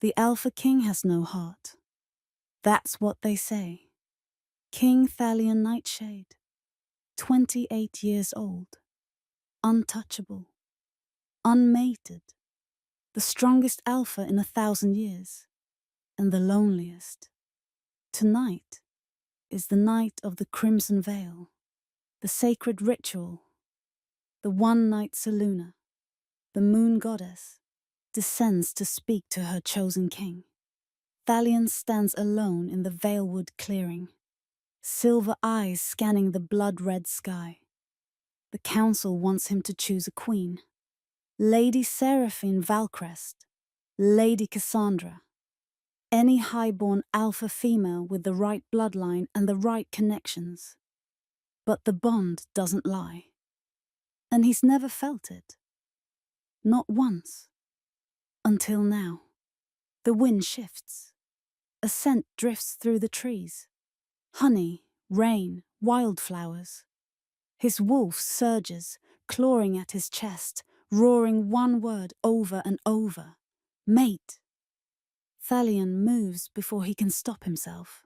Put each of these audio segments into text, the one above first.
The Alpha King has no heart. That's what they say. King Thalion Nightshade, 28 years old, untouchable, unmated, the strongest alpha in 1,000 years, and the loneliest. Tonight is the night of the Crimson Veil, the sacred ritual. The one night Selûne, the moon goddess, descends to speak to her chosen king. Thalion stands alone in the Valewood clearing, silver eyes scanning the blood-red sky. The council wants him to choose a queen. Lady Seraphine Valcrest, Lady Cassandra, any high-born alpha female with the right bloodline and the right connections. But the bond doesn't lie. And he's never felt it. Not once. Until now. The wind shifts. A scent drifts through the trees. Honey, rain, wildflowers. His wolf surges, clawing at his chest, roaring one word over and over. Mate. Thalion moves before he can stop himself.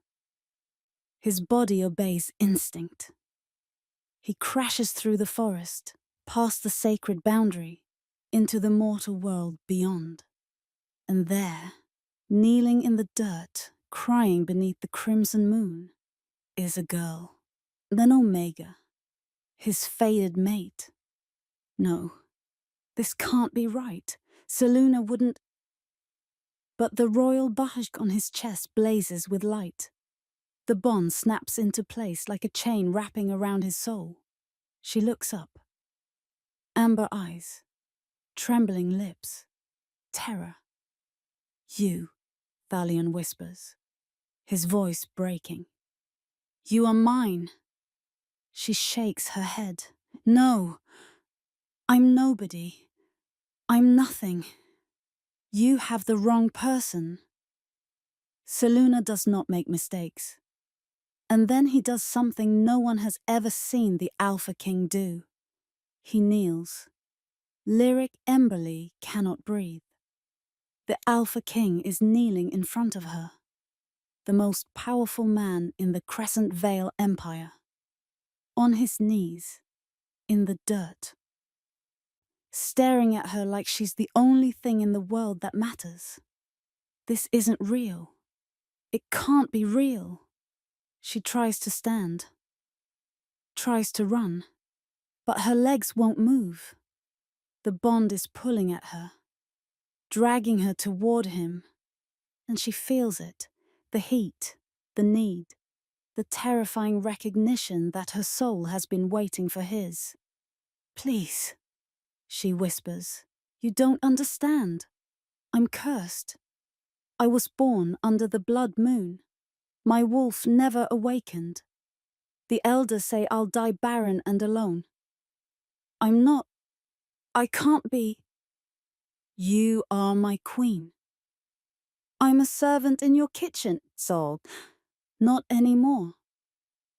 His body obeys instinct. He crashes through the forest, past the sacred boundary, into the mortal world beyond. And there, kneeling in the dirt, crying beneath the crimson moon, is a girl. Then Omega, his faded mate. No, this can't be right. Selûne wouldn't. But the royal badge on his chest blazes with light. The bond snaps into place like a chain wrapping around his soul. She looks up. Amber eyes, trembling lips, terror. You, Thalion whispers, his voice breaking. You are mine. She shakes her head. No, I'm nobody. I'm nothing. You have the wrong person. Selûne does not make mistakes. And then he does something no one has ever seen the Alpha King do. He kneels. Lyric Emberly cannot breathe. The Alpha King is kneeling in front of her, the most powerful man in the Crescent Vale Empire. On his knees, in the dirt, staring at her like she's the only thing in the world that matters. This isn't real. It can't be real. She tries to stand, tries to run, but her legs won't move. The bond is pulling at her, dragging her toward him, and she feels it, the heat, the need, the terrifying recognition that her soul has been waiting for his. Please, she whispers, you don't understand. I'm cursed. I was born under the blood moon. My wolf never awakened. The elders say I'll die barren and alone. I'm not. I can't be. You are my queen. I'm a servant in your kitchen, Sol. Not anymore.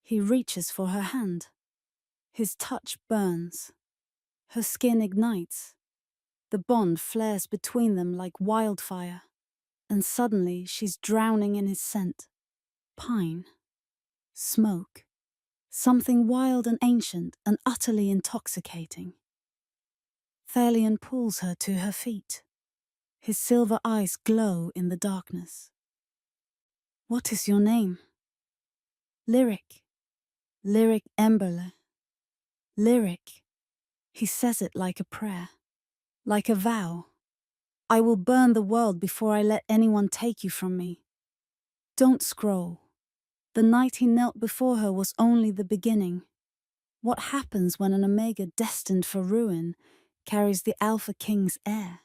He reaches for her hand. His touch burns. Her skin ignites. The bond flares between them like wildfire. And suddenly she's drowning in his scent. Pine. Smoke. Something wild and ancient and utterly intoxicating. Thalion pulls her to her feet. His silver eyes glow in the darkness. What is your name? Lyric. Lyric Emberle. Lyric. He says it like a prayer. Like a vow. I will burn the world before I let anyone take you from me. Don't scroll. The night he knelt before her was only the beginning. What happens when an Omega destined for ruin carries the Alpha King's heir?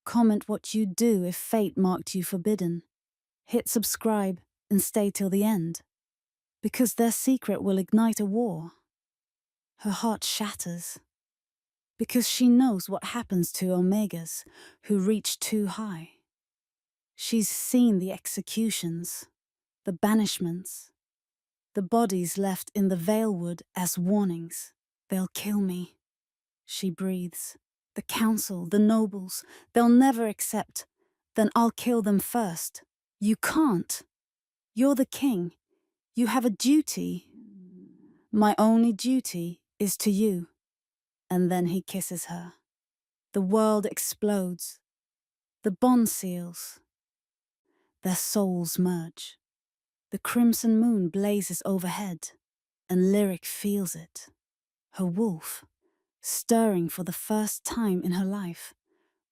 Comment what you'd do if fate marked you forbidden. Hit subscribe and stay till the end. Because their secret will ignite a war. Her heart shatters. Because she knows what happens to Omegas who reach too high. She's seen the executions, the banishments, the bodies left in the Valewood as warnings. They'll kill me, she breathes. The council, the nobles, they'll never accept. Then I'll kill them first. You can't. You're the king. You have a duty. My only duty is to you. And then he kisses her. The world explodes. The bond seals. Their souls merge. The crimson moon blazes overhead, and Lyric feels it. Her wolf, stirring for the first time in her life,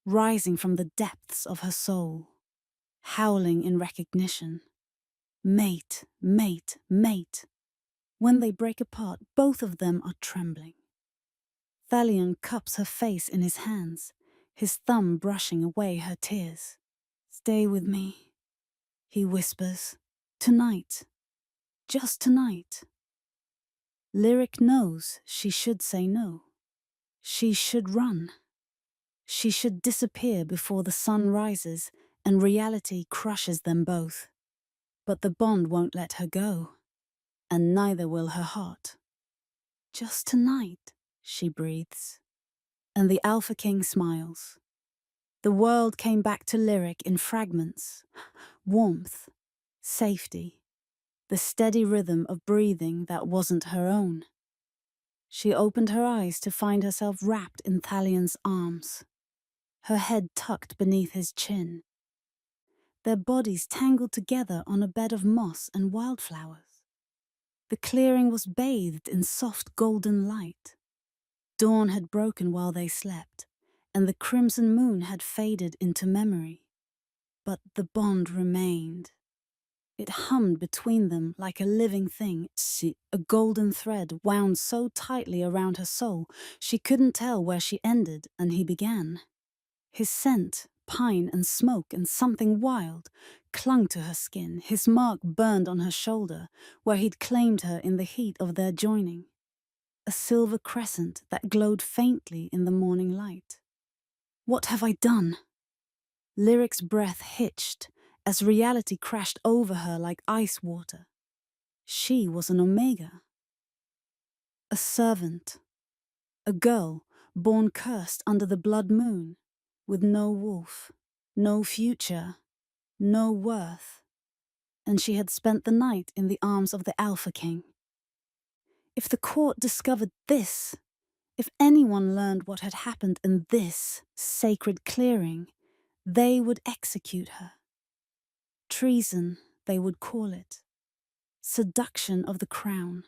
rising from the depths of her soul, howling in recognition. Mate, mate, mate. When they break apart, both of them are trembling. Thalion cups her face in his hands, his thumb brushing away her tears. Stay with me, he whispers. Tonight. Just tonight. Lyric knows she should say no. She should run. She should disappear before the sun rises and reality crushes them both. But the bond won't let her go, and neither will her heart. Just tonight, she breathes. And the Alpha King smiles. The world came back to Lyric in fragments. Warmth, safety, the steady rhythm of breathing that wasn't her own. She opened her eyes to find herself wrapped in Thalion's arms, her head tucked beneath his chin. Their bodies tangled together on a bed of moss and wildflowers. The clearing was bathed in soft golden light. Dawn had broken while they slept, and the crimson moon had faded into memory. But the bond remained. It hummed between them like a living thing, a golden thread wound so tightly around her soul she couldn't tell where she ended and he began. His scent, pine and smoke and something wild, clung to her skin, his mark burned on her shoulder, where he'd claimed her in the heat of their joining. A silver crescent that glowed faintly in the morning light. What have I done? Lyric's breath hitched as reality crashed over her like ice water. She was an Omega. A servant. A girl born cursed under the blood moon, with no wolf, no future, no worth. And she had spent the night in the arms of the Alpha King. If the court discovered this, if anyone learned what had happened in this sacred clearing, they would execute her. Treason, they would call it. Seduction of the crown.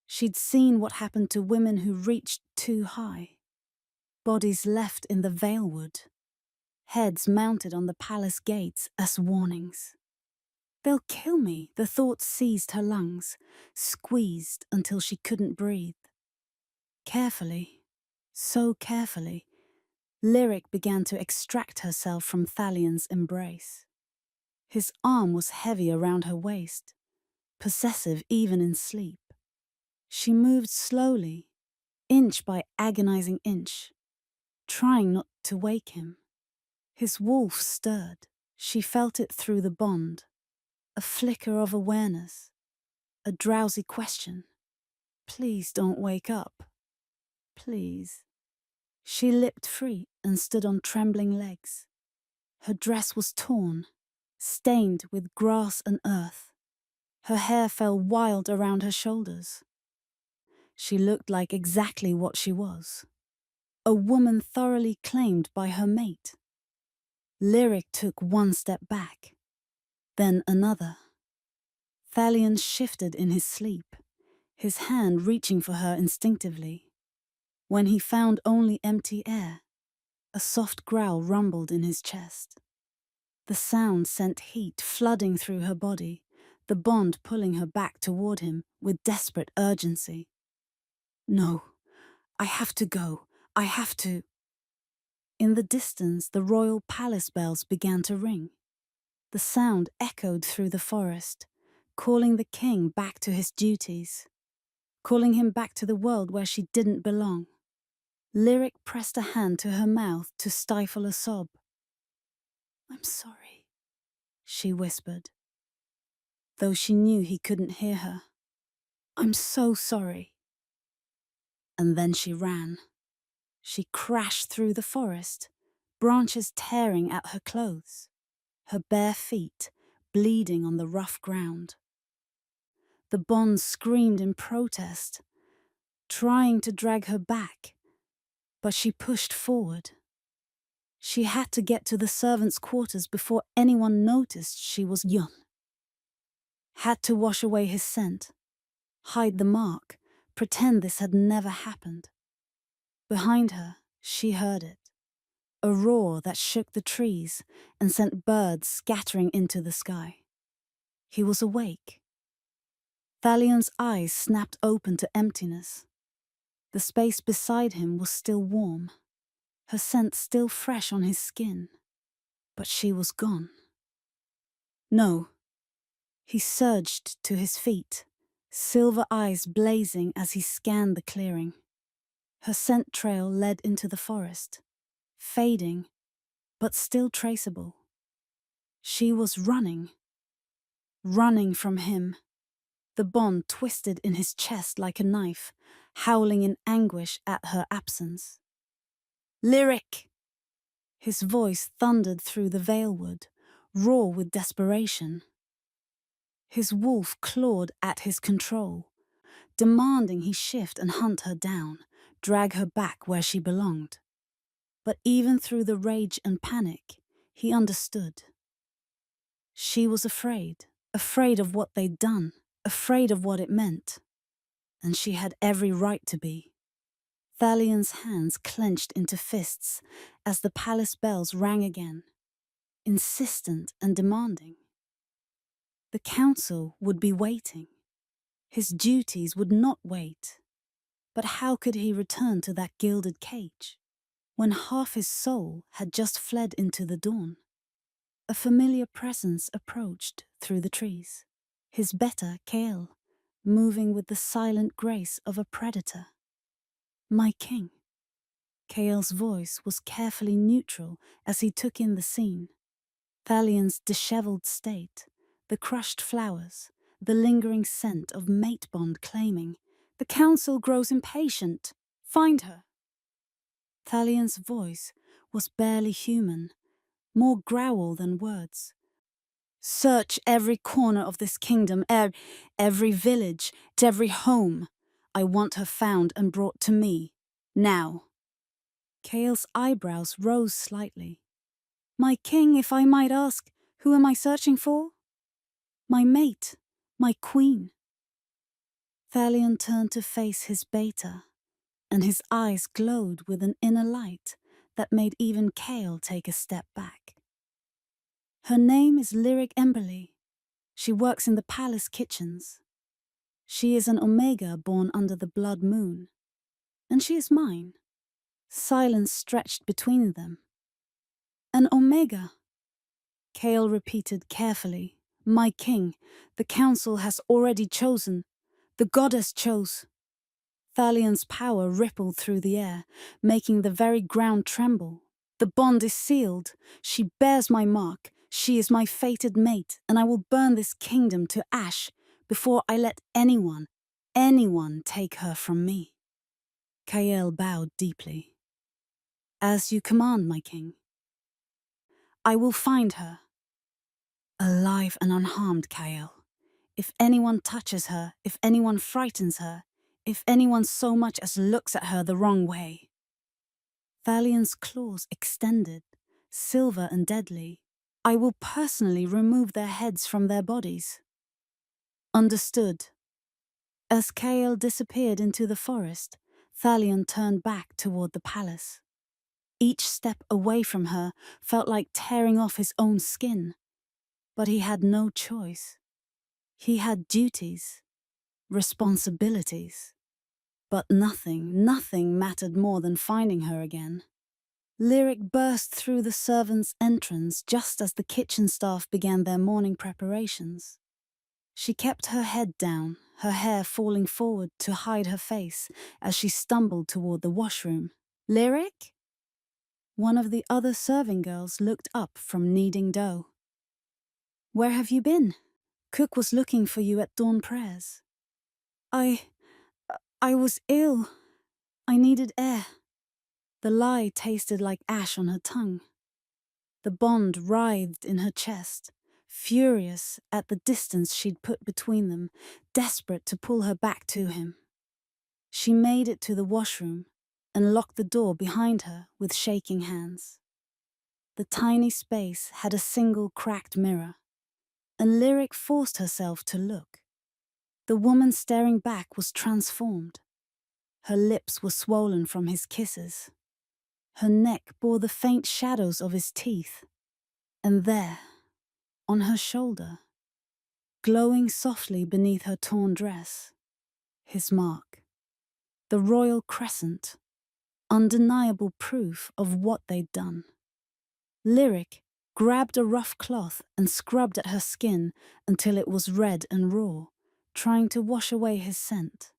She'd seen what happened to women who reached too high. Bodies left in the Valewood. Heads mounted on the palace gates as warnings. They'll kill me, the thought seized her lungs, squeezed until she couldn't breathe. Carefully, so carefully, Lyric began to extract herself from Thalion's embrace. His arm was heavy around her waist, possessive even in sleep. She moved slowly, inch by agonizing inch, trying not to wake him. His wolf stirred. She felt it through the bond, a flicker of awareness, a drowsy question. Please don't wake up. Please. She lipped free and stood on trembling legs. Her dress was torn, stained with grass and earth. Her hair fell wild around her shoulders. She looked like exactly what she was. A woman thoroughly claimed by her mate. Lyric took one step back, then another. Thalion shifted in his sleep, his hand reaching for her instinctively. When he found only empty air, a soft growl rumbled in his chest. The sound sent heat flooding through her body, the bond pulling her back toward him with desperate urgency. No, I have to go. I have to. In the distance, the royal palace bells began to ring. The sound echoed through the forest, calling the king back to his duties, calling him back to the world where she didn't belong. Lyric pressed a hand to her mouth to stifle a sob. I'm sorry, she whispered, though she knew he couldn't hear her. I'm so sorry. And then she ran. She crashed through the forest, branches tearing at her clothes. her bare feet bleeding on the rough ground. The bonds screamed in protest, trying to drag her back, but she pushed forward. She had to get to the servants' quarters before anyone noticed she was young. Had to wash away his scent, hide the mark, pretend this had never happened. Behind her, she heard it. A roar that shook the trees and sent birds scattering into the sky. He was awake. Thalion's eyes snapped open to emptiness. The space beside him was still warm, her scent still fresh on his skin. But she was gone. No. He surged to his feet, silver eyes blazing as he scanned the clearing. Her scent trail led into the forest, fading, but still traceable. She was running from him. The bond twisted in his chest like a knife, howling in anguish at her absence. Lyric! His voice thundered through the valewood, raw with desperation. His wolf clawed at his control, demanding he shift and hunt her down, drag her back where she belonged. But even through the rage and panic, he understood. She was afraid of what they'd done, afraid of what it meant. And she had every right to be. Thalion's hands clenched into fists as the palace bells rang again, insistent and demanding. The council would be waiting. His duties would not wait. But how could he return to that gilded cage when half his soul had just fled into the dawn? A familiar presence approached through the trees. His better Kael, moving with the silent grace of a predator. My king. Kael's voice was carefully neutral as he took in the scene. Thalion's disheveled state, the crushed flowers, the lingering scent of mate bond claiming. The council grows impatient. Find her. Thalion's voice was barely human, more growl than words. Search every corner of this kingdom, every village, every home. I want her found and brought to me. Now. Kael's eyebrows rose slightly. My king, if I might ask, who am I searching for? My mate, my queen. Thalion turned to face his beta, and his eyes glowed with an inner light that made even Kael take a step back. Her name is Lyric Emberly. She works in the palace kitchens. She is an Omega born under the blood moon. And she is mine. Silence stretched between them. An Omega, Kael repeated carefully. My king, the council has already chosen. The goddess chose. Thalion's power rippled through the air, making the very ground tremble. The bond is sealed. She bears my mark. She is my fated mate, and I will burn this kingdom to ash before I let anyone take her from me. Kael bowed deeply. As you command, my king. I will find her. Alive and unharmed, Kael. If anyone touches her, if anyone frightens her, if anyone so much as looks at her the wrong way. Thalion's claws extended, silver and deadly. I will personally remove their heads from their bodies. Understood. As Kael disappeared into the forest, Thalion turned back toward the palace. Each step away from her felt like tearing off his own skin. But he had no choice. He had duties, responsibilities. But nothing mattered more than finding her again. Lyric burst through the servants' entrance just as the kitchen staff began their morning preparations. She kept her head down, her hair falling forward to hide her face as she stumbled toward the washroom. Lyric? One of the other serving girls looked up from kneading dough. Where have you been? Cook was looking for you at dawn prayers. I was ill. I needed air. The lie tasted like ash on her tongue. The bond writhed in her chest, furious at the distance she'd put between them, desperate to pull her back to him. She made it to the washroom and locked the door behind her with shaking hands. The tiny space had a single cracked mirror, and Lyric forced herself to look. The woman staring back was transformed. Her lips were swollen from his kisses. Her neck bore the faint shadows of his teeth. And there, on her shoulder, glowing softly beneath her torn dress, his mark. The royal crescent, undeniable proof of what they'd done. Lyric grabbed a rough cloth and scrubbed at her skin until it was red and raw, trying to wash away his scent.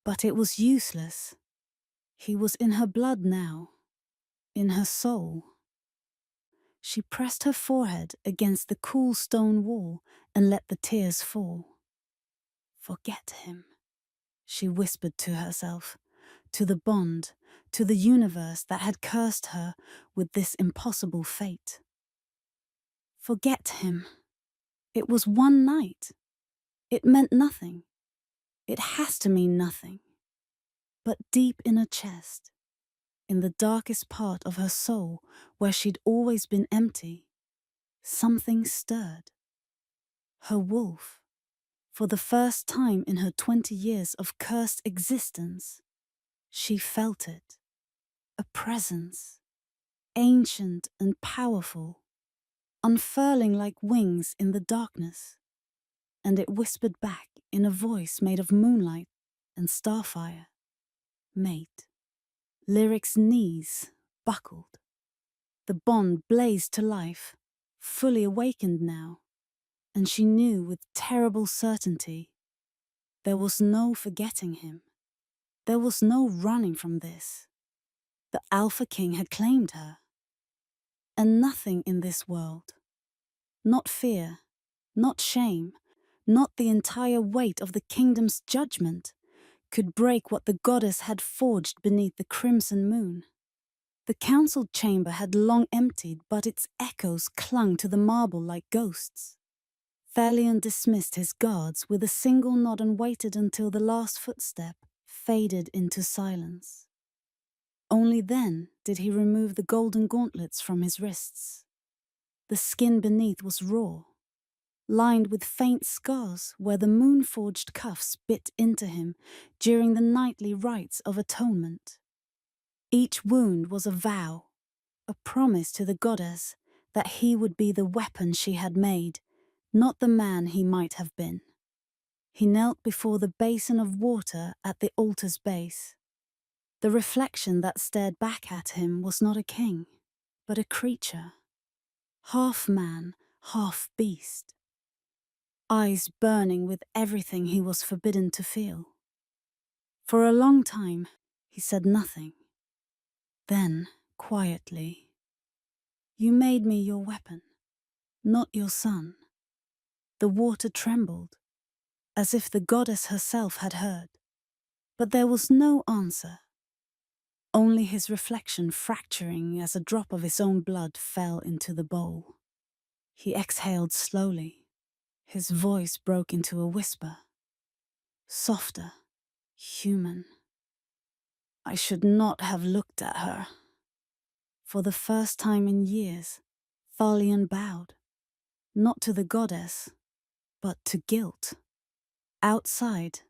But it was useless. He was in her blood now, in her soul. She pressed her forehead against the cool stone wall and let the tears fall. Forget him, she whispered to herself, to the bond, to the universe that had cursed her with this impossible fate. Forget him. It was one night. It meant nothing. It has to mean nothing. But deep in her chest, in the darkest part of her soul where she'd always been empty, something stirred. Her wolf, for the first time in her 20 years of cursed existence, she felt it. A presence, ancient and powerful, unfurling like wings in the darkness. And it whispered back in a voice made of moonlight and starfire. Mate. Lyric's knees buckled. The bond blazed to life, fully awakened now, and she knew with terrible certainty there was no forgetting him. There was no running from this. The Alpha King had claimed her. And nothing in this world, not fear, not shame, not the entire weight of the kingdom's judgment, could break what the goddess had forged beneath the crimson moon. The council chamber had long emptied, but its echoes clung to the marble like ghosts. Thalion dismissed his guards with a single nod and waited until the last footstep faded into silence. Only then did he remove the golden gauntlets from his wrists. The skin beneath was raw, lined with faint scars where the moon-forged cuffs bit into him during the nightly rites of atonement. Each wound was a vow, a promise to the goddess that he would be the weapon she had made, not the man he might have been. He knelt before the basin of water at the altar's base. The reflection that stared back at him was not a king, but a creature. Half man, half beast. Eyes burning with everything he was forbidden to feel. For a long time, he said nothing. Then, quietly, "You made me your weapon, not your son." The water trembled, as if the goddess herself had heard. But there was no answer. Only his reflection fracturing as a drop of his own blood fell into the bowl. He exhaled slowly. His voice broke into a whisper. Softer, human. "I should not have looked at her." For the first time in years, Thalion bowed, not to the goddess, but to guilt. Outside,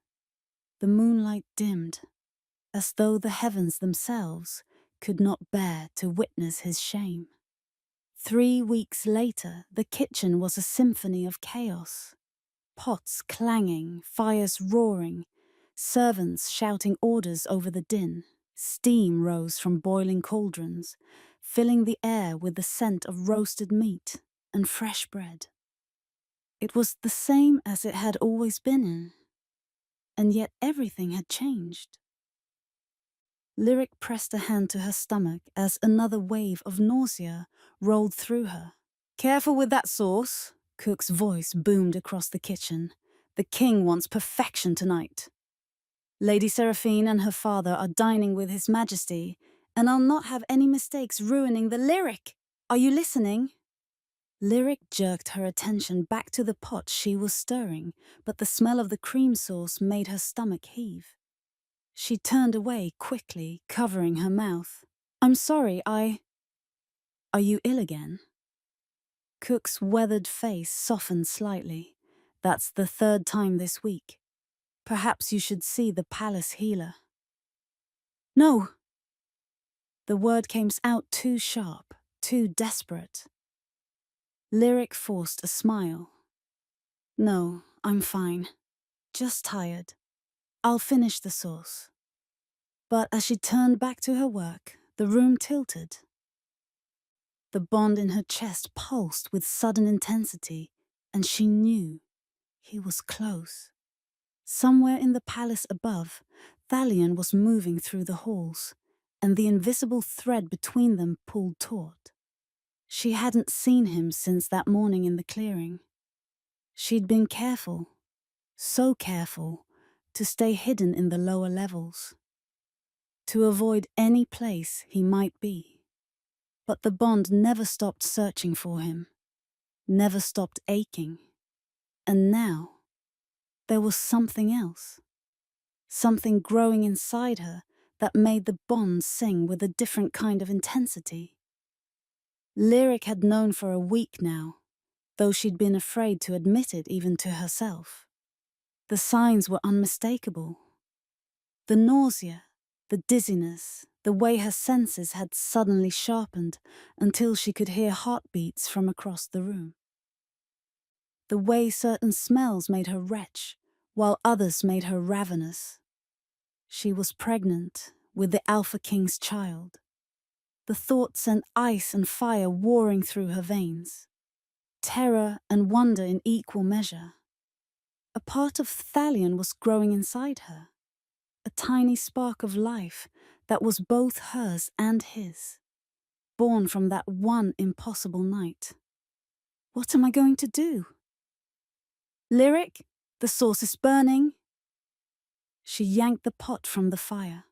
the moonlight dimmed, as though the heavens themselves could not bear to witness his shame. 3 weeks later, the kitchen was a symphony of chaos. Pots clanging, fires roaring, servants shouting orders over the din. Steam rose from boiling cauldrons, filling the air with the scent of roasted meat and fresh bread. It was the same as it had always been, and yet everything had changed. Lyric pressed a hand to her stomach as another wave of nausea rolled through her. "Careful with that sauce," Cook's voice boomed across the kitchen. "The king wants perfection tonight. Lady Seraphine and her father are dining with His Majesty, and I'll not have any mistakes ruining the lyric." Are you listening? Lyric jerked her attention back to the pot she was stirring, but the smell of the cream sauce made her stomach heave. She turned away quickly, covering her mouth. I'm sorry, Are you ill again? Cook's weathered face softened slightly. That's the third time this week. Perhaps you should see the palace healer. No! The word came out too sharp, too desperate. Lyric forced a smile. No, I'm fine. Just tired. I'll finish the sauce. But as she turned back to her work, the room tilted. The bond in her chest pulsed with sudden intensity, and she knew he was close. Somewhere in the palace above, Thalion was moving through the halls, and the invisible thread between them pulled taut. She hadn't seen him since that morning in the clearing. She'd been careful, so careful, to stay hidden in the lower levels, to avoid any place he might be. But the bond never stopped searching for him, never stopped aching. And now, there was something else. Something growing inside her that made the bond sing with a different kind of intensity. Lyric had known for a week now, though she'd been afraid to admit it even to herself. The signs were unmistakable. The nausea, the dizziness, the way her senses had suddenly sharpened until she could hear heartbeats from across the room. The way certain smells made her retch, while others made her ravenous. She was pregnant with the Alpha King's child. The thought sent ice and fire warring through her veins. Terror and wonder in equal measure. A part of Thalion was growing inside her. A tiny spark of life that was both hers and his. Born from that one impossible night. What am I going to do? Lyric, the sauce is burning. She yanked the pot from the fire.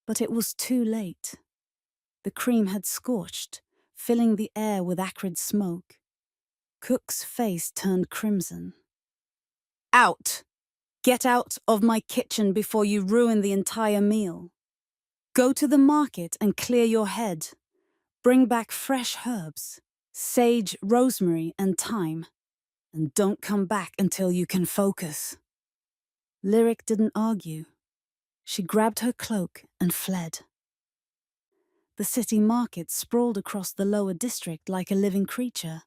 But it was too late. The cream had scorched, filling the air with acrid smoke. Cook's face turned crimson. Out! Get out of my kitchen before you ruin the entire meal. Go to the market and clear your head. Bring back fresh herbs, sage, rosemary, and thyme. And don't come back until you can focus. Lyric didn't argue. She grabbed her cloak and fled. The city market sprawled across the lower district like a living creature.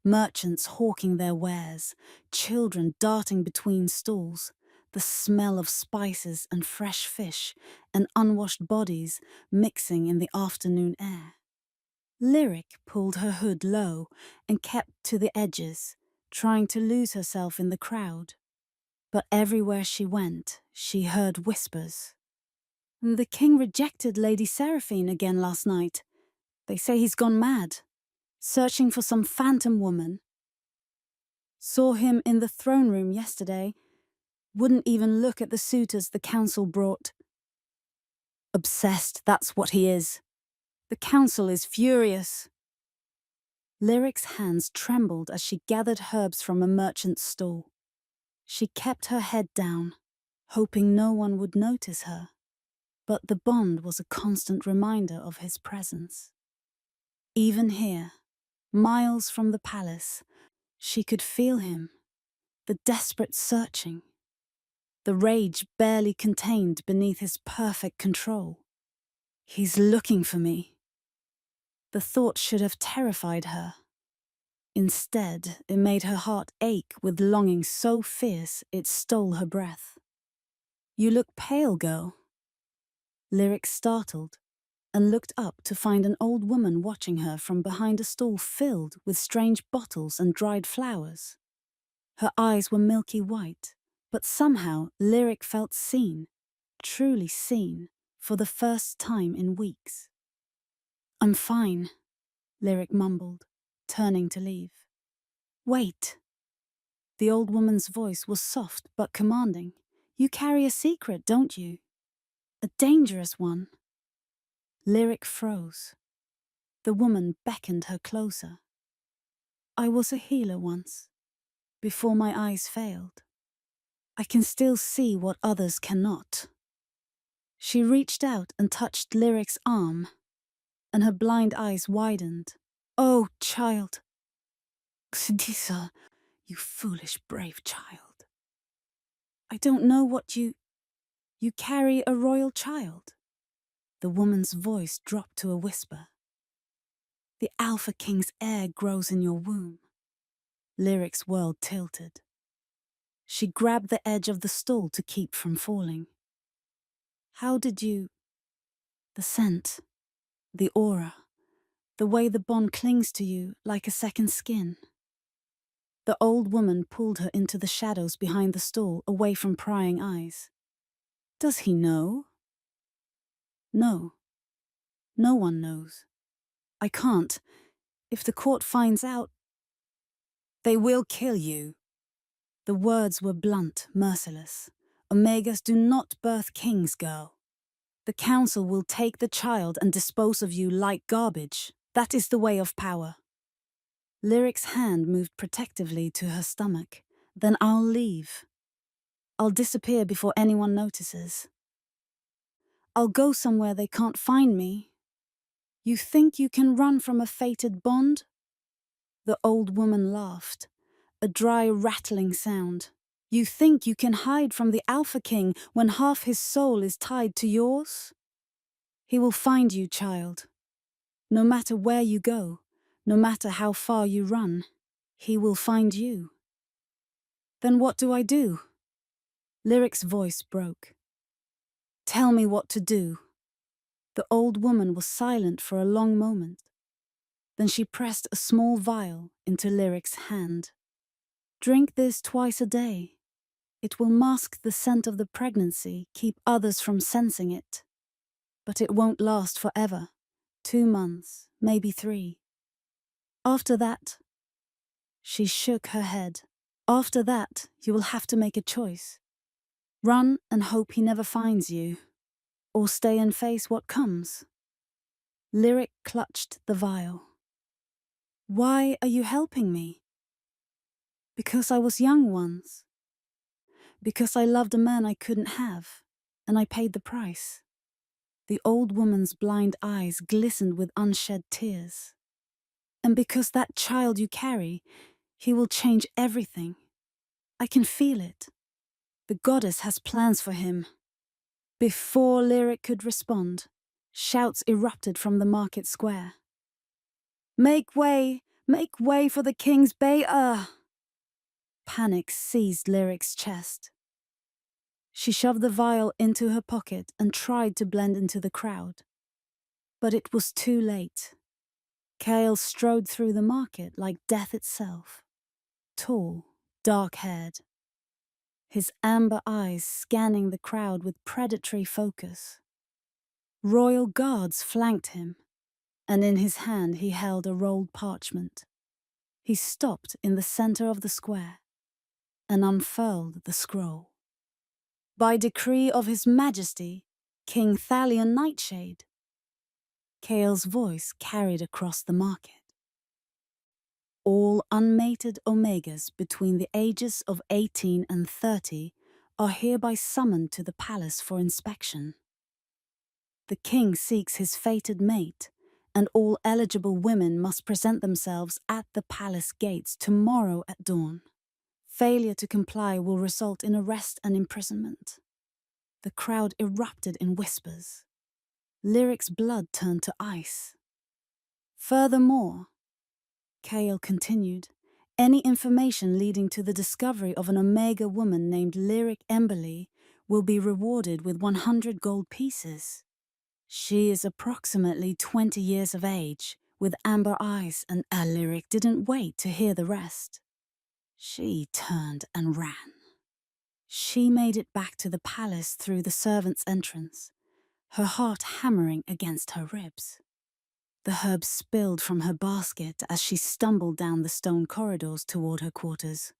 Merchants hawking their wares, children darting between stalls, the smell of spices and fresh fish and unwashed bodies mixing in the afternoon air. Lyric pulled her hood low and kept to the edges, trying to lose herself in the crowd. But everywhere she went, she heard whispers. The king rejected Lady Seraphine again last night. They say he's gone mad, searching for some phantom woman. Saw him in the throne room yesterday. Wouldn't even look at the suitors the council brought. Obsessed, that's what he is. The council is furious. Lyric's hands trembled as she gathered herbs from a merchant's stall. She kept her head down, hoping no one would notice her. But the bond was a constant reminder of his presence. Even here, miles from the palace, she could feel him, the desperate searching, the rage barely contained beneath his perfect control. He's looking for me. The thought should have terrified her. Instead, it made her heart ache with longing so fierce it stole her breath. You look pale, girl. Lyric startled and looked up to find an old woman watching her from behind a stall filled with strange bottles and dried flowers. Her eyes were milky white, but somehow Lyric felt seen, truly seen, for the first time in weeks. I'm fine, Lyric mumbled, turning to leave. Wait. The old woman's voice was soft but commanding. You carry a secret, don't you? A dangerous one. Lyric froze. The woman beckoned her closer. I was a healer once, before my eyes failed. I can still see what others cannot. She reached out and touched Lyric's arm, and her blind eyes widened. Oh, child. Xdisa, you foolish, brave child. I don't know what you carry a royal child. The woman's voice dropped to a whisper. The Alpha King's heir grows in your womb. Lyric's world tilted. She grabbed the edge of the stool to keep from falling. How did you... The scent, the aura, the way the bond clings to you like a second skin. The old woman pulled her into the shadows behind the stool, away from prying eyes. Does he know? No. No one knows. I can't. If the court finds out, they will kill you. The words were blunt, merciless. Omegas do not birth kings, girl. The council will take the child and dispose of you like garbage. That is the way of power. Lyric's hand moved protectively to her stomach. Then I'll leave. I'll disappear before anyone notices. I'll go somewhere they can't find me. You think you can run from a fated bond? The old woman laughed, a dry rattling sound. You think you can hide from the Alpha King when half his soul is tied to yours? He will find you, child. No matter where you go, no matter how far you run, he will find you. Then what do I do? Lyric's voice broke. Tell me what to do. The old woman was silent for a long moment. Then she pressed a small vial into Lyric's hand. Drink this twice a day. It will mask the scent of the pregnancy, keep others from sensing it. But it won't last forever. 2 months, maybe 3. After that, she shook her head. After that, you will have to make a choice. Run and hope he never finds you, or stay and face what comes. Lyric clutched the vial. Why are you helping me? Because I was young once. Because I loved a man I couldn't have, and I paid the price. The old woman's blind eyes glistened with unshed tears. And because that child you carry, he will change everything. I can feel it. The goddess has plans for him. Before Lyric could respond, shouts erupted from the market square. Make way for the king's Heir! Panic seized Lyric's chest. She shoved the vial into her pocket and tried to blend into the crowd. But it was too late. Kale strode through the market like death itself. Tall, dark-haired. His amber eyes scanning the crowd with predatory focus. Royal guards flanked him, and in his hand he held a rolled parchment. He stopped in the center of the square and unfurled the scroll. By decree of His Majesty, King Thalion Nightshade. Kale's voice carried across the market. All unmated Omegas between the ages of 18 and 30 are hereby summoned to the palace for inspection. The king seeks his fated mate, and all eligible women must present themselves at the palace gates tomorrow at dawn. Failure to comply will result in arrest and imprisonment. The crowd erupted in whispers. Lyric's blood turned to ice. Furthermore, Kale continued, any information leading to the discovery of an Omega woman named Lyric Emberly will be rewarded with 100 gold pieces. She is approximately 20 years of age, with amber eyes, and Lyric didn't wait to hear the rest. She turned and ran. She made it back to the palace through the servants' entrance, her heart hammering against her ribs. The herbs spilled from her basket as she stumbled down the stone corridors toward her quarters.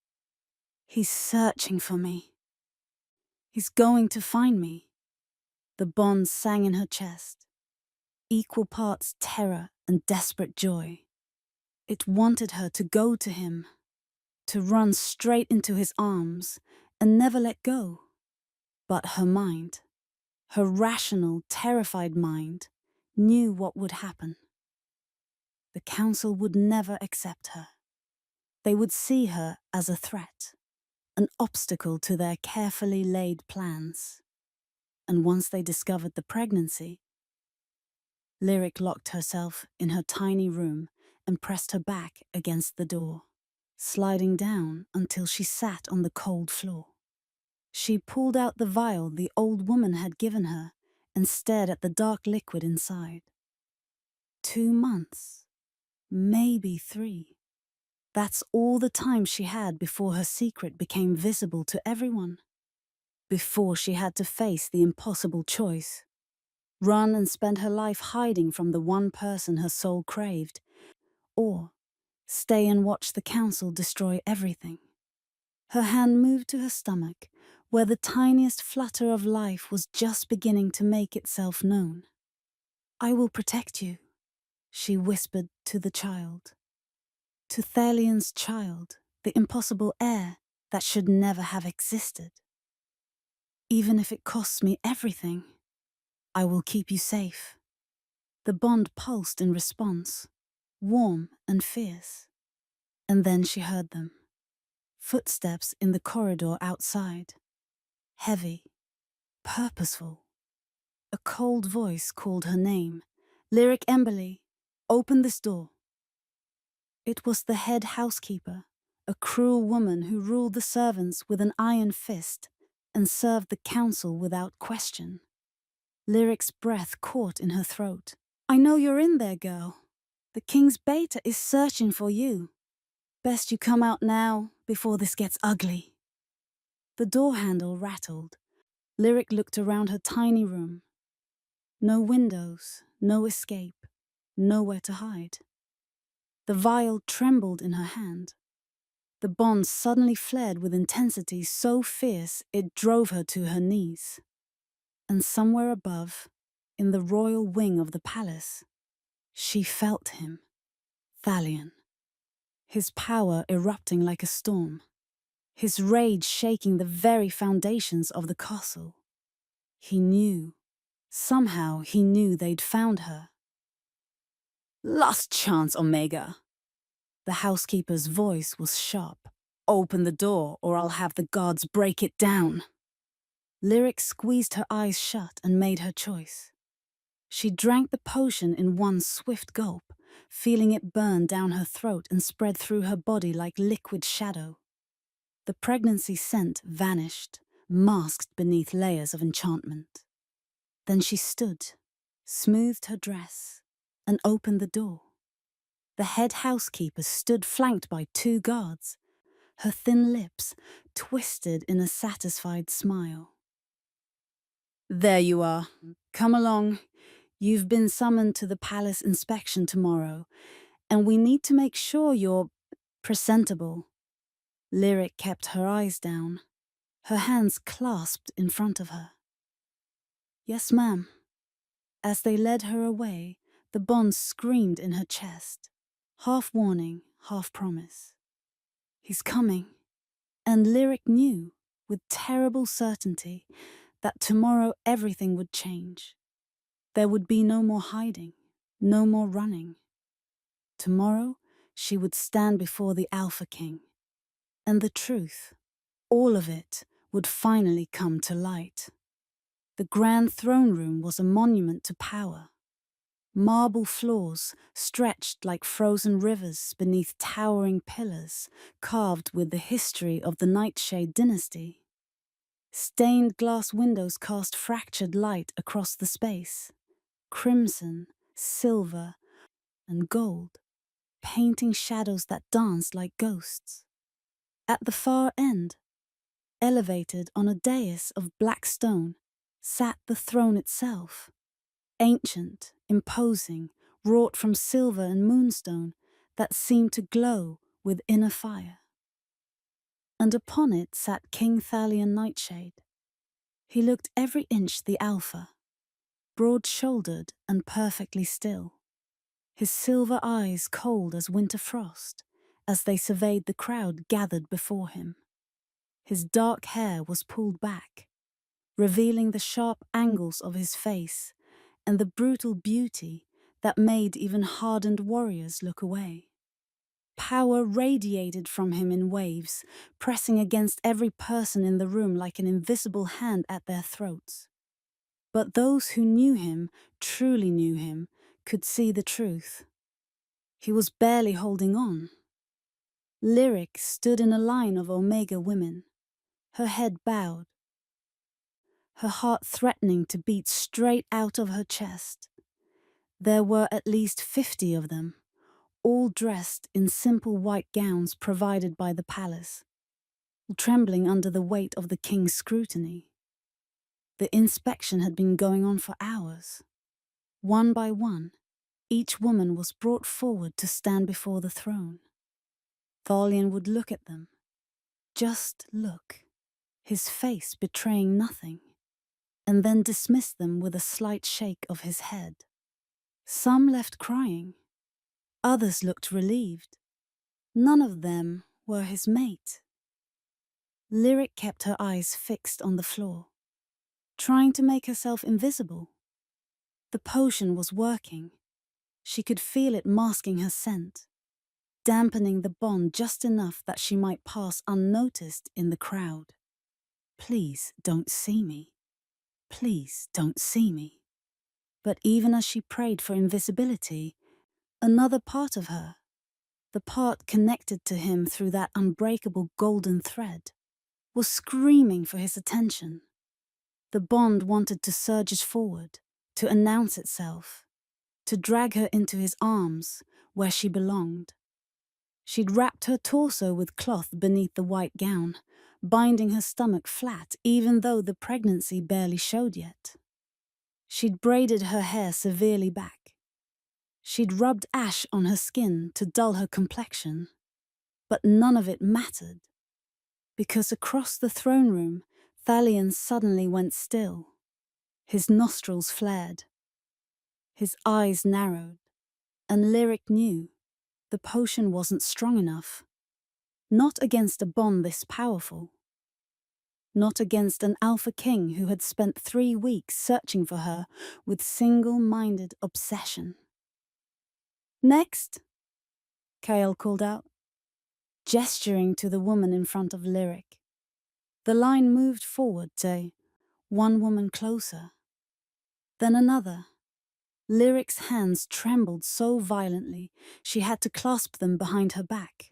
He's searching for me. He's going to find me. The bonds sang in her chest. equal parts terror and desperate joy. It wanted her to go to him, to run straight into his arms and never let go. But her mind, her rational, terrified mind, knew what would happen. The council would never accept her. They would see her as a threat, an obstacle to their carefully laid plans. And once they discovered the pregnancy, Lyric locked herself in her tiny room and pressed her back against the door, sliding down until she sat on the cold floor. She pulled out the vial the old woman had given her and stared at the dark liquid inside. 2 months, maybe 3. That's all the time she had before her secret became visible to everyone. Before she had to face the impossible choice. Run and spend her life hiding from the one person her soul craved, or stay and watch the council destroy everything. Her hand moved to her stomach, where the tiniest flutter of life was just beginning to make itself known. "I will protect you," she whispered to the child. To Thalion's child, the impossible heir that should never have existed. "Even if it costs me everything, I will keep you safe." The bond pulsed in response, warm and fierce. And then she heard them. Footsteps in the corridor outside. Heavy, purposeful. A cold voice called her name. "Lyric Emberley, open this door." It was the head housekeeper, a cruel woman who ruled the servants with an iron fist and served the council without question. Lyric's breath caught in her throat. "I know you're in there, girl. The king's beta is searching for you. Best you come out now, before this gets ugly." The door handle rattled. Lyric looked around her tiny room. No windows, no escape, nowhere to hide. The vial trembled in her hand. The bond suddenly flared with intensity so fierce it drove her to her knees. And somewhere above, in the royal wing of the palace, she felt him, Thalion. His power erupting like a storm. His rage shaking the very foundations of the castle. He knew. Somehow he knew they'd found her. "Last chance, Omega." The housekeeper's voice was sharp. "Open the door or I'll have the guards break it down." Lyric squeezed her eyes shut and made her choice. She drank the potion in one swift gulp, feeling it burn down her throat and spread through her body like liquid shadow. The pregnancy scent vanished, masked beneath layers of enchantment. Then she stood, smoothed her dress, and opened the door. The head housekeeper stood flanked by 2 guards, her thin lips twisted in a satisfied smile. "There you are. Come along. You've been summoned to the palace inspection tomorrow, and we need to make sure you're presentable." Lyric kept her eyes down, her hands clasped in front of her. "Yes, ma'am." As they led her away, the bond screamed in her chest, half warning, half promise. He's coming. And Lyric knew, with terrible certainty, that tomorrow everything would change. There would be no more hiding, no more running. Tomorrow, she would stand before the Alpha King. And the truth, all of it, would finally come to light. The grand throne room was a monument to power. Marble floors stretched like frozen rivers beneath towering pillars carved with the history of the Nightshade dynasty. Stained glass windows cast fractured light across the space. Crimson, silver, and gold, painting shadows that danced like ghosts. At the far end, elevated on a dais of black stone, sat the throne itself. Ancient, imposing, wrought from silver and moonstone that seemed to glow with inner fire. And upon it sat King Thalion Nightshade. He looked every inch the Alpha, broad-shouldered and perfectly still, his silver eyes cold as winter frost as they surveyed the crowd gathered before him. His dark hair was pulled back, revealing the sharp angles of his face and the brutal beauty that made even hardened warriors look away. Power radiated from him in waves, pressing against every person in the room like an invisible hand at their throats. But those who knew him, truly knew him, could see the truth. He was barely holding on. Lyric stood in a line of Omega women, her head bowed, her heart threatening to beat straight out of her chest. There were at least 50 of them, all dressed in simple white gowns provided by the palace, trembling under the weight of the king's scrutiny. The inspection had been going on for hours. One by one, each woman was brought forward to stand before the throne. Thalion would look at them, just look, his face betraying nothing, and then dismiss them with a slight shake of his head. Some left crying, others looked relieved. None of them were his mate. Lyric kept her eyes fixed on the floor, trying to make herself invisible. The potion was working. She could feel it masking her scent, dampening the bond just enough that she might pass unnoticed in the crowd. Please don't see me. Please don't see me. But even as she prayed for invisibility, another part of her, the part connected to him through that unbreakable golden thread, was screaming for his attention. The bond wanted to surge forward, to announce itself, to drag her into his arms where she belonged. She'd wrapped her torso with cloth beneath the white gown, binding her stomach flat even though the pregnancy barely showed yet. She'd braided her hair severely back. She'd rubbed ash on her skin to dull her complexion, but none of it mattered, because across the throne room, Thalion suddenly went still. His nostrils flared. His eyes narrowed, and Lyric knew the potion wasn't strong enough. Not against a bond this powerful. Not against an alpha king who had spent 3 weeks searching for her with single-minded obsession. "Next," Kael called out, gesturing to the woman in front of Lyric. The line moved forward to one woman closer, then another. Lyric's hands trembled so violently she had to clasp them behind her back.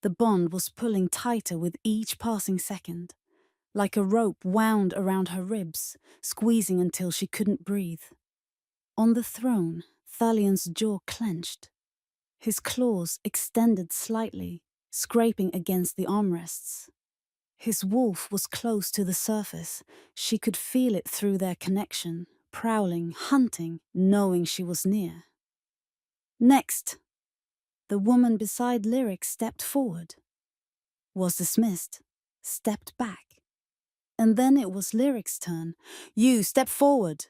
The bond was pulling tighter with each passing second, like a rope wound around her ribs, squeezing until she couldn't breathe. On the throne, Thalion's jaw clenched. His claws extended slightly, scraping against the armrests. His wolf was close to the surface. She could feel it through their connection, prowling, hunting, knowing she was near. "Next." The woman beside Lyric stepped forward, was dismissed, stepped back. And then it was Lyric's turn. "You, step forward."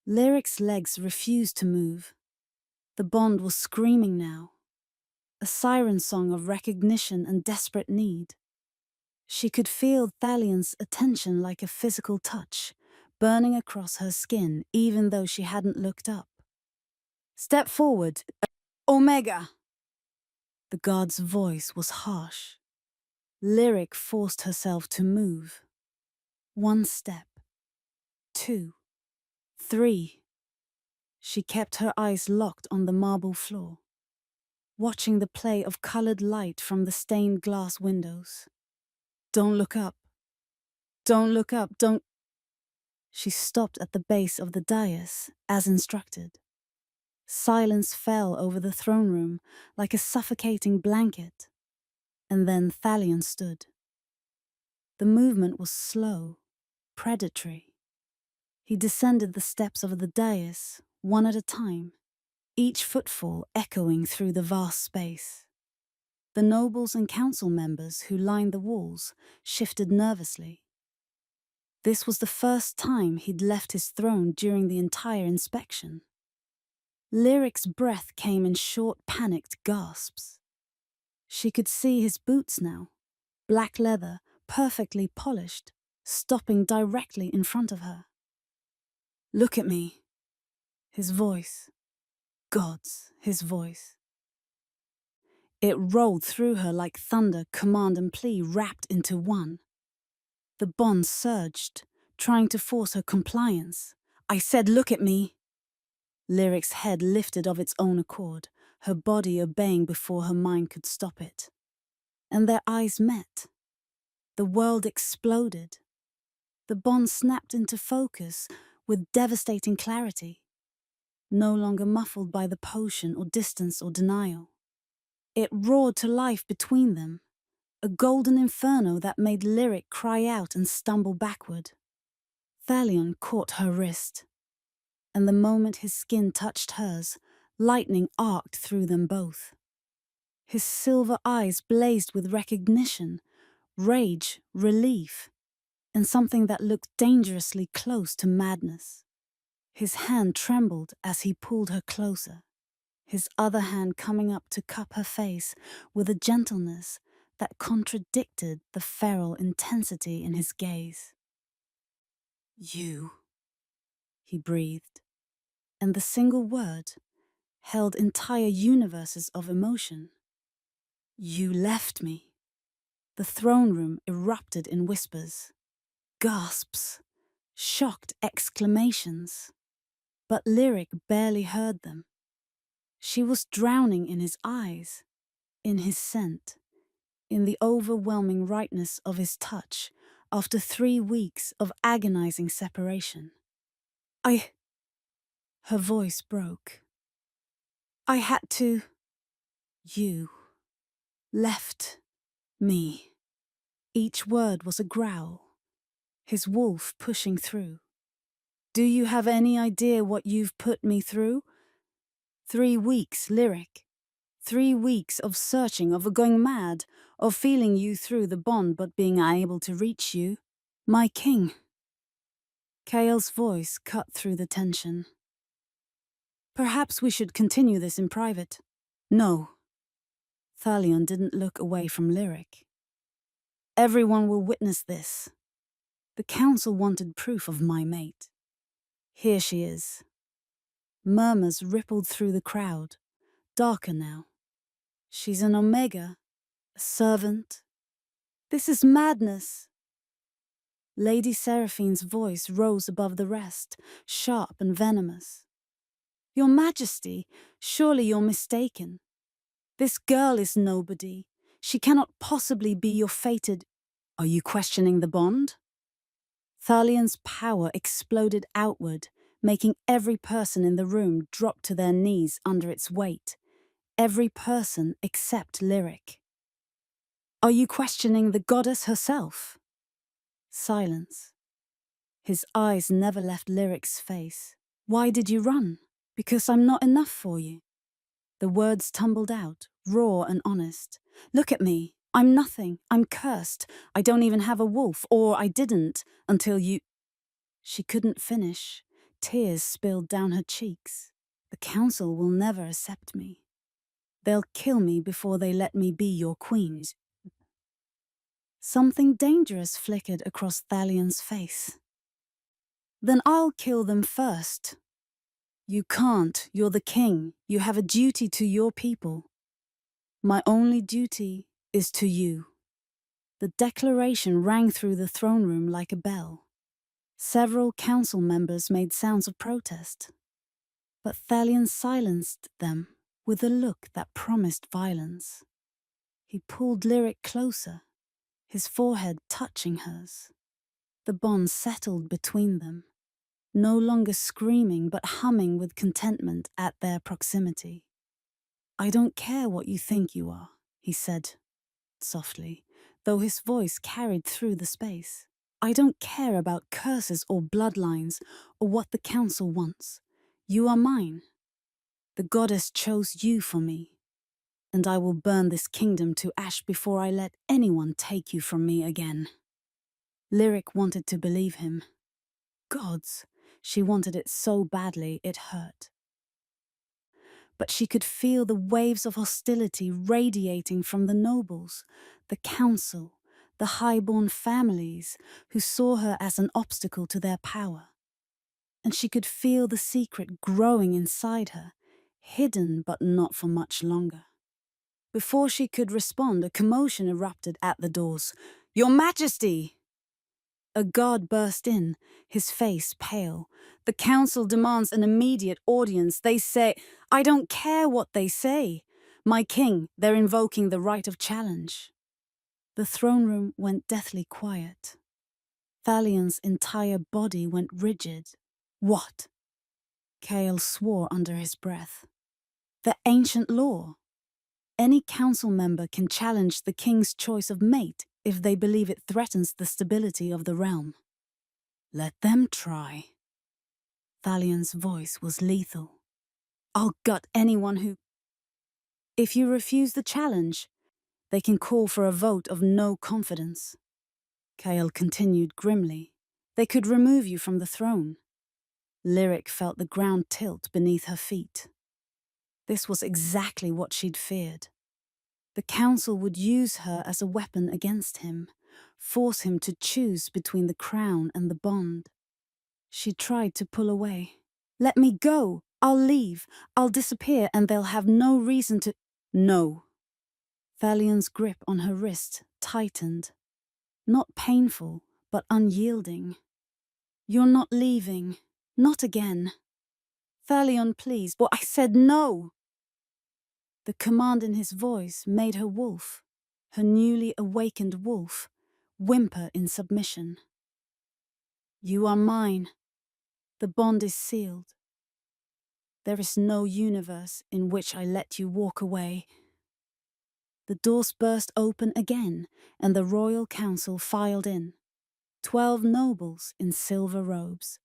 Lyric's legs refused to move. The bond was screaming now, a siren song of recognition and desperate need. She could feel Thalion's attention like a physical touch, burning across her skin even though she hadn't looked up. "Step forward. Omega!" The guard's voice was harsh. Lyric forced herself to move. 1 step. 2. 3. She kept her eyes locked on the marble floor, watching the play of colored light from the stained glass windows. "Don't look up. Don't look up. Don't..." She stopped at the base of the dais, as instructed. Silence fell over the throne room like a suffocating blanket. And then Thalion stood. The movement was slow, predatory. He descended the steps of the dais, one at a time, each footfall echoing through the vast space. The nobles and council members who lined the walls shifted nervously. This was the first time he'd left his throne during the entire inspection. Lyric's breath came in short, panicked gasps. She could see his boots now, black leather, perfectly polished, stopping directly in front of her. "Look at me." His voice. God's, his voice. It rolled through her like thunder, command and plea wrapped into one. The bond surged, trying to force her compliance. "I said, look at me." Lyric's head lifted of its own accord, her body obeying before her mind could stop it. And their eyes met. The world exploded. The bond snapped into focus with devastating clarity, no longer muffled by the potion or distance or denial. It roared to life between them, a golden inferno that made Lyric cry out and stumble backward. Thalion caught her wrist, and the moment his skin touched hers, lightning arced through them both. His silver eyes blazed with recognition, rage, relief, and something that looked dangerously close to madness. His hand trembled as he pulled her closer, his other hand coming up to cup her face with a gentleness that contradicted the feral intensity in his gaze. "You," he breathed, and the single word held entire universes of emotion. "You left me." The throne room erupted in whispers, gasps, shocked exclamations. But Lyric barely heard them. She was drowning in his eyes, in his scent, in the overwhelming rightness of his touch after 3 weeks of agonizing separation. Her voice broke. "I had to." "You left me." Each word was a growl, his wolf pushing through. "Do you have any idea what you've put me through? 3 weeks, Lyric. 3 weeks of searching, of going mad, of feeling you through the bond but being unable to reach you. My king." Kael's voice cut through the tension. "Perhaps we should continue this in private." "No." Thalion didn't look away from Lyric. "Everyone will witness this. The council wanted proof of my mate. Here she is." Murmurs rippled through the crowd, darker now. "She's an Omega, a servant. This is madness." Lady Seraphine's voice rose above the rest, sharp and venomous. "Your Majesty, surely you're mistaken. This girl is nobody. She cannot possibly be your fated—" "Are you questioning the bond?" Thalion's power exploded outward, making every person in the room drop to their knees under its weight. Every person except Lyric. "Are you questioning the goddess herself?" Silence. His eyes never left Lyric's face. "Why did you run?" "Because I'm not enough for you." The words tumbled out, raw and honest. "Look at me. I'm nothing. I'm cursed. I don't even have a wolf, or I didn't, until you—" She couldn't finish. Tears spilled down her cheeks. "The council will never accept me. They'll kill me before they let me be your queen." Something dangerous flickered across Thalion's face. "Then I'll kill them first." "You can't. You're the king. You have a duty to your people." "My only duty is to you." The declaration rang through the throne room like a bell. Several council members made sounds of protest, but Thalion silenced them with a look that promised violence. He pulled Lyric closer, his forehead touching hers. The bond settled between them, no longer screaming but humming with contentment at their proximity. "I don't care what you think you are," he said softly, though his voice carried through the space. "I don't care about curses or bloodlines or what the council wants. You are mine. The goddess chose you for me, and I will burn this kingdom to ash before I let anyone take you from me again." Lyric wanted to believe him. Gods, she wanted it so badly it hurt. But she could feel the waves of hostility radiating from the nobles, the council, the high-born families who saw her as an obstacle to their power. And she could feel the secret growing inside her, hidden but not for much longer. Before she could respond, a commotion erupted at the doors. "Your Majesty!" A guard burst in, his face pale. "The council demands an immediate audience. They say—" "I don't care what they say. My king, they're invoking the right of challenge." The throne room went deathly quiet. Thalion's entire body went rigid. What? Kael swore under his breath. The ancient law. Any council member can challenge the king's choice of mate if they believe it threatens the stability of the realm. Let them try. Thalion's voice was lethal. I'll gut anyone who... If you refuse the challenge, they can call for a vote of no confidence. Kael continued grimly. They could remove you from the throne. Lyric felt the ground tilt beneath her feet. This was exactly what she'd feared. The council would use her as a weapon against him, force him to choose between the crown and the bond. She tried to pull away. Let me go! I'll leave! I'll disappear and they'll have no reason to... No. Thalion's grip on her wrist tightened. Not painful, but unyielding. You're not leaving. Not again. Thalion, please. But I said no! The command in his voice made her wolf, her newly awakened wolf, whimper in submission. You are mine. The bond is sealed. There is no universe in which I let you walk away. The doors burst open again, and the royal council filed in. 12 nobles in silver robes,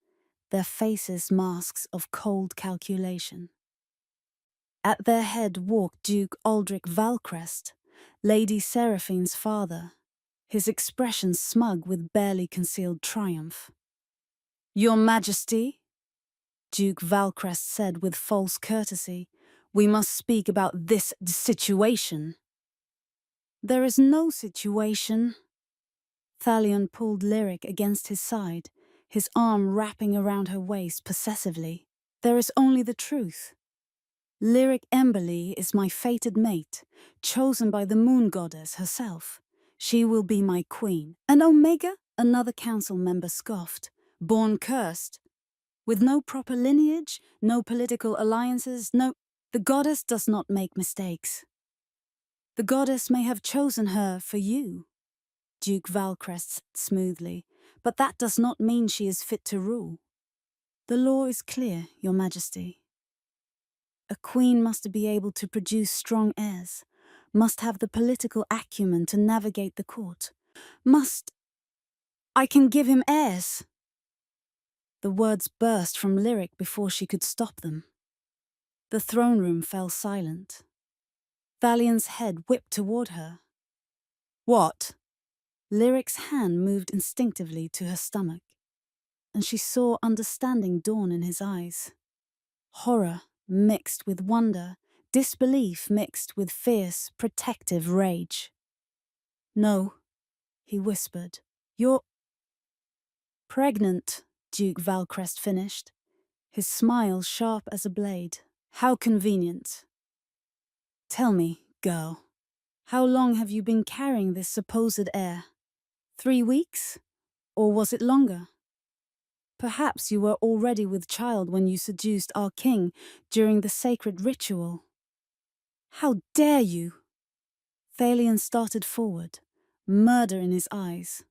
their faces masks of cold calculation. At their head walked Duke Aldrich Valcrest, Lady Seraphine's father, his expression smug with barely concealed triumph. Your Majesty, Duke Valcrest said with false courtesy, we must speak about this situation. There is no situation. Thalion pulled Lyric against his side, his arm wrapping around her waist possessively. There is only the truth. Lyric Emberly is my fated mate, chosen by the moon goddess herself. She will be my queen. An Omega? Another council member scoffed. Born cursed. With no proper lineage, no political alliances, no... The goddess does not make mistakes. The goddess may have chosen her for you, Duke Valcrest said smoothly, but that does not mean she is fit to rule. The law is clear, Your Majesty. A queen must be able to produce strong heirs, must have the political acumen to navigate the court, must... I can give him heirs. The words burst from Lyric before she could stop them. The throne room fell silent. Thalion's head whipped toward her. What? Lyric's hand moved instinctively to her stomach, and she saw understanding dawn in his eyes. Horror mixed with wonder, disbelief mixed with fierce, protective rage. No, he whispered. You're pregnant, Duke Valcrest finished, his smile sharp as a blade. How convenient. Tell me, girl, how long have you been carrying this supposed heir? 3 weeks? Or was it longer? Perhaps you were already with child when you seduced our king during the sacred ritual. How dare you? Thalion started forward, murder in his eyes.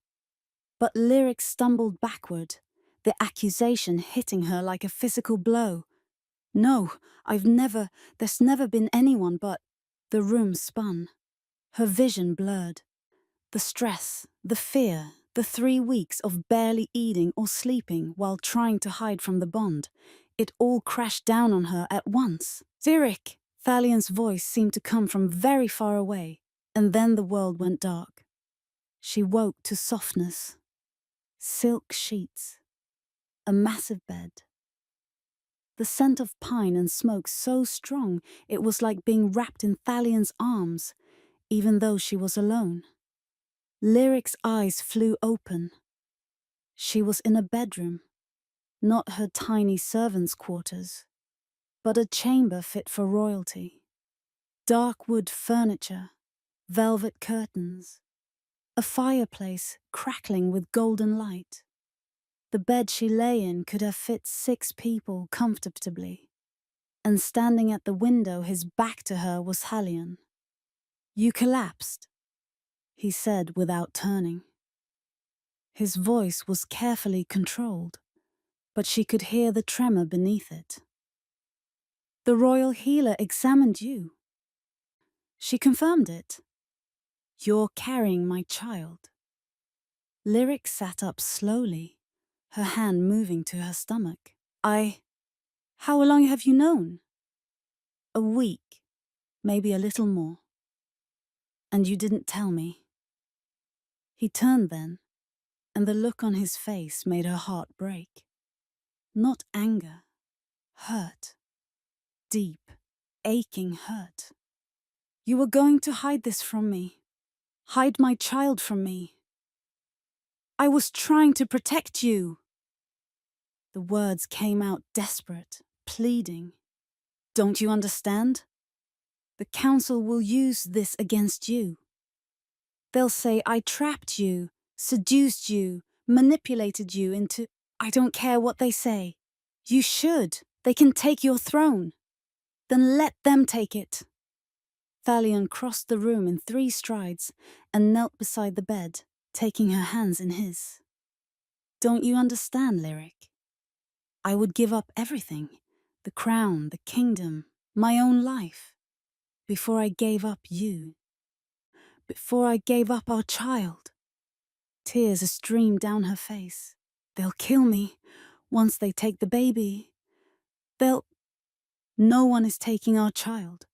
But Lyric stumbled backward, the accusation hitting her like a physical blow. No, there's never been anyone but... The room spun. Her vision blurred. The stress, the fear, the 3 weeks of barely eating or sleeping while trying to hide from the bond, it all crashed down on her at once. Lyric! Thalion's voice seemed to come from very far away, and then the world went dark. She woke to softness. silk sheets, a massive bed. The scent of pine and smoke so strong it was like being wrapped in Thalion's arms, even though she was alone. Lyric's eyes flew open. She was in a bedroom, not her tiny servants' quarters, but a chamber fit for royalty. Dark wood furniture, velvet curtains, a fireplace crackling with golden light. The bed she lay in could have fit 6 people comfortably, and standing at the window, his back to her, was Halion. "You collapsed," he said without turning. His voice was carefully controlled, but she could hear the tremor beneath it. "The royal healer examined you. She confirmed it. You're carrying my child." Lyric sat up slowly, her hand moving to her stomach. How long have you known?" "A week, maybe a little more." "And you didn't tell me." He turned then, and the look on his face made her heart break. Not anger, hurt. Deep, aching hurt. "You were going to hide this from me. Hide my child from me." "I was trying to protect you." The words came out desperate, pleading. "Don't you understand? The council will use this against you. They'll say I trapped you, seduced you, manipulated you into... I don't care what they say. You should. They can take your throne. Then let them take it." Thalion crossed the room in 3 strides and knelt beside the bed, taking her hands in his. "Don't you understand, Lyric? I would give up everything, the crown, the kingdom, my own life, before I gave up you. Before I gave up our child." Tears streamed down her face. "They'll kill me. Once they take the baby, they'll... No one is taking our child.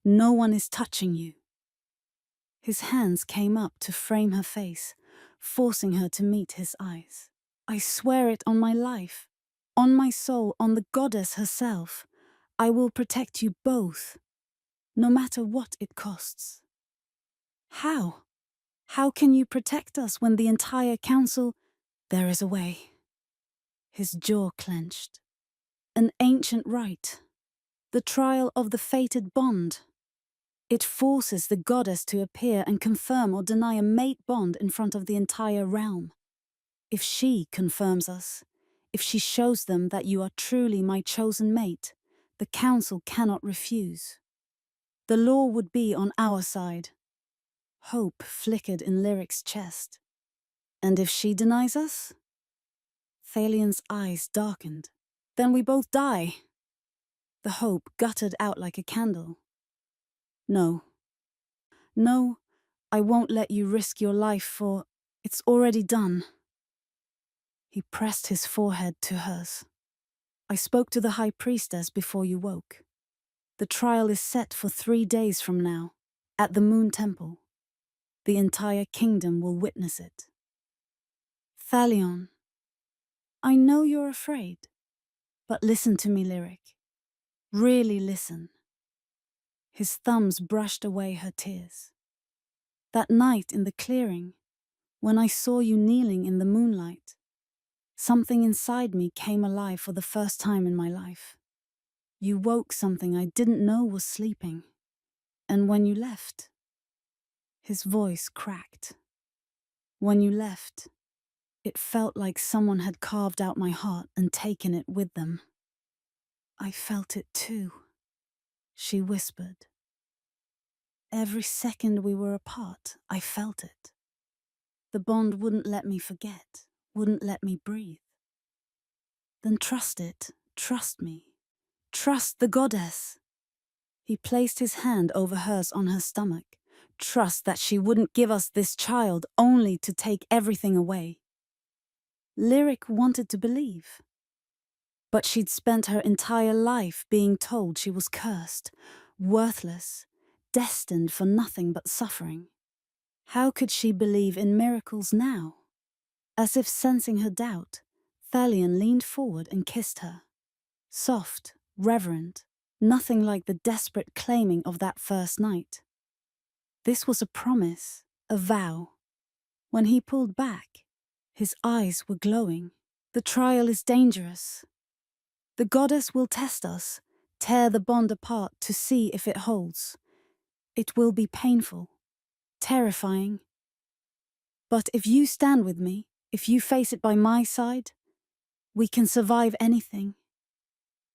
No one is touching you." His hands came up to frame her face, forcing her to meet his eyes. "I swear it on my life, on my soul, on the goddess herself. I will protect you both, no matter what it costs." "How? How can you protect us when the entire council..." "There is a way." His jaw clenched. "An ancient rite. The trial of the fated bond. It forces the goddess to appear and confirm or deny a mate bond in front of the entire realm. If she confirms us, if she shows them that you are truly my chosen mate, the council cannot refuse. The law would be on our side." Hope flickered in Lyric's chest. "And if she denies us?" Thalion's eyes darkened. "Then we both die." The hope guttered out like a candle. "No. No, I won't let you risk your life for... It's already done." He pressed his forehead to hers. "I spoke to the high priestess before you woke. The trial is set for 3 days from now, at the Moon Temple. The entire kingdom will witness it." "Thalion, I know you're afraid, but listen to me, Lyric. Really listen." His thumbs brushed away her tears. "That night in the clearing, when I saw you kneeling in the moonlight, something inside me came alive for the first time in my life. You woke something I didn't know was sleeping. And when you left..." His voice cracked. "When you left, it felt like someone had carved out my heart and taken it with them." "I felt it too," she whispered. "Every second we were apart, I felt it. The bond wouldn't let me forget, wouldn't let me breathe." "Then trust it, trust me. Trust the goddess." He placed his hand over hers on her stomach. "Trust that she wouldn't give us this child only to take everything away." Lyric wanted to believe. But she'd spent her entire life being told she was cursed, worthless, destined for nothing but suffering. How could she believe in miracles now? As if sensing her doubt, Thalion leaned forward and kissed her. Soft, reverent, nothing like the desperate claiming of that first night. This was a promise, a vow. When he pulled back, his eyes were glowing. The trial is dangerous. The goddess will test us, tear the bond apart to see if it holds. It will be painful, terrifying. But if you stand with me, if you face it by my side, we can survive anything.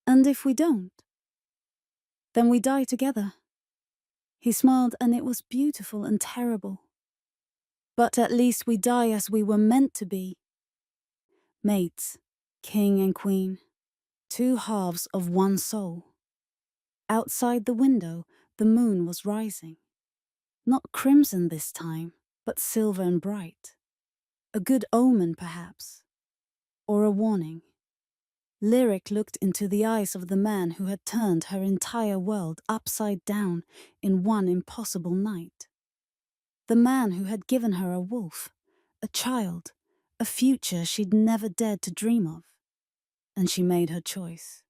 And if we don't, then we die together. He smiled, and it was beautiful and terrible. But at least we die as we were meant to be. Mates, king and queen, two halves of one soul. Outside the window, the moon was rising. Not crimson this time, but silver and bright. A good omen, perhaps. Or a warning. Lyric looked into the eyes of the man who had turned her entire world upside down in one impossible night. The man who had given her a wolf, a child, a future she'd never dared to dream of. And she made her choice.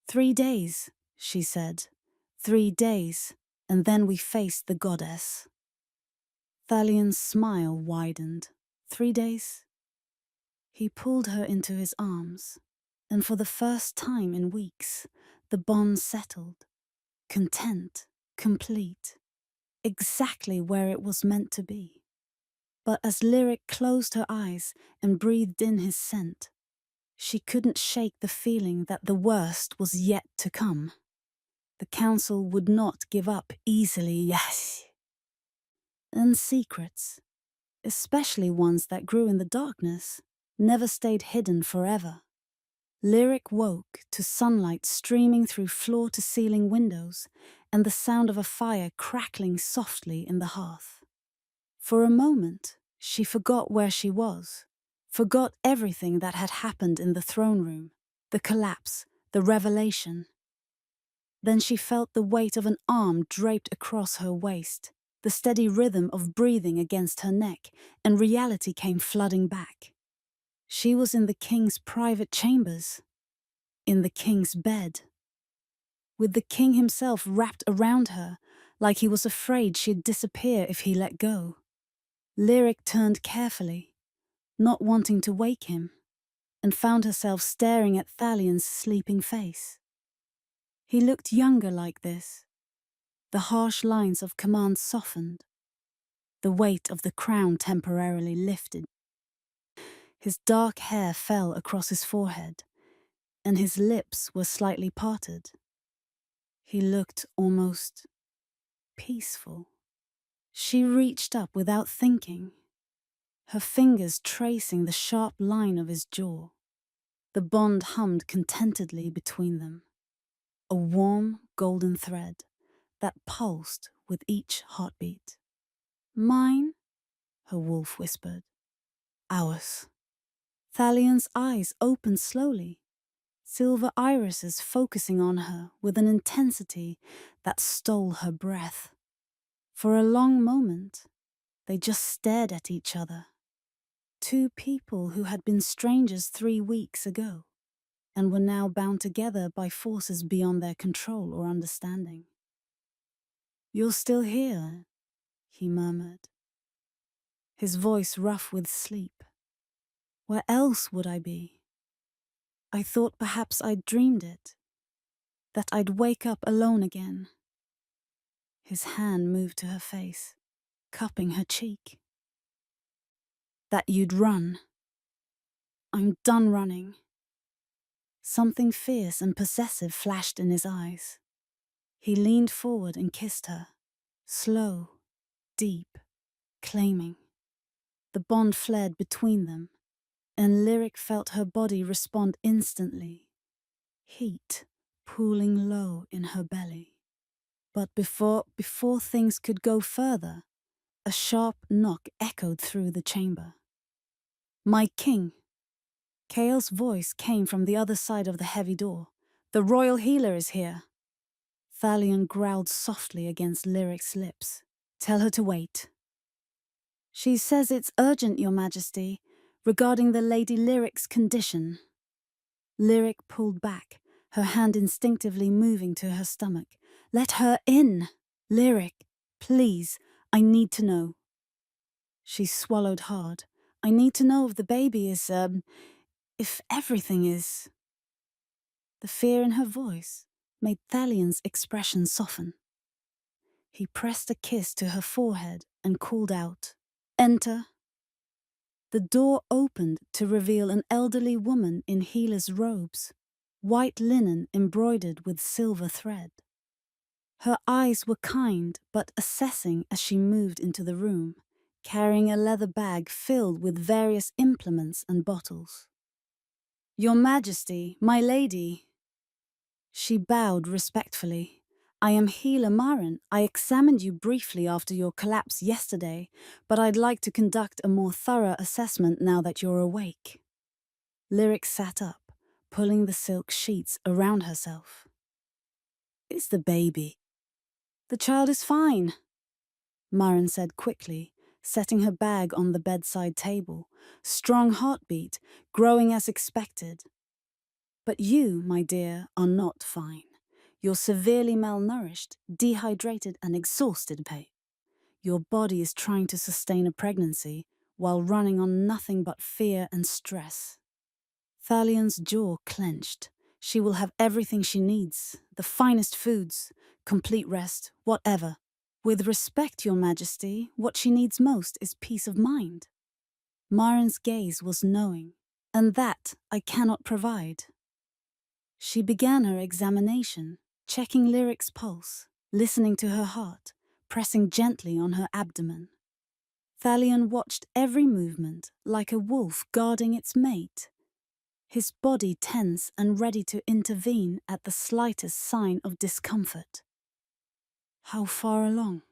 3 days, she said. 3 days, and then we faced the goddess. Thalion's smile widened. 3 days? He pulled her into his arms, and for the first time in weeks, the bond settled. Content, complete, exactly where it was meant to be. But as Lyric closed her eyes and breathed in his scent, she couldn't shake the feeling that the worst was yet to come. The council would not give up easily, yes. And secrets, especially ones that grew in the darkness, never stayed hidden forever. Lyric woke to sunlight streaming through floor-to-ceiling windows and the sound of a fire crackling softly in the hearth. For a moment, she forgot where she was, forgot everything that had happened in the throne room, the collapse, the revelation. Then she felt the weight of an arm draped across her waist, the steady rhythm of breathing against her neck, and reality came flooding back. She was in the king's private chambers, in the king's bed, with the king himself wrapped around her, like he was afraid she'd disappear if he let go. Lyric turned carefully, not wanting to wake him, and found herself staring at Thalion's sleeping face. He looked younger like this. The harsh lines of command softened. The weight of the crown temporarily lifted. His dark hair fell across his forehead, and his lips were slightly parted. He looked almost peaceful. She reached up without thinking, her fingers tracing the sharp line of his jaw. The bond hummed contentedly between them, a warm golden thread that pulsed with each heartbeat. Mine, her wolf whispered. Ours. Thalion's eyes opened slowly, silver irises focusing on her with an intensity that stole her breath. For a long moment, they just stared at each other. Two people who had been strangers 3 weeks ago, and were now bound together by forces beyond their control or understanding. You're still here, he murmured, his voice rough with sleep. Where else would I be? I thought perhaps I'd dreamed it, that I'd wake up alone again. His hand moved to her face, cupping her cheek. That you'd run. I'm done running. Something fierce and possessive flashed in his eyes. He leaned forward and kissed her, slow, deep, claiming. The bond flared between them, and Lyric felt her body respond instantly, heat pooling low in her belly. But before things could go further, a sharp knock echoed through the chamber. My king! Kael's voice came from the other side of the heavy door. The royal healer is here. Thalion growled softly against Lyric's lips. Tell her to wait. She says it's urgent, your majesty. regarding the Lady Lyric's condition. Lyric pulled back, her hand instinctively moving to her stomach. Let her in! Lyric, please, I need to know. She swallowed hard. I need to know if the baby is, if everything is. The fear in her voice made Thalion's expression soften. He pressed a kiss to her forehead and called out, Enter. The door opened to reveal an elderly woman in healer's robes, white linen embroidered with silver thread. Her eyes were kind but assessing as she moved into the room, carrying a leather bag filled with various implements and bottles. Your Majesty, my lady. She bowed respectfully. I am Healer Marin. I examined you briefly after your collapse yesterday, but I'd like to conduct a more thorough assessment now that you're awake. Lyric sat up, pulling the silk sheets around herself. It's the baby. The child is fine, Marin said quickly, setting her bag on the bedside table, strong heartbeat, growing as expected. But you, my dear, are not fine. You're severely malnourished, dehydrated and exhausted, Pei. Your body is trying to sustain a pregnancy while running on nothing but fear and stress. Thalion's jaw clenched. She will have everything she needs, the finest foods, complete rest, whatever. With respect, Your Majesty, what she needs most is peace of mind. Marin's gaze was knowing, and that I cannot provide. She began her examination, checking Lyric's pulse, listening to her heart, pressing gently on her abdomen. Thalion watched every movement like a wolf guarding its mate, his body tense and ready to intervene at the slightest sign of discomfort. How far along?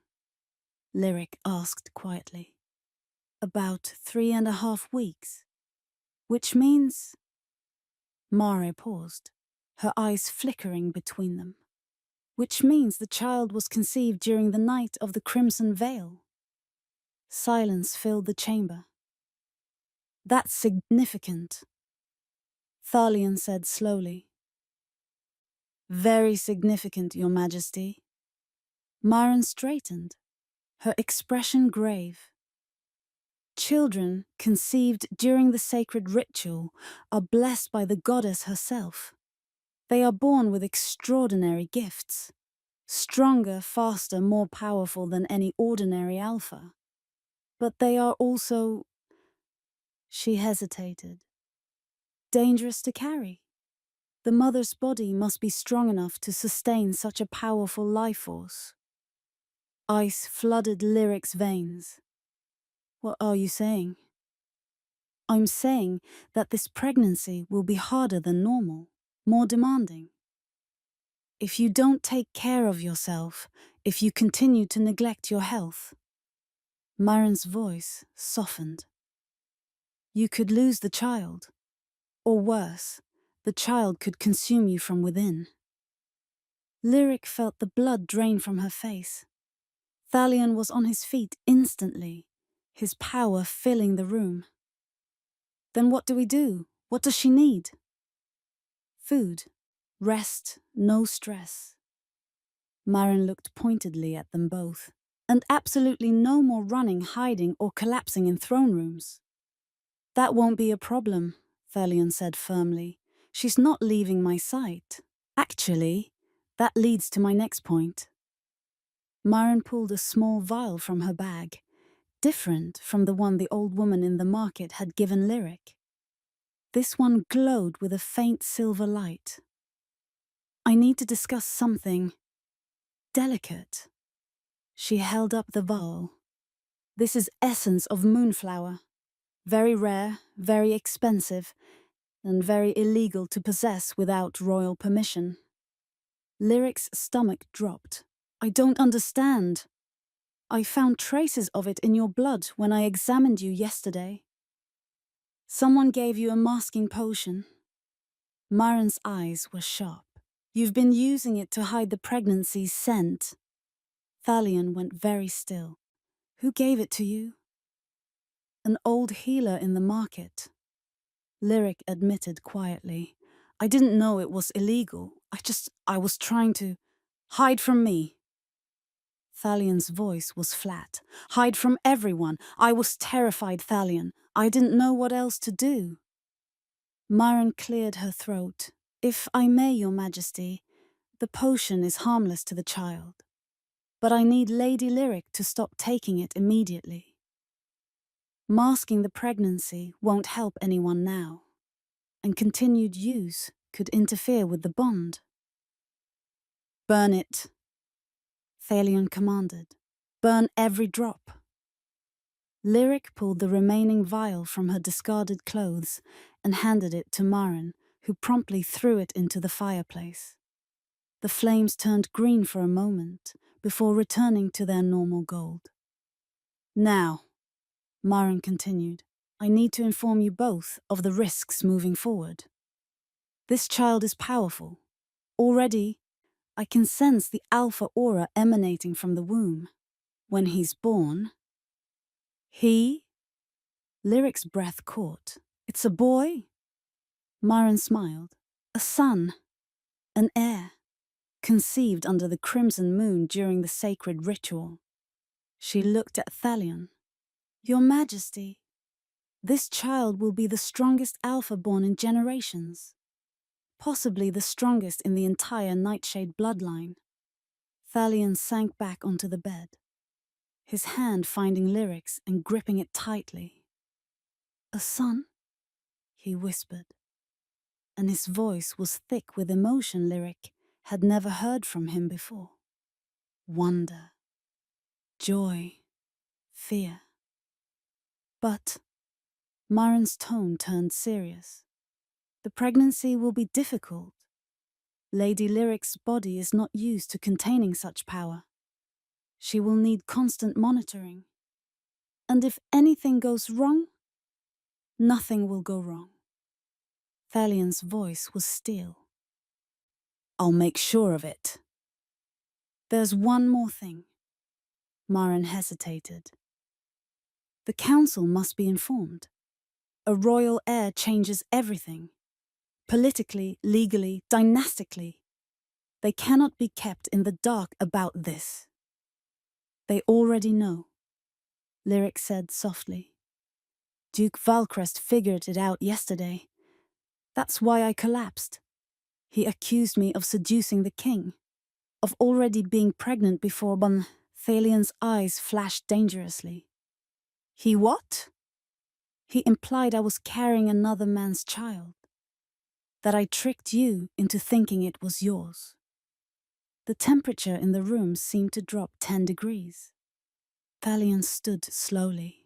Lyric asked quietly. About 3.5 weeks. Which means... Mare paused, her eyes flickering between them. Which means the child was conceived during the night of the Crimson Veil. Silence filled the chamber. That's significant, Thalion said slowly. Very significant, Your Majesty. Marin straightened, her expression grave. Children conceived during the sacred ritual are blessed by the goddess herself. They are born with extraordinary gifts, stronger, faster, more powerful than any ordinary alpha. But they are also... She hesitated. Dangerous to carry. The mother's body must be strong enough to sustain such a powerful life force. Ice flooded Lyric's veins. What are you saying? I'm saying that this pregnancy will be harder than normal, more demanding. If you don't take care of yourself, if you continue to neglect your health. Marin's voice softened. You could lose the child. Or worse, the child could consume you from within. Lyric felt the blood drain from her face. Thalion was on his feet instantly, his power filling the room. Then what do we do? What does she need? Food, rest, no stress. Marin looked pointedly at them both. And absolutely no more running, hiding, or collapsing in throne rooms. That won't be a problem, Thalion said firmly. She's not leaving my sight. Actually, that leads to my next point. Marin pulled a small vial from her bag, different from the one the old woman in the market had given Lyric. This one glowed with a faint silver light. I need to discuss something delicate. She held up the vial. This is essence of moonflower. Very rare, very expensive, and very illegal to possess without royal permission. Lyric's stomach dropped. I don't understand. I found traces of it in your blood when I examined you yesterday. Someone gave you a masking potion. Marin's eyes were sharp. You've been using it to hide the pregnancy's scent. Thalion went very still. Who gave it to you? An old healer in the market. Lyric admitted quietly. I didn't know it was illegal. I was trying to hide from me. Thalion's voice was flat. Hide from everyone. I was terrified, Thalion. I didn't know what else to do. Myron cleared her throat. If I may, Your Majesty, the potion is harmless to the child. But I need Lady Lyric to stop taking it immediately. Masking the pregnancy won't help anyone now, and continued use could interfere with the bond. Burn it, Thalion commanded. Burn every drop. Lyric pulled the remaining vial from her discarded clothes and handed it to Maren, who promptly threw it into the fireplace. The flames turned green for a moment before returning to their normal gold. Now, Maren continued, I need to inform you both of the risks moving forward. This child is powerful. Already, I can sense the alpha aura emanating from the womb. When he's born, Lyric's breath caught. It's a boy? Maren smiled. A son. An heir. Conceived under the crimson moon during the sacred ritual. She looked at Thalion. Your Majesty, this child will be the strongest alpha born in generations. Possibly the strongest in the entire Nightshade bloodline. Thalion sank back onto the bed, his hand finding Lyric's and gripping it tightly. A son? He whispered, and his voice was thick with emotion Lyric had never heard from him before. Wonder, joy, fear. But Maren's tone turned serious. The pregnancy will be difficult. Lady Lyric's body is not used to containing such power. She will need constant monitoring. And if anything goes wrong, nothing will go wrong. Thalion's voice was still. I'll make sure of it. There's one more thing. Maren hesitated. The council must be informed. A royal heir changes everything. Politically, legally, dynastically. They cannot be kept in the dark about this. They already know, Lyric said softly. Duke Valcrest figured it out yesterday. That's why I collapsed. He accused me of seducing the king, of already being pregnant before Thalion's eyes flashed dangerously. He what? He implied I was carrying another man's child, that I tricked you into thinking it was yours. The temperature in the room seemed to drop 10 degrees. Thalion stood slowly,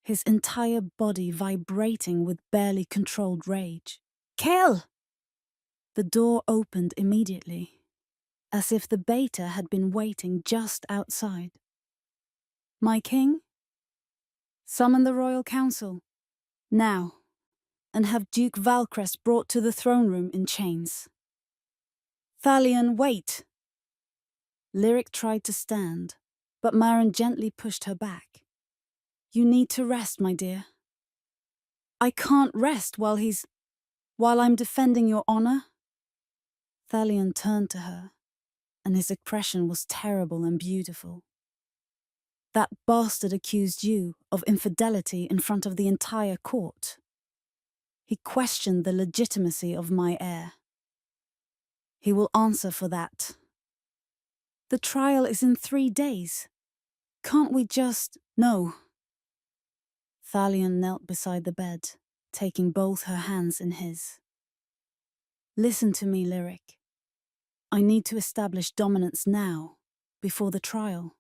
his entire body vibrating with barely controlled rage. Kill! The door opened immediately, as if the beta had been waiting just outside. My king? Summon the royal council, now, and have Duke Valcrest brought to the throne room in chains. Thalion, wait! Lyric tried to stand, but Maren gently pushed her back. You need to rest, my dear. I can't rest while I'm defending your honor. Thalion turned to her, and his expression was terrible and beautiful. That bastard accused you of infidelity in front of the entire court. He questioned the legitimacy of my heir. He will answer for that. The trial is in 3 days. Can't we just... No. Thalion knelt beside the bed, taking both her hands in his. Listen to me, Lyric. I need to establish dominance now, before the trial.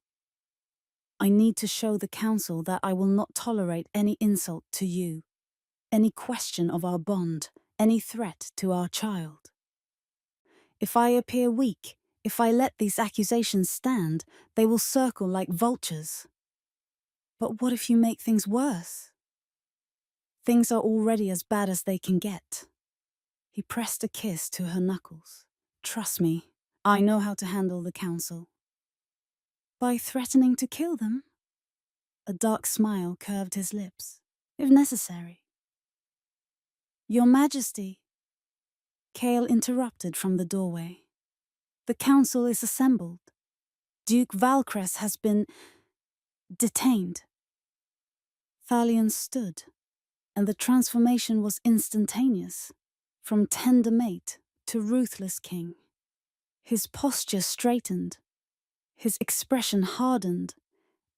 I need to show the council that I will not tolerate any insult to you, any question of our bond, any threat to our child. If I appear weak, if I let these accusations stand, they will circle like vultures. But what if you make things worse? Things are already as bad as they can get. He pressed a kiss to her knuckles. Trust me, I know how to handle the council. By threatening to kill them? A dark smile curved his lips. If necessary. Your Majesty, Cale interrupted from the doorway. The council is assembled. Duke Valcres has been detained. Thalion stood, and the transformation was instantaneous, from tender mate to ruthless king. His posture straightened, his expression hardened,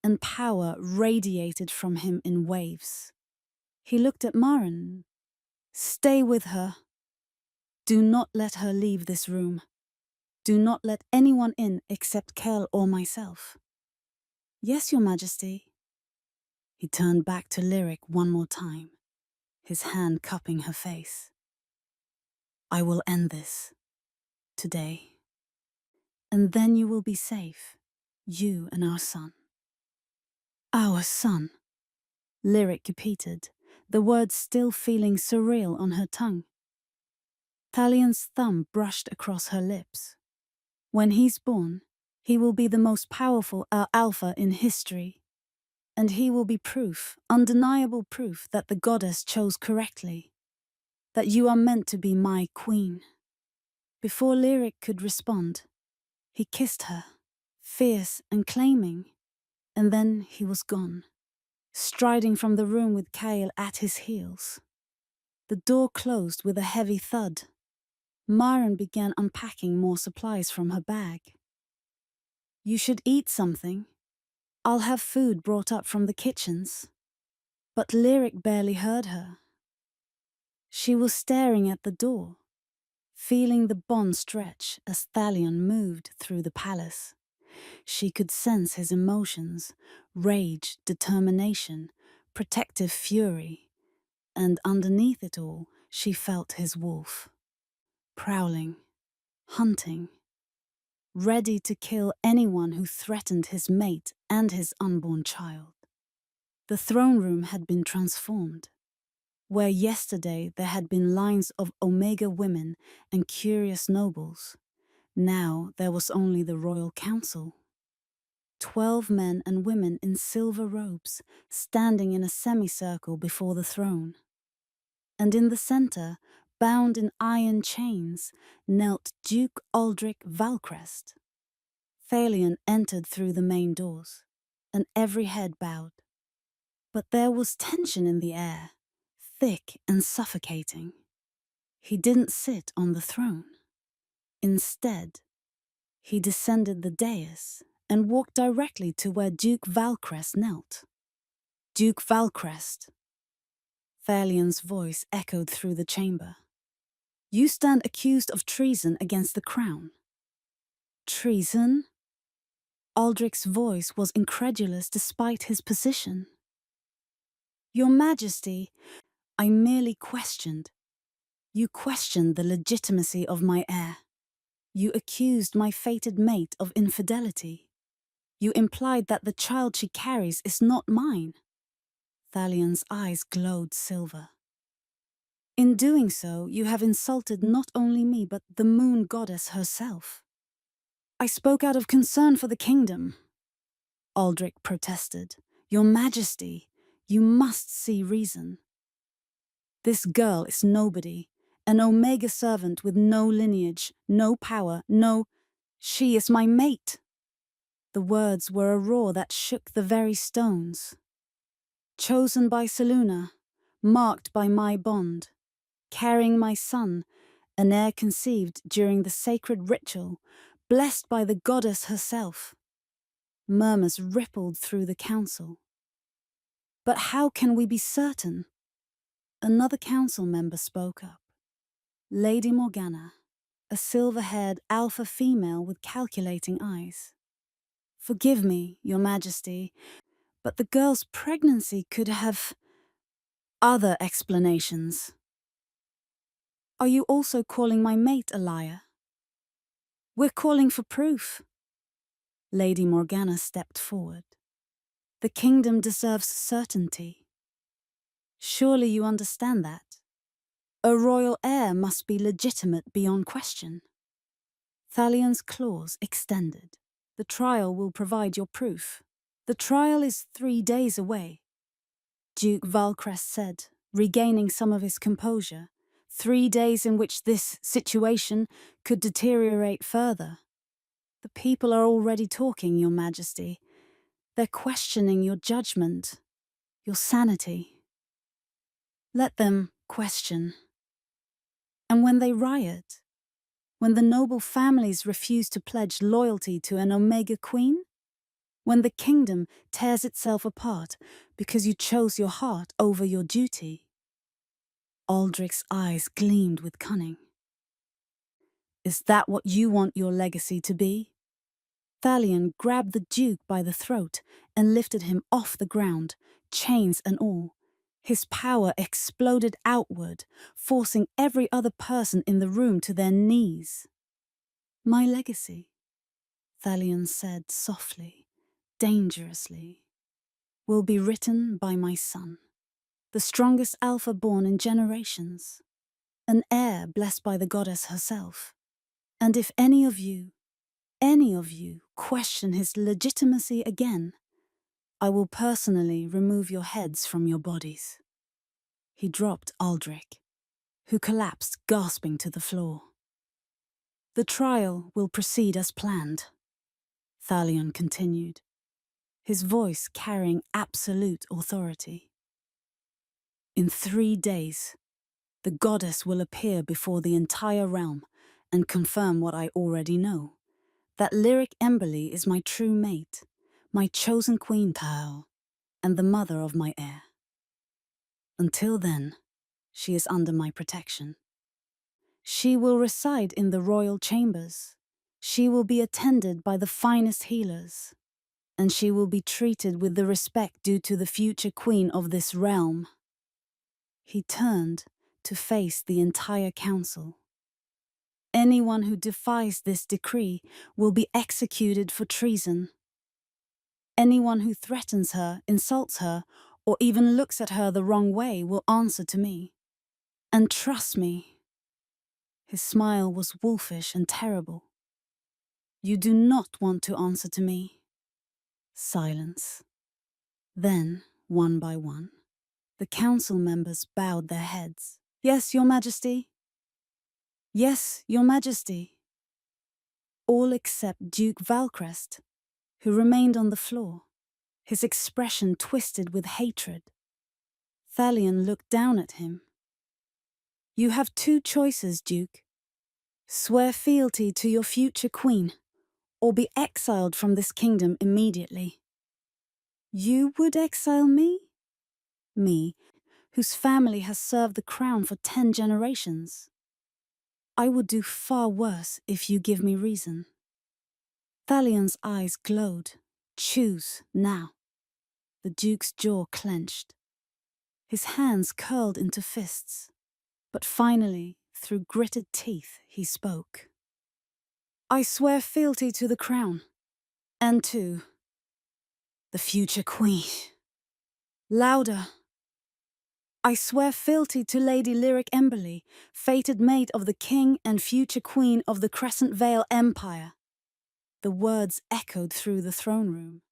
and power radiated from him in waves. He looked at Maren. Stay with her. Do not let her leave this room. Do not let anyone in except Kel or myself. Yes, Your Majesty. He turned back to Lyric one more time, his hand cupping her face. I will end this. Today. And then you will be safe, you and our son. Our son, Lyric repeated, the words still feeling surreal on her tongue. Thalion's thumb brushed across her lips. When he's born, he will be the most powerful alpha in history. And he will be proof, undeniable proof, that the goddess chose correctly. That you are meant to be my queen. Before Lyric could respond, he kissed her, fierce and claiming, and then he was gone, striding from the room with Kyle at his heels. The door closed with a heavy thud. Maren began unpacking more supplies from her bag. You should eat something. I'll have food brought up from the kitchens. But Lyric barely heard her. She was staring at the door, feeling the bond stretch as Thalion moved through the palace. She could sense his emotions, rage, determination, protective fury, and underneath it all, she felt his wolf, prowling, hunting, ready to kill anyone who threatened his mate and his unborn child. The throne room had been transformed. Where yesterday there had been lines of Omega women and curious nobles, now there was only the royal council. 12 men and women in silver robes standing in a semicircle before the throne. And in the center, bound in iron chains, knelt Duke Aldrich Valcrest. Thalion entered through the main doors, and every head bowed. But there was tension in the air, thick and suffocating. He didn't sit on the throne. Instead, he descended the dais and walked directly to where Duke Valcrest knelt. Duke Valcrest. Thalion's voice echoed through the chamber. You stand accused of treason against the crown. Treason? Aldrich's voice was incredulous despite his position. Your Majesty, I merely questioned. You questioned the legitimacy of my heir. You accused my fated mate of infidelity. You implied that the child she carries is not mine. Thalion's eyes glowed silver. In doing so, you have insulted not only me but the moon goddess herself. I spoke out of concern for the kingdom. Aldrich protested. Your Majesty, you must see reason. This girl is nobody, an Omega servant with no lineage, no power, She is my mate. The words were a roar that shook the very stones. Chosen by Seluna, marked by my bond, carrying my son, an heir conceived during the sacred ritual, blessed by the goddess herself. Murmurs rippled through the council. But how can we be certain? Another council member spoke up. Lady Morgana, a silver-haired alpha female with calculating eyes. Forgive me, Your Majesty, but the girl's pregnancy could have other explanations. Are you also calling my mate a liar? We're calling for proof. Lady Morgana stepped forward. The kingdom deserves certainty. Surely you understand that. A royal heir must be legitimate beyond question. Thalion's claws extended. The trial will provide your proof. The trial is 3 days away, Duke Valcrest said, regaining some of his composure. 3 days in which this situation could deteriorate further. The people are already talking, Your Majesty. They're questioning your judgment, your sanity. Let them question. And when they riot, when the noble families refuse to pledge loyalty to an Omega Queen, when the kingdom tears itself apart because you chose your heart over your duty. Aldrich's eyes gleamed with cunning. Is that what you want your legacy to be? Thalion grabbed the Duke by the throat and lifted him off the ground, chains and all. His power exploded outward, forcing every other person in the room to their knees. My legacy, Thalion said softly, dangerously, will be written by my son, the strongest alpha born in generations, an heir blessed by the goddess herself. And if any of you question his legitimacy again, I will personally remove your heads from your bodies. He dropped Aldrich, who collapsed gasping to the floor. The trial will proceed as planned, Thalion continued, his voice carrying absolute authority. In 3 days, the goddess will appear before the entire realm and confirm what I already know, that Lyric Emberly is my true mate, my chosen queen Tal, and the mother of my heir. Until then, she is under my protection. She will reside in the royal chambers. She will be attended by the finest healers, and she will be treated with the respect due to the future queen of this realm. He turned to face the entire council. Anyone who defies this decree will be executed for treason. Anyone who threatens her, insults her, or even looks at her the wrong way will answer to me. And trust me, his smile was wolfish and terrible. You do not want to answer to me. Silence. Then, one by one, the council members bowed their heads. Yes, Your Majesty. Yes, Your Majesty. All except Duke Valcrest, who remained on the floor, his expression twisted with hatred. Thalion looked down at him. You have 2 choices, Duke. Swear fealty to your future queen, or be exiled from this kingdom immediately. You would exile me? Me, whose family has served the crown for 10 generations. I would do far worse if you give me reason. Thalion's eyes glowed. Choose now. The Duke's jaw clenched. His hands curled into fists. But finally, through gritted teeth, he spoke. I swear fealty to the crown, and to the future queen. Louder. I swear fealty to Lady Lyric Emberly, fated mate of the king and future queen of the Crescent Vale Empire. The words echoed through the throne room.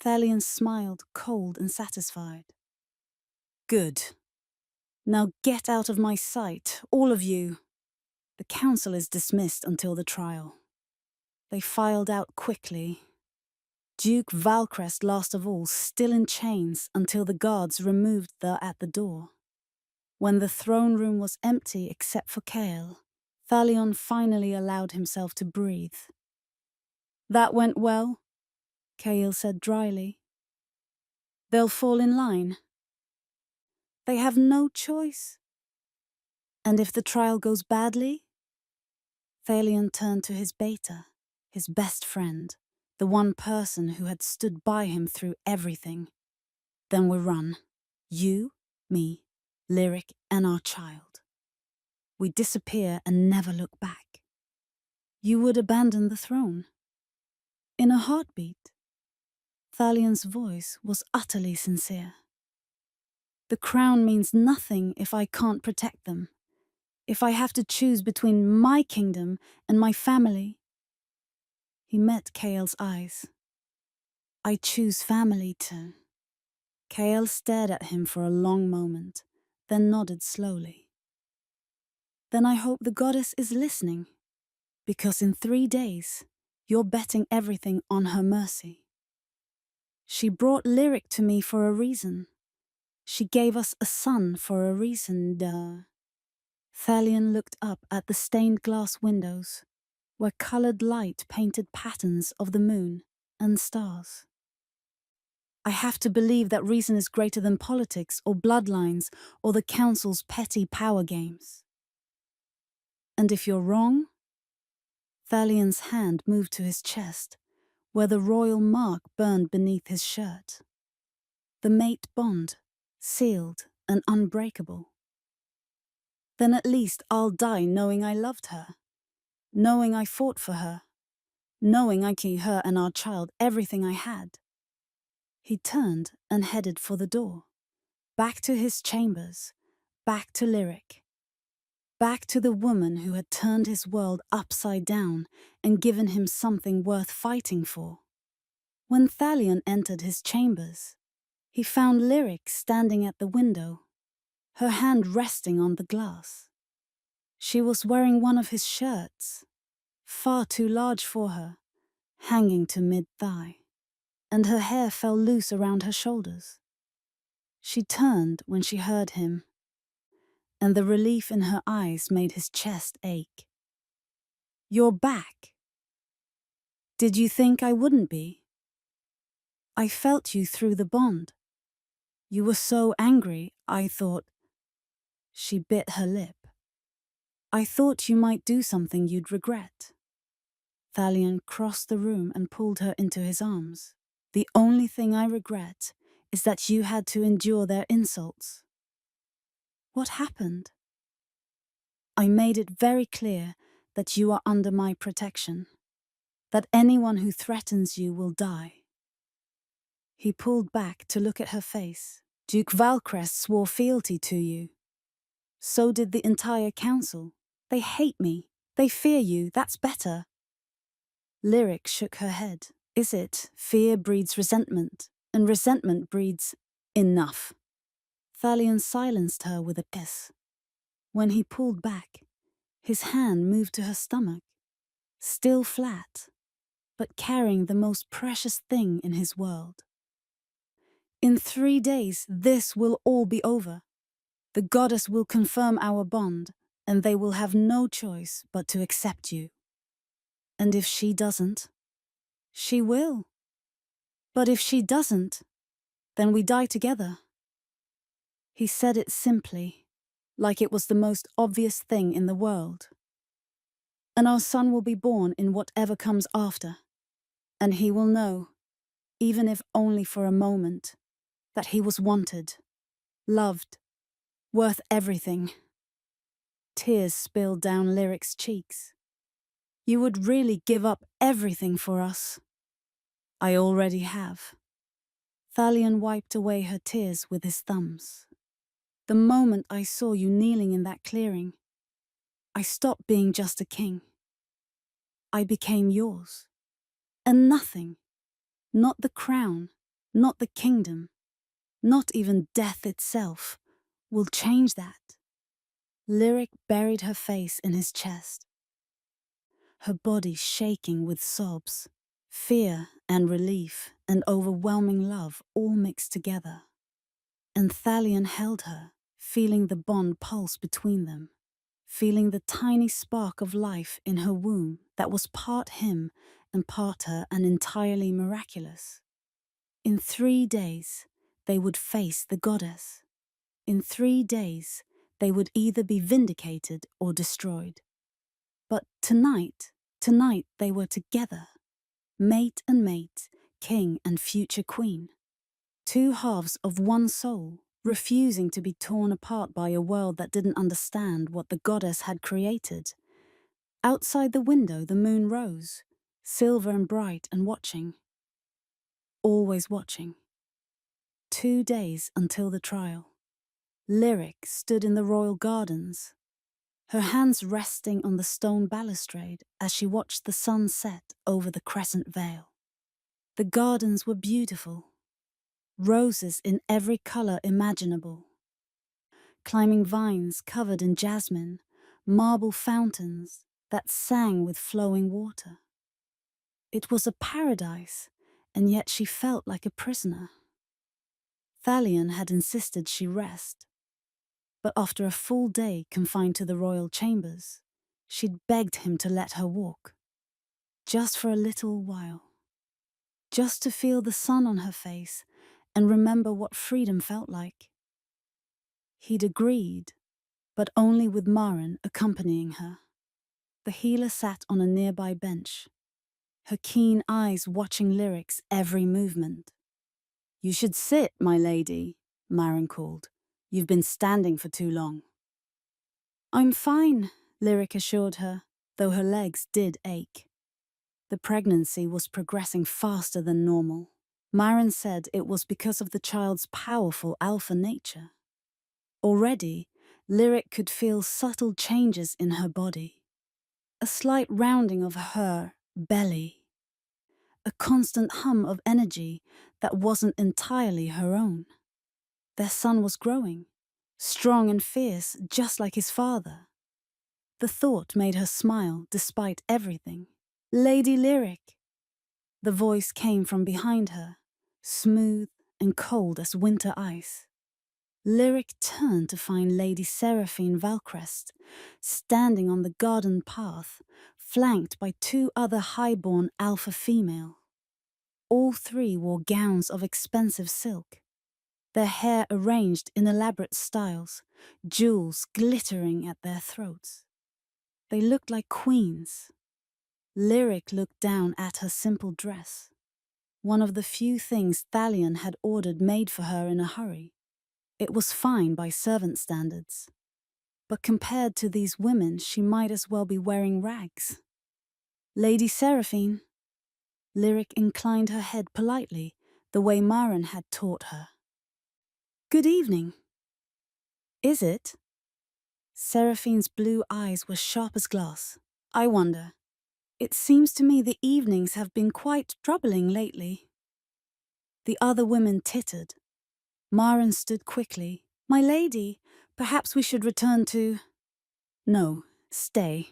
Thalion smiled, cold and satisfied. Good. Now get out of my sight, all of you. The council is dismissed until the trial. They filed out quickly. Duke Valcrest last of all, still in chains until the guards removed her at the door. When the throne room was empty except for Kael, Thalion finally allowed himself to breathe. That went well, Kael said dryly. They'll fall in line. They have no choice. And if the trial goes badly? Thalion turned to his beta, his best friend, the one person who had stood by him through everything. Then we run. You, me, Lyric, and our child. We disappear and never look back. You would abandon the throne. In a heartbeat. Thalion's voice was utterly sincere. The crown means nothing if I can't protect them. If I have to choose between my kingdom and my family. He met Kael's eyes. I choose family too. Kael stared at him for a long moment, then nodded slowly. Then I hope the goddess is listening, because in 3 days, you're betting everything on her mercy. She brought Lyric to me for a reason. She gave us a son for a reason, duh. Thalion looked up at the stained glass windows, where colored light painted patterns of the moon and stars. I have to believe that reason is greater than politics or bloodlines or the council's petty power games. And if you're wrong? Thalion's hand moved to his chest, where the royal mark burned beneath his shirt. The mate bond, sealed and unbreakable. Then at least I'll die knowing I loved her, knowing I fought for her, knowing I gave her and our child everything I had. He turned and headed for the door, back to his chambers, back to Lyric, back to the woman who had turned his world upside down and given him something worth fighting for. When Thalion entered his chambers, he found Lyric standing at the window, her hand resting on the glass. She was wearing one of his shirts, far too large for her, hanging to mid-thigh, and her hair fell loose around her shoulders. She turned when she heard him, and the relief in her eyes made his chest ache. "You're back. Did you think I wouldn't be? I felt you through the bond. You were so angry, I thought..." She bit her lip. "I thought you might do something you'd regret." Thalion crossed the room and pulled her into his arms. "The only thing I regret is that you had to endure their insults." "What happened?" "I made it very clear that you are under my protection, that anyone who threatens you will die." He pulled back to look at her face. "Duke Valcrest swore fealty to you. So did the entire council. They hate me. They fear you. That's better." Lyric shook her head. "Is it? Fear breeds resentment, and resentment breeds..." "Enough." Thalion silenced her with a kiss. When he pulled back, his hand moved to her stomach, still flat, but carrying the most precious thing in his world. "In 3 days, this will all be over. The goddess will confirm our bond, and they will have no choice but to accept you. And if she doesn't, she will. But if she doesn't, then we die together." He said it simply, like it was the most obvious thing in the world. "And our son will be born in whatever comes after, and he will know, even if only for a moment, that he was wanted, loved, worth everything." Tears spilled down Lyric's cheeks. "You would really give up everything for us." "I already have." Thalion wiped away her tears with his thumbs. "The moment I saw you kneeling in that clearing, I stopped being just a king. I became yours. And nothing, not the crown, not the kingdom, not even death itself, will change that." Lyric buried her face in his chest, her body shaking with sobs, fear and relief and overwhelming love all mixed together. And Thalion held her, feeling the bond pulse between them, feeling the tiny spark of life in her womb that was part him and part her and entirely miraculous. In 3 days, they would face the goddess. In 3 days, they would either be vindicated or destroyed. But tonight they were together, mate and mate, king and future queen. 2 halves of one soul, refusing to be torn apart by a world that didn't understand what the goddess had created. Outside the window the moon rose, silver and bright and watching. Always watching. 2 days until the trial. Lyric stood in the royal gardens, her hands resting on the stone balustrade as she watched the sun set over the crescent veil. The gardens were beautiful, roses in every color imaginable, climbing vines covered in jasmine, marble fountains that sang with flowing water. It was a paradise, and yet she felt like a prisoner. Thalion had insisted she rest, but after a full day confined to the royal chambers, she'd begged him to let her walk, just for a little while, just to feel the sun on her face and remember what freedom felt like. He'd agreed, but only with Maren accompanying her. The healer sat on a nearby bench, her keen eyes watching Lyric's every movement. "You should sit, my lady," Maren called. "You've been standing for too long." "I'm fine," Lyric assured her, though her legs did ache. The pregnancy was progressing faster than normal. Maren said it was because of the child's powerful alpha nature. Already, Lyric could feel subtle changes in her body. A slight rounding of her belly. A constant hum of energy that wasn't entirely her own. Their son was growing, strong and fierce, just like his father. The thought made her smile despite everything. "Lady Lyric." The voice came from behind her, smooth and cold as winter ice. Lyric turned to find Lady Seraphine Valcrest standing on the garden path, flanked by two other highborn alpha female. All three wore gowns of expensive silk, their hair arranged in elaborate styles, jewels glittering at their throats. They looked like queens. Lyric looked down at her simple dress, one of the few things Thalion had ordered made for her in a hurry. It was fine by servant standards, but compared to these women, she might as well be wearing rags. "Lady Seraphine." Lyric inclined her head politely, the way Maren had taught her. "Good evening." "Is it?" Seraphine's blue eyes were sharp as glass. "I wonder. It seems to me the evenings have been quite troubling lately." The other women tittered. Maren stood quickly. "My lady, perhaps we should return to—" "No, stay."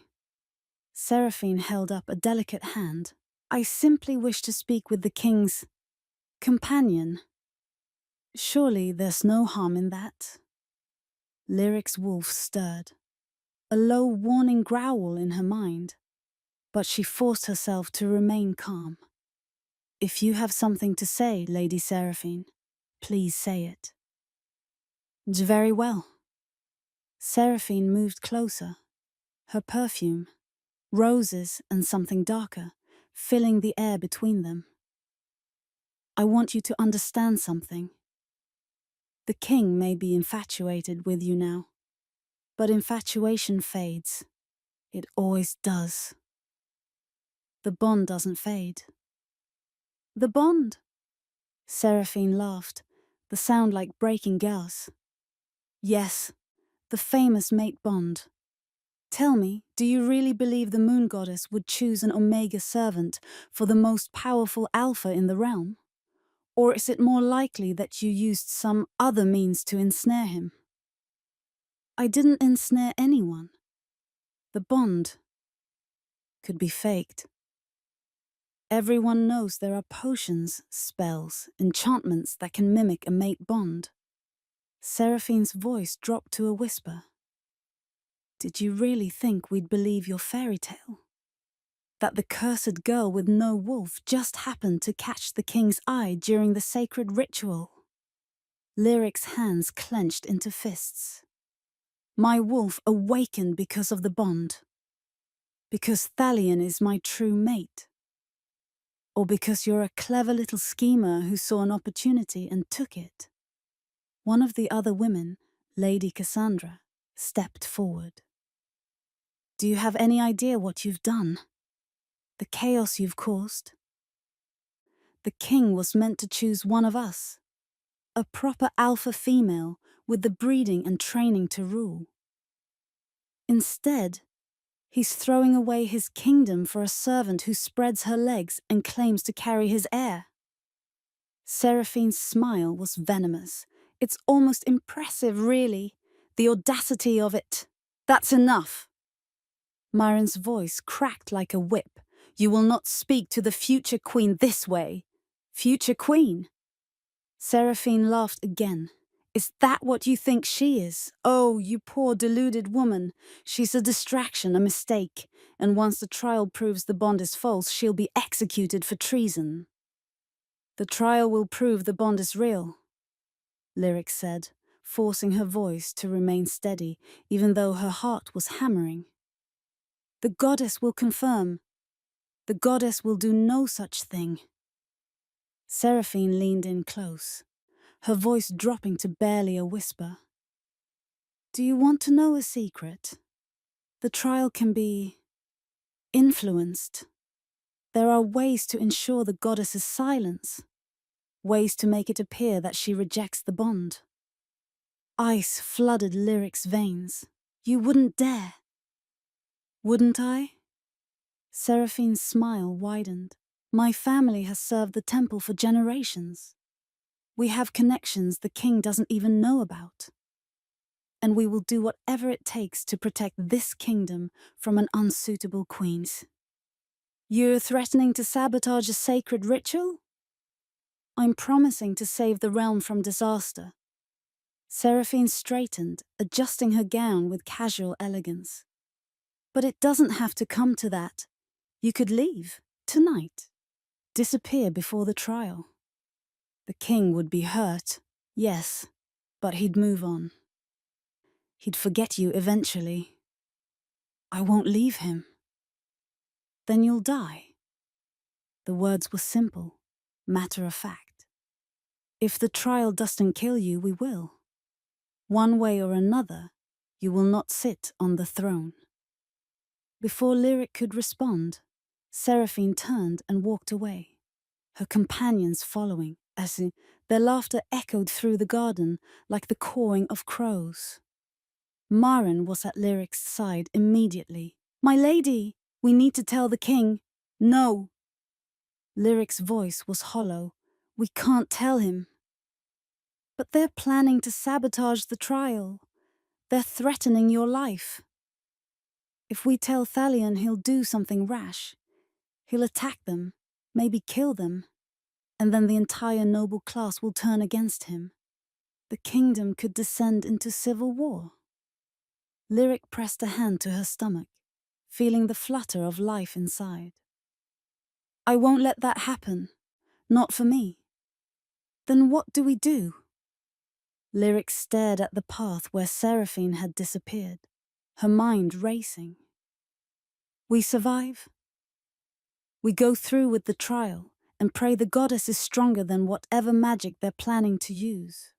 Seraphine held up a delicate hand. "I simply wish to speak with the king's companion." "Surely there's no harm in that." Lyric's wolf stirred, a low warning growl in her mind, but she forced herself to remain calm. "If you have something to say, Lady Seraphine, please say it." "Very well." Seraphine moved closer, her perfume, roses and something darker, filling the air between them. "I want you to understand something. The king may be infatuated with you now, but infatuation fades. It always does. The bond doesn't fade." "The bond?" Seraphine laughed, the sound like breaking glass. "Yes, the famous mate bond. Tell me, do you really believe the moon goddess would choose an Omega servant for the most powerful alpha in the realm? Or is it more likely that you used some other means to ensnare him?" "I didn't ensnare anyone. The bond could be faked. Everyone knows there are potions, spells, enchantments that can mimic a mate bond." Seraphine's voice dropped to a whisper. "Did you really think we'd believe your fairy tale? That the cursed girl with no wolf just happened to catch the king's eye during the sacred ritual?" Lyric's hands clenched into fists. "My wolf awakened because of the bond. Because Thalion is my true mate. Or because you're a clever little schemer who saw an opportunity and took it." One of the other women, Lady Cassandra, stepped forward. "Do you have any idea what you've done? The chaos you've caused? The king was meant to choose one of us, a proper alpha female with the breeding and training to rule. Instead, he's throwing away his kingdom for a servant who spreads her legs and claims to carry his heir." Seraphine's smile was venomous. It's almost impressive, really. The audacity of it. That's enough. Myron's voice cracked like a whip. You will not speak to the future queen this way. Future queen? Seraphine laughed again. Is that what you think she is? Oh, you poor deluded woman. She's a distraction, a mistake. And once the trial proves the bond is false, she'll be executed for treason. The trial will prove the bond is real, Lyric said, forcing her voice to remain steady, even though her heart was hammering. The goddess will confirm. The goddess will do no such thing. Seraphine leaned in close, her voice dropping to barely a whisper. Do you want to know a secret? The trial can be influenced. There are ways to ensure the goddess's silence, ways to make it appear that she rejects the bond. Ice flooded Lyric's veins. You wouldn't dare. Wouldn't I? Seraphine's smile widened. My family has served the temple for generations. We have connections the king doesn't even know about. And we will do whatever it takes to protect this kingdom from an unsuitable queen. You're threatening to sabotage a sacred ritual? I'm promising to save the realm from disaster. Seraphine straightened, adjusting her gown with casual elegance. But it doesn't have to come to that. You could leave, tonight. Disappear before the trial. The king would be hurt, yes, but he'd move on. He'd forget you eventually. I won't leave him. Then you'll die. The words were simple, matter of fact. If the trial doesn't kill you, we will. One way or another, you will not sit on the throne. Before Lyric could respond, Seraphine turned and walked away, her companions following, as their laughter echoed through the garden like the cawing of crows. Maren was at Lyric's side immediately. My lady, we need to tell the king. No. Lyric's voice was hollow. We can't tell him. But they're planning to sabotage the trial. They're threatening your life. If we tell Thalion, he'll do something rash. He'll attack them, maybe kill them, and then the entire noble class will turn against him. The kingdom could descend into civil war. Lyric pressed a hand to her stomach, feeling the flutter of life inside. I won't let that happen. Not for me. Then what do we do? Lyric stared at the path where Seraphine had disappeared, her mind racing. We survive. We go through with the trial and pray the goddess is stronger than whatever magic they're planning to use.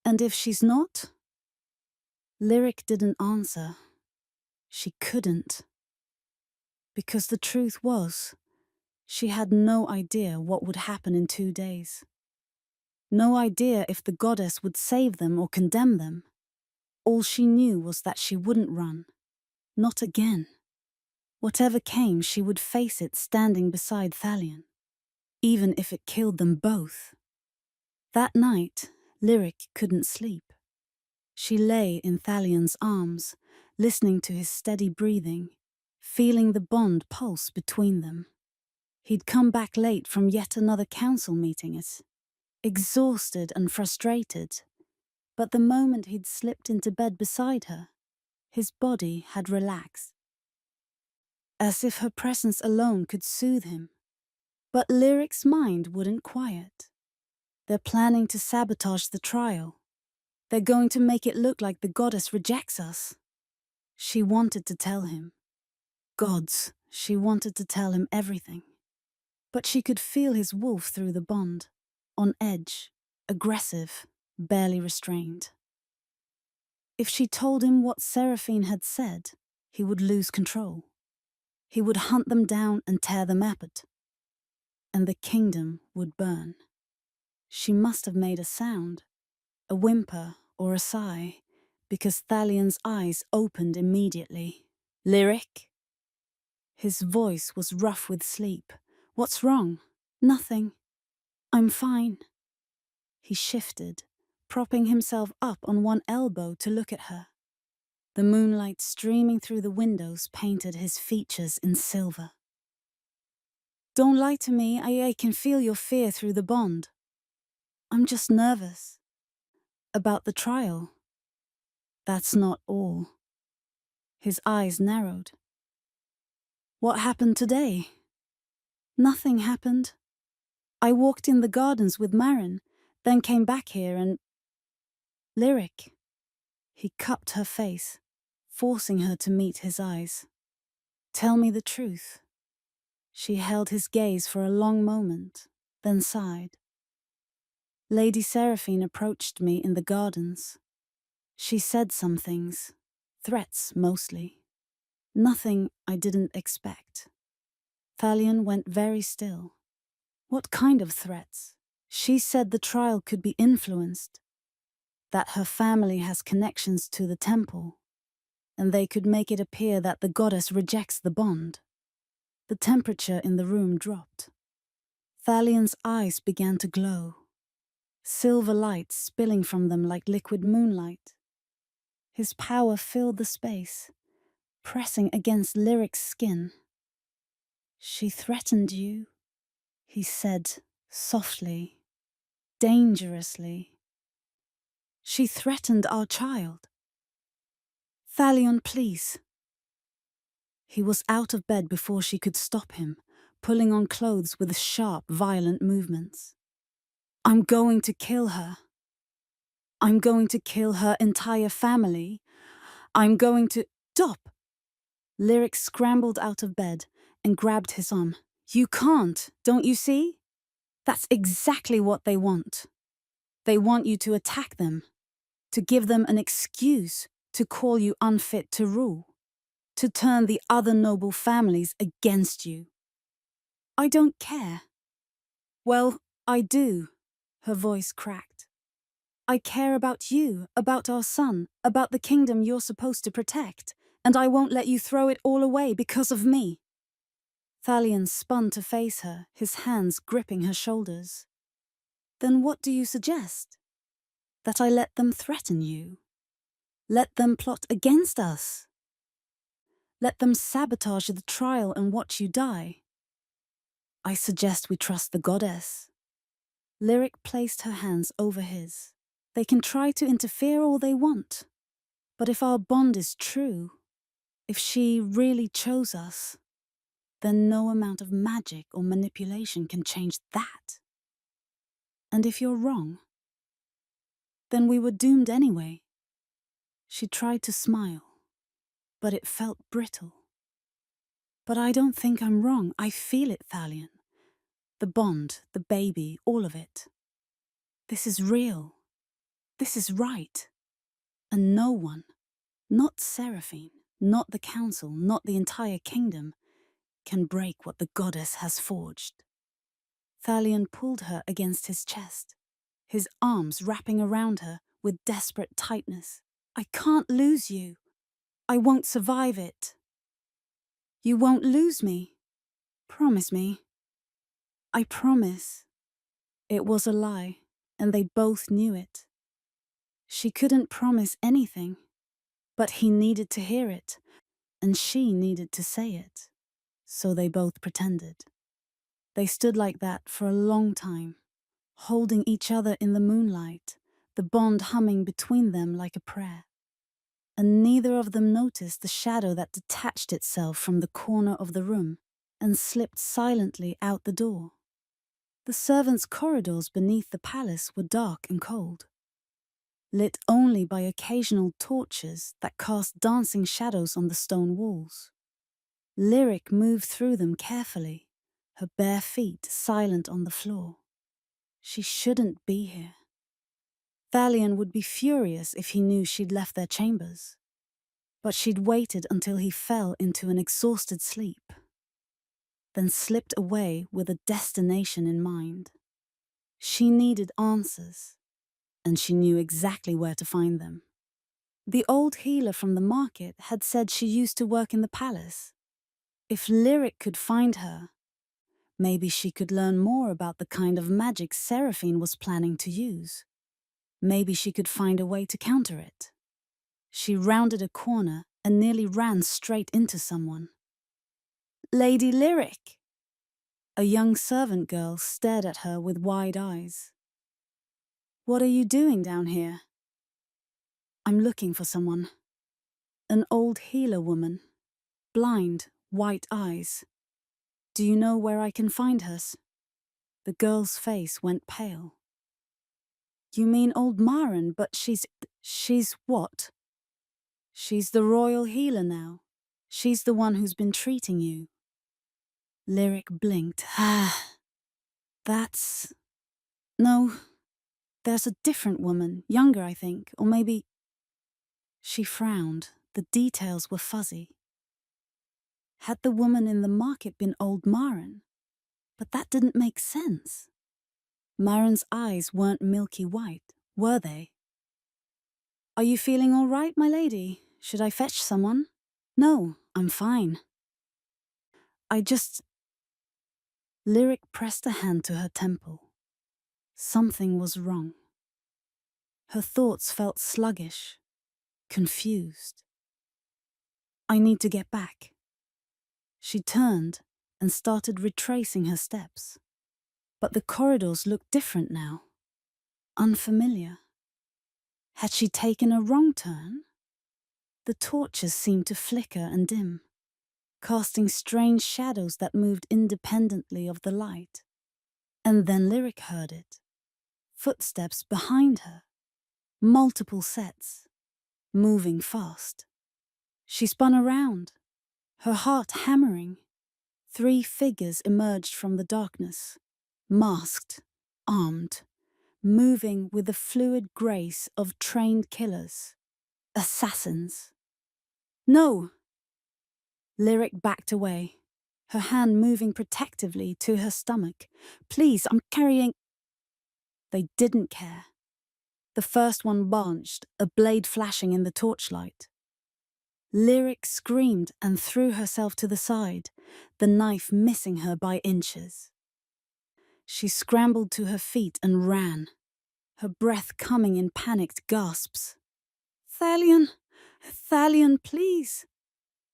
And if she's not? Lyric didn't answer. She couldn't. Because the truth was, she had no idea what would happen in 2 days. No idea if the goddess would save them or condemn them. All she knew was that she wouldn't run. Not again. Whatever came, she would face it standing beside Thalion, even if it killed them both. That night, Lyric couldn't sleep. She lay in Thalion's arms, listening to his steady breathing, feeling the bond pulse between them. He'd come back late from yet another council meeting, exhausted and frustrated, but the moment he'd slipped into bed beside her, his body had relaxed, as if her presence alone could soothe him. But Lyric's mind wouldn't quiet. They're planning to sabotage the trial. They're going to make it look like the goddess rejects us. She wanted to tell him. Gods, she wanted to tell him everything. But she could feel his wolf through the bond, on edge, aggressive, barely restrained. If she told him what Seraphine had said, he would lose control. He would hunt them down and tear them apart. And the kingdom would burn. She must have made a sound, a whimper or a sigh, because Thalion's eyes opened immediately. Lyric? His voice was rough with sleep. What's wrong? Nothing. I'm fine. He shifted, propping himself up on one elbow to look at her. The moonlight streaming through the windows painted his features in silver. Don't lie to me, I can feel your fear through the bond. I'm just nervous. About the trial. That's not all. His eyes narrowed. What happened today? Nothing happened. I walked in the gardens with Marin, then came back here and... Lyric. He cupped her face, forcing her to meet his eyes. Tell me the truth. She held his gaze for a long moment, then sighed. Lady Seraphine approached me in the gardens. She said some things, threats mostly. Nothing I didn't expect. Thalion went very still. What kind of threats? She said the trial could be influenced, that her family has connections to the temple, and they could make it appear that the goddess rejects the bond. The temperature in the room dropped. Thalion's eyes began to glow, silver light spilling from them like liquid moonlight. His power filled the space, pressing against Lyric's skin. She threatened you, he said softly, dangerously. She threatened our child. Thalion, please. He was out of bed before she could stop him, pulling on clothes with sharp, violent movements. I'm going to kill her. I'm going to kill her entire family. I'm going to... Stop! Lyric scrambled out of bed and grabbed his arm. You can't, don't you see? That's exactly what they want. They want you to attack them, to give them an excuse to call you unfit to rule, to turn the other noble families against you. I don't care. Well, I do, her voice cracked. I care about you, about our son, about the kingdom you're supposed to protect, and I won't let you throw it all away because of me. Thalion spun to face her, his hands gripping her shoulders. Then what do you suggest? That I let them threaten you? Let them plot against us? Let them sabotage the trial and watch you die? I suggest we trust the goddess. Lyric placed her hands over his. They can try to interfere all they want. But if our bond is true, if she really chose us, then no amount of magic or manipulation can change that. And if you're wrong, then we were doomed anyway. She tried to smile, but it felt brittle. But I don't think I'm wrong. I feel it, Thalion. The bond, the baby, all of it. This is real. This is right. And no one, not Seraphine, not the council, not the entire kingdom, can break what the goddess has forged. Thalion pulled her against his chest, his arms wrapping around her with desperate tightness. I can't lose you. I won't survive it. You won't lose me. Promise me. I promise. It was a lie, and they both knew it. She couldn't promise anything, but he needed to hear it, and she needed to say it. So they both pretended. They stood like that for a long time, holding each other in the moonlight, the bond humming between them like a prayer. And neither of them noticed the shadow that detached itself from the corner of the room and slipped silently out the door. The servants' corridors beneath the palace were dark and cold, lit only by occasional torches that cast dancing shadows on the stone walls. Lyric moved through them carefully, her bare feet silent on the floor. She shouldn't be here. Thalion would be furious if he knew she'd left their chambers. But she'd waited until he fell into an exhausted sleep, then slipped away with a destination in mind. She needed answers, and she knew exactly where to find them. The old healer from the market had said she used to work in the palace. If Lyric could find her, Maybe she could learn more about the kind of magic Seraphine was planning to use. Maybe she could find a way to counter it. She rounded a corner and nearly ran straight into someone. "Lady Lyric!" A young servant girl stared at her with wide eyes. "What are you doing down here?" "I'm looking for someone." An old healer woman. Blind, white eyes. "Do you know where I can find her?" The girl's face went pale. "You mean old Maren, but she's what?" "She's the royal healer now. She's the one who's been treating you." Lyric blinked. That's... No, there's a different woman, younger I think, or maybe... She frowned. The details were fuzzy. Had the woman in the market been old Maren? But that didn't make sense. Maren's eyes weren't milky white, were they? "Are you feeling all right, my lady? Should I fetch someone?" "No, I'm fine. I just..." Lyric pressed a hand to her temple. Something was wrong. Her thoughts felt sluggish, confused. "I need to get back." She turned and started retracing her steps. But the corridors looked different now. Unfamiliar. Had she taken a wrong turn? The torches seemed to flicker and dim, casting strange shadows that moved independently of the light. And then Lyric heard it. Footsteps behind her. Multiple sets. Moving fast. She spun around, her heart hammering. 3 figures emerged from the darkness, masked, armed, moving with the fluid grace of trained killers. Assassins. "No!" Lyric backed away, her hand moving protectively to her stomach. "Please, I'm carrying..." They didn't care. The first one blanched, a blade flashing in the torchlight. Lyric screamed and threw herself to the side, the knife missing her by inches. She scrambled to her feet and ran, her breath coming in panicked gasps. "Thalion! Thalion, please!"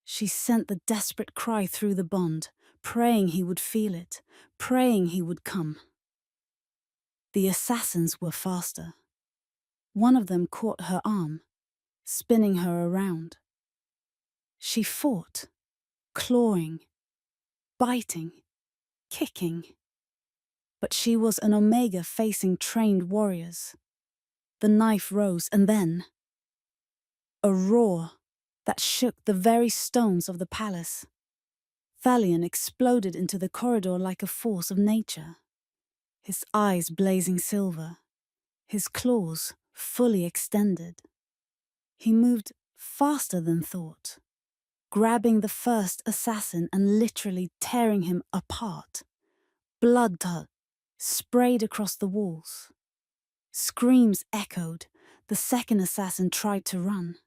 She sent the desperate cry through the bond, praying he would feel it, praying he would come. The assassins were faster. One of them caught her arm, spinning her around. She fought, clawing, biting, kicking. But she was an Omega facing trained warriors. The knife rose, and then... a roar that shook the very stones of the palace. Thalion exploded into the corridor like a force of nature, his eyes blazing silver, his claws fully extended. He moved faster than thought, grabbing the first assassin and literally tearing him apart. Blood sprayed across the walls. Screams echoed. The second assassin tried to run.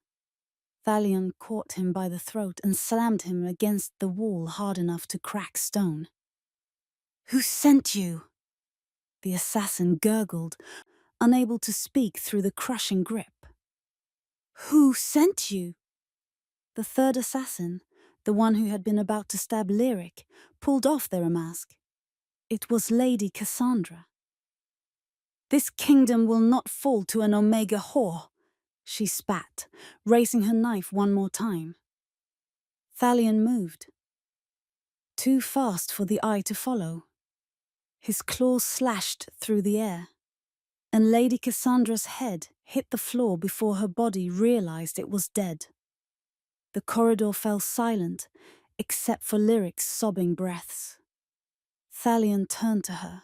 Thalion caught him by the throat and slammed him against the wall hard enough to crack stone. "Who sent you?" The assassin gurgled, unable to speak through the crushing grip. "Who sent you?" The third assassin, the one who had been about to stab Lyric, pulled off their mask. It was Lady Cassandra. "This kingdom will not fall to an Omega whore," she spat, raising her knife one more time. Thalion moved. Too fast for the eye to follow. His claws slashed through the air, and Lady Cassandra's head hit the floor before her body realized it was dead. The corridor fell silent, except for Lyric's sobbing breaths. Thalion turned to her,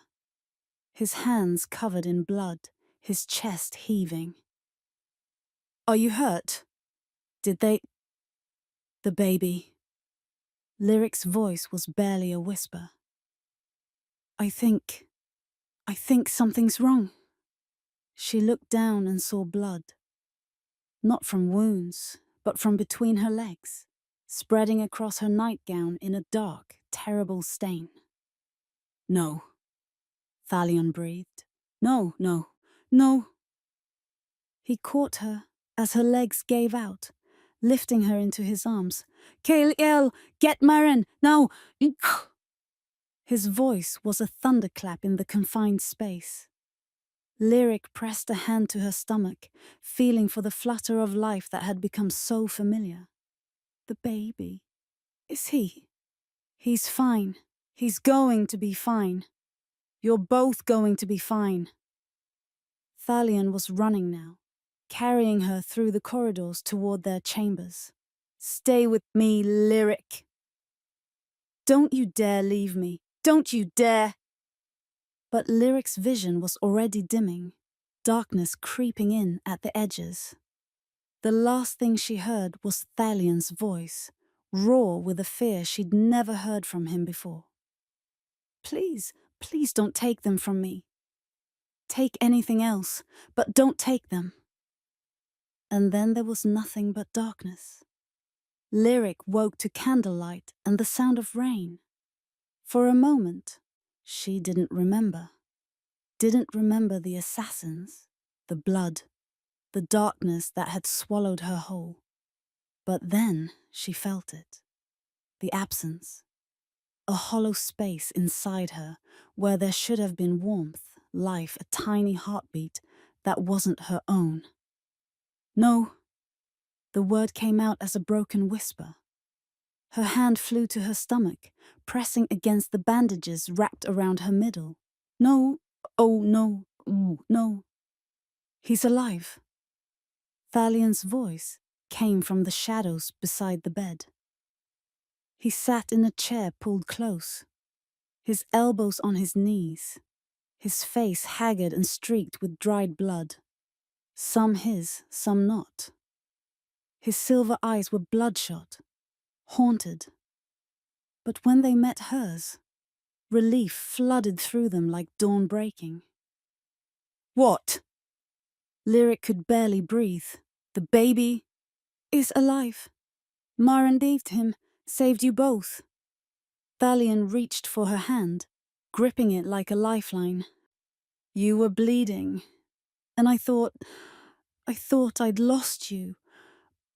his hands covered in blood, his chest heaving. "Are you hurt? Did they..." "The baby." Lyric's voice was barely a whisper. I think something's wrong." She looked down and saw blood. Not from wounds, but from between her legs, spreading across her nightgown in a dark, terrible stain. No, Thalion breathed. No, no, no. He caught her as her legs gave out, lifting her into his arms. Kaeliel, get Maren, now! His voice was a thunderclap in the confined space. Lyric pressed a hand to her stomach, feeling for the flutter of life that had become so familiar. The baby. Is he? He's fine. He's going to be fine. You're both going to be fine. Thalion was running now, carrying her through the corridors toward their chambers. Stay with me, Lyric. Don't you dare leave me. Don't you dare! But Lyric's vision was already dimming, darkness creeping in at the edges. The last thing she heard was Thalion's voice, raw with a fear she'd never heard from him before. Please, please don't take them from me. Take anything else, but don't take them. And then there was nothing but darkness. Lyric woke to candlelight and the sound of rain. For a moment, she didn't remember. Didn't remember the assassins, the blood, the darkness that had swallowed her whole. But then she felt it. The absence. A hollow space inside her where there should have been warmth, life, a tiny heartbeat that wasn't her own. No. The word came out as a broken whisper. Her hand flew to her stomach, pressing against the bandages wrapped around her middle. No. Oh, no. Ooh, no. He's alive. Thalion's voice came from the shadows beside the bed. He sat in a chair pulled close, his elbows on his knees, his face haggard and streaked with dried blood. Some his, some not. His silver eyes were bloodshot, haunted. But when they met hers, relief flooded through them like dawn breaking. What? Lyric could barely breathe. The baby is alive. Maren saved him, saved you both. Thalion reached for her hand, gripping it like a lifeline. You were bleeding, and I thought I'd lost you,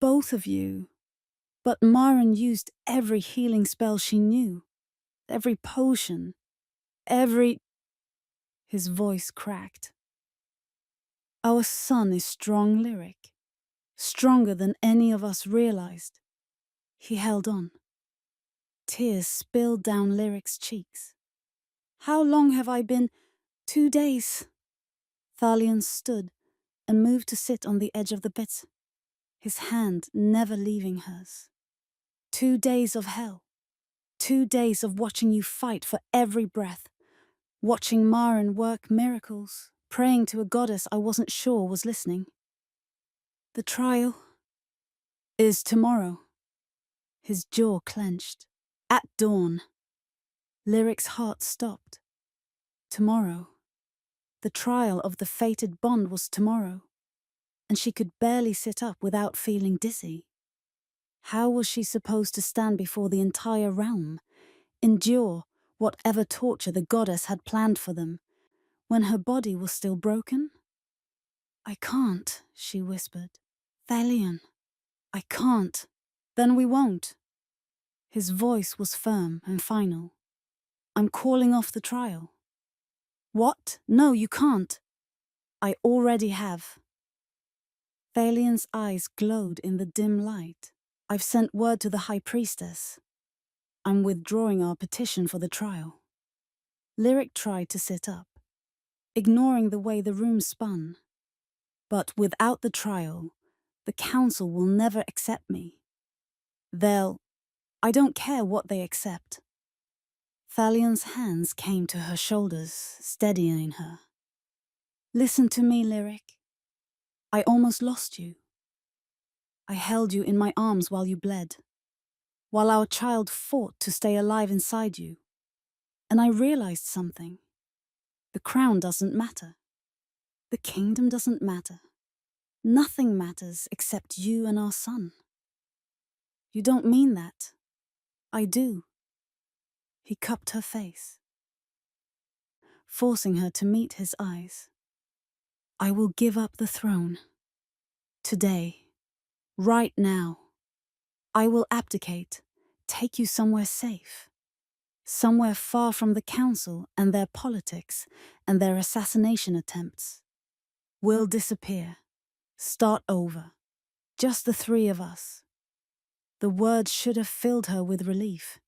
both of you. But Maren used every healing spell she knew, every potion, every... His voice cracked. Our son is strong, Lyric, stronger than any of us realized. He held on. Tears spilled down Lyric's cheeks. How long have I been? 2 days. Thalion stood and moved to sit on the edge of the bed, his hand never leaving hers. 2 days of hell. 2 days of watching you fight for every breath, watching Maren work miracles, praying to a goddess I wasn't sure was listening. The trial is tomorrow. His jaw clenched. At dawn. Lyric's heart stopped. Tomorrow. The trial of the fated bond was tomorrow, and she could barely sit up without feeling dizzy. How was she supposed to stand before the entire realm, endure whatever torture the goddess had planned for them, when her body was still broken? I can't, she whispered. Thalion, I can't. Then we won't. His voice was firm and final. I'm calling off the trial. What? No, you can't. I already have. Thalion's eyes glowed in the dim light. I've sent word to the High Priestess. I'm withdrawing our petition for the trial. Lyric tried to sit up, ignoring the way the room spun. But without the trial, the council will never accept me. I don't care what they accept. Thalion's hands came to her shoulders, steadying her. Listen to me, Lyric. I almost lost you. I held you in my arms while you bled, while our child fought to stay alive inside you. And I realized something. The crown doesn't matter. The kingdom doesn't matter. Nothing matters except you and our son. You don't mean that. I do. He cupped her face. forcing her to meet his eyes. I will give up the throne. Today. Right now. I will abdicate, take you somewhere safe. Somewhere far from the council and their politics and their assassination attempts. We'll disappear. Start over. Just the three of us. The words should have filled her with relief.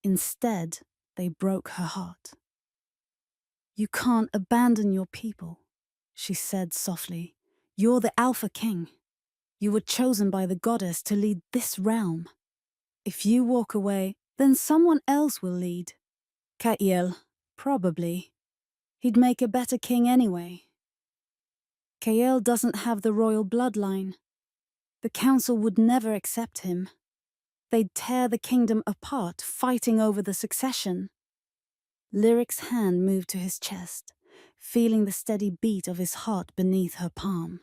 Instead, they broke her heart. You can't abandon your people, she said softly. You're the Alpha King. You were chosen by the goddess to lead this realm. If you walk away, then someone else will lead. Kael, probably. He'd make a better king anyway. Kael doesn't have the royal bloodline. The council would never accept him. They'd tear the kingdom apart, fighting over the succession. Lyric's hand moved to his chest, feeling the steady beat of his heart beneath her palm.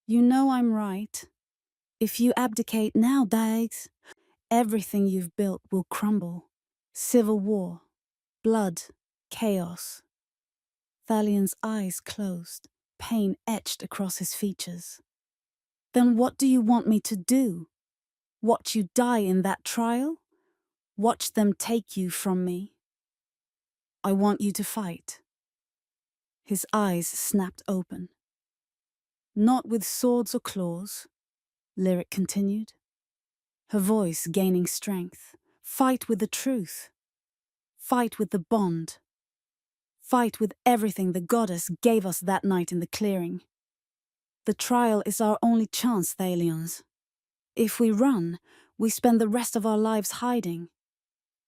You know I'm right. If you abdicate now, Dags, everything you've built will crumble. Civil war, blood, chaos. Thalion's eyes closed, pain etched across his features. Then what do you want me to do? Watch you die in that trial? Watch them take you from me? I want you to fight. His eyes snapped open. Not with swords or claws, Lyric continued, her voice gaining strength. Fight with the truth. Fight with the bond. Fight with everything the goddess gave us that night in the clearing. The trial is our only chance, Thalions. If we run, we spend the rest of our lives hiding.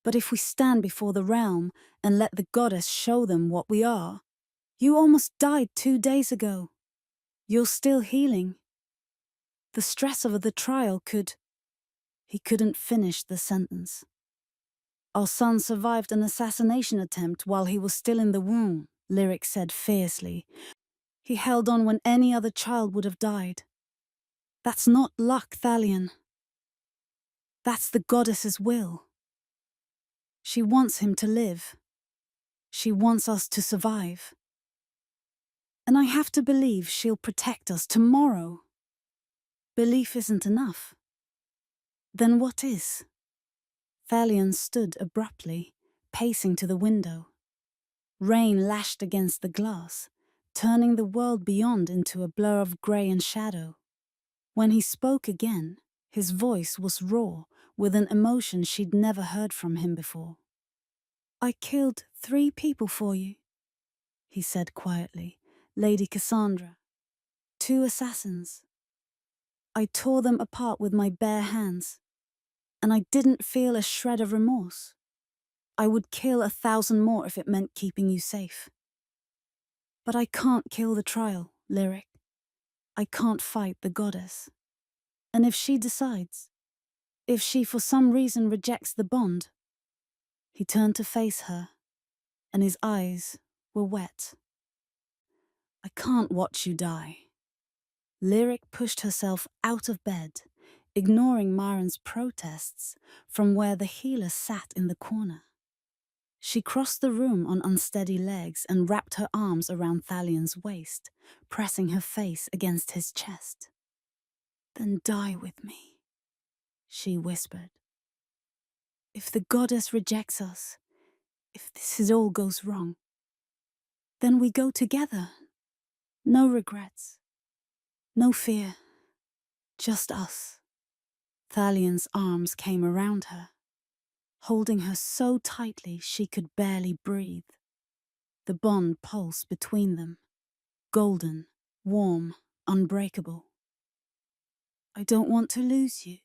But if we stand before the realm and let the goddess show them what we are, you almost died 2 days ago. You're still healing. The stress of the trial could... He couldn't finish the sentence. Our son survived an assassination attempt while he was still in the womb, Lyric said fiercely. He held on when any other child would have died. That's not luck, Thalion. That's the goddess's will. She wants him to live. She wants us to survive. And I have to believe she'll protect us tomorrow. Belief isn't enough. Then what is? Thalion stood abruptly, pacing to the window. Rain lashed against the glass, turning the world beyond into a blur of grey and shadow. When he spoke again, his voice was raw, with an emotion she'd never heard from him before. I killed 3 people for you, he said quietly. Lady Cassandra. 2 assassins. I tore them apart with my bare hands, and I didn't feel a shred of remorse. I would kill 1,000 more if it meant keeping you safe. But I can't kill the trial, Lyric. I can't fight the goddess. And if she decides, if she for some reason rejects the bond... He turned to face her, and his eyes were wet. I can't watch you die. Lyric pushed herself out of bed, ignoring Myron's protests, from where the healer sat in the corner. She crossed the room on unsteady legs and wrapped her arms around Thalion's waist, pressing her face against his chest. Then die with me, she whispered. If the goddess rejects us, if this all goes wrong, then we go together. No regrets, no fear, just us. Thalion's arms came around her, holding her so tightly she could barely breathe. The bond pulsed between them, golden, warm, unbreakable. I don't want to lose you,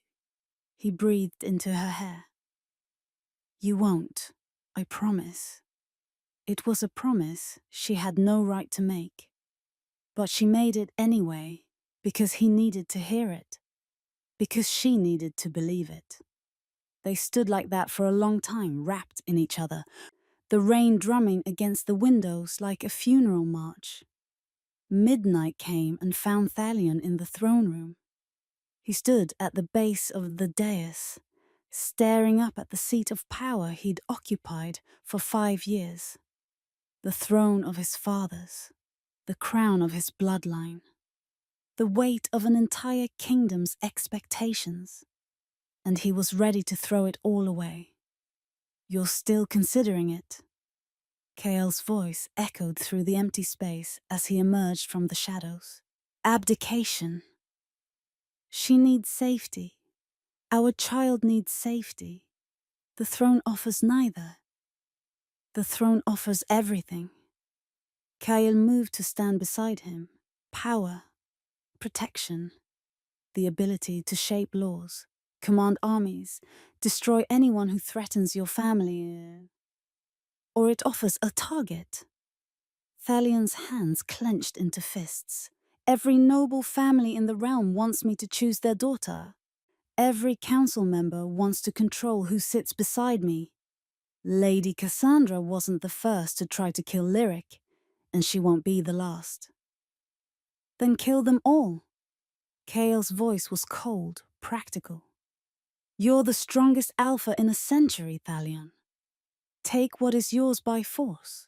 he breathed into her hair. You won't, I promise. It was a promise she had no right to make. But she made it anyway, because he needed to hear it, because she needed to believe it. They stood like that for a long time, wrapped in each other, the rain drumming against the windows like a funeral march. Midnight came and found Thalion in the throne room. He stood at the base of the dais, staring up at the seat of power he'd occupied for 5 years. The throne of his fathers, the crown of his bloodline, the weight of an entire kingdom's expectations, and he was ready to throw it all away. "You're still considering it?" Kael's voice echoed through the empty space as he emerged from the shadows. "Abdication. She needs safety. Our child needs safety. The throne offers neither. The throne offers everything." Kael moved to stand beside him. Power, protection, the ability to shape laws, command armies, destroy anyone who threatens your family. Or it offers a target. Thalion's hands clenched into fists. "Every noble family in the realm wants me to choose their daughter. Every council member wants to control who sits beside me. Lady Cassandra wasn't the first to try to kill Lyric, and she won't be the last." "Then kill them all." Kael's voice was cold, practical. "You're the strongest alpha in a century, Thalion. Take what is yours by force.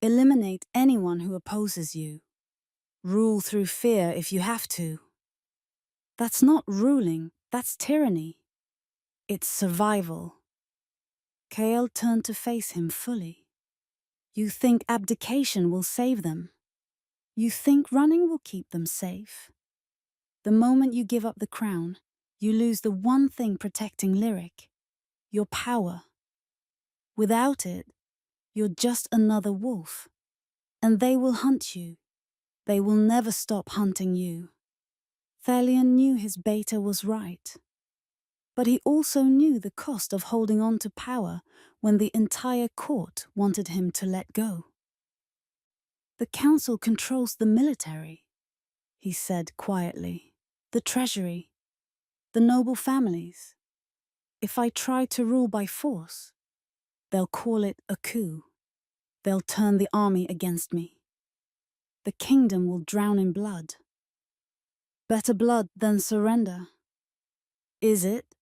Eliminate anyone who opposes you. Rule through fear if you have to." "That's not ruling, that's tyranny. It's survival." Kael turned to face him fully. "You think abdication will save them? You think running will keep them safe? The moment you give up the crown, you lose the one thing protecting Lyric, your power. Without it, you're just another wolf. And they will hunt you. They will never stop hunting you." Thalion knew his beta was right. But he also knew the cost of holding on to power when the entire court wanted him to let go. "The council controls the military," he said quietly. "The treasury, the noble families. If I try to rule by force, they'll call it a coup. They'll turn the army against me. The kingdom will drown in blood. Better blood than surrender. Is it?"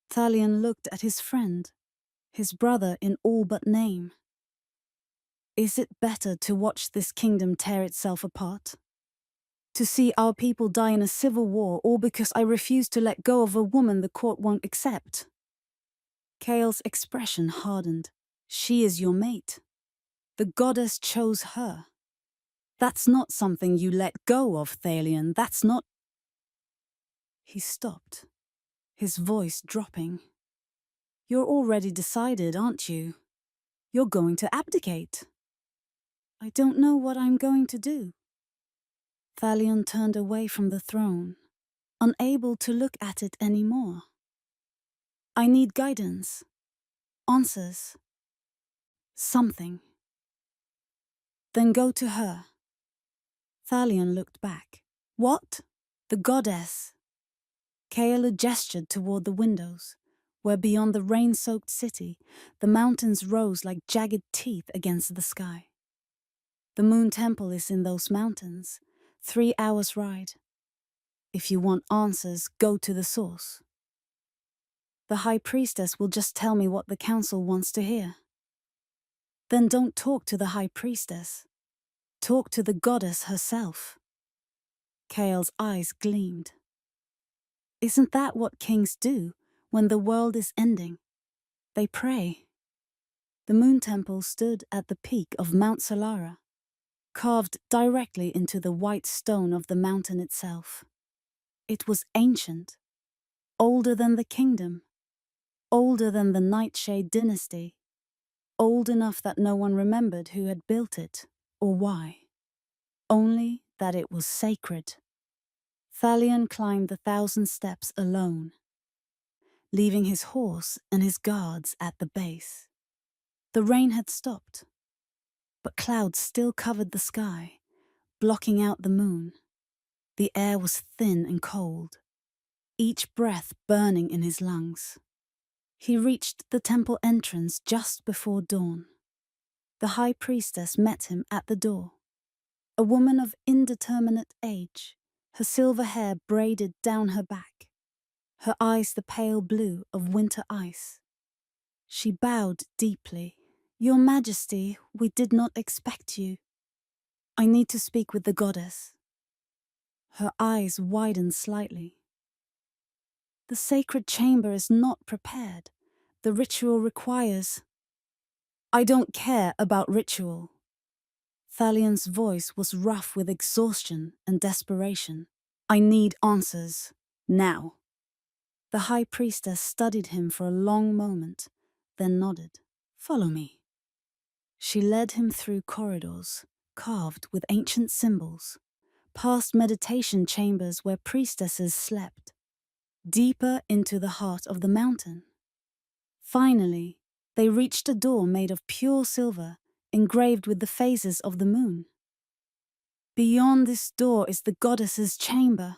Thalion looked at his friend, his brother in all but name. "Is it better to watch this kingdom tear itself apart? To see our people die in a civil war, or because I refuse to let go of a woman the court won't accept?" Kael's expression hardened. "She is your mate. The goddess chose her. That's not something you let go of, Thalion. That's not—" He stopped, his voice dropping. "You're already decided, aren't you? You're going to abdicate." "I don't know what I'm going to do." Thalion turned away from the throne, unable to look at it anymore. "I need guidance. Answers. Something." "Then go to her." Thalion looked back. "What?" "The goddess." Kaela gestured toward the windows, where beyond the rain-soaked city, the mountains rose like jagged teeth against the sky. "The Moon Temple is in those mountains. 3 hours' ride. If you want answers, go to the source. The High Priestess will just tell me what the council wants to hear." "Then don't talk to the High Priestess. Talk to the goddess herself." Kael's eyes gleamed. "Isn't that what kings do when the world is ending? They pray." The Moon Temple stood at the peak of Mount Solara, carved directly into the white stone of the mountain itself. It was ancient, older than the kingdom, older than the Nightshade dynasty, old enough that no one remembered who had built it or why, only that it was sacred. Thalion climbed the 1,000 steps alone, leaving his horse and his guards at the base. The rain had stopped, but clouds still covered the sky, blocking out the moon. The air was thin and cold, each breath burning in his lungs. He reached the temple entrance just before dawn. The High Priestess met him at the door, a woman of indeterminate age, her silver hair braided down her back, her eyes the pale blue of winter ice. She bowed deeply, Your Majesty, we did not expect you. I need to speak with the goddess. Her eyes widened slightly. The sacred chamber is not prepared. The ritual requires... I don't care about ritual. Thalion's voice was rough with exhaustion and desperation. I need answers. Now. The high priestess studied him for a long moment, then nodded. Follow me. She led him through corridors, carved with ancient symbols, past meditation chambers where priestesses slept, deeper into the heart of the mountain. Finally, they reached a door made of pure silver, engraved with the phases of the moon. Beyond this door is the goddess's chamber,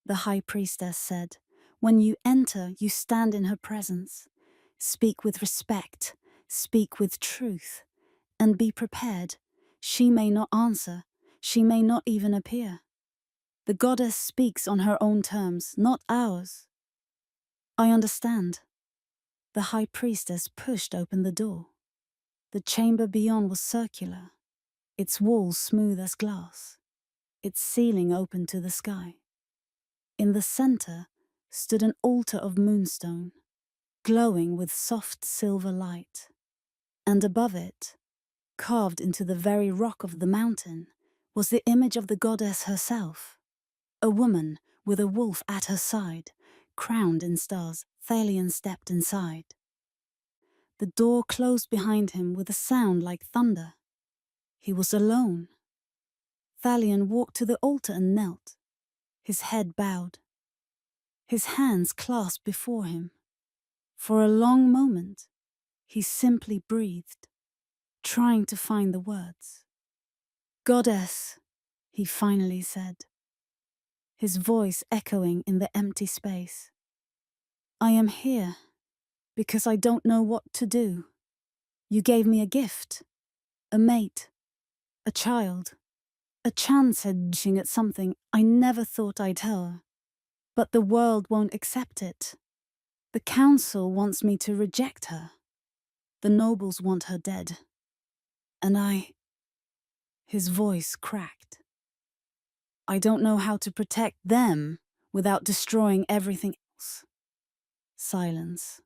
the high priestess said. When you enter, you stand in her presence. Speak with respect, speak with truth, and be prepared. She may not answer, she may not even appear. The goddess speaks on her own terms, not ours. I understand. The high priestess pushed open the door. The chamber beyond was circular, its walls smooth as glass, its ceiling open to the sky. In the center stood an altar of moonstone, glowing with soft silver light. And above it, carved into the very rock of the mountain, was the image of the goddess herself. A woman with a wolf at her side, crowned in stars. Thalion stepped inside. The door closed behind him with a sound like thunder. He was alone. Thalion walked to the altar and knelt, his head bowed, his hands clasped before him. For a long moment, he simply breathed, trying to find the words. Goddess, he finally said, his voice echoing in the empty space. I am here because I don't know what to do. You gave me a gift, a mate, a child, a chance at dishing at something I never thought I'd have. But the world won't accept it. The council wants me to reject her. The nobles want her dead. And His voice cracked. I don't know how to protect them without destroying everything else. Silence.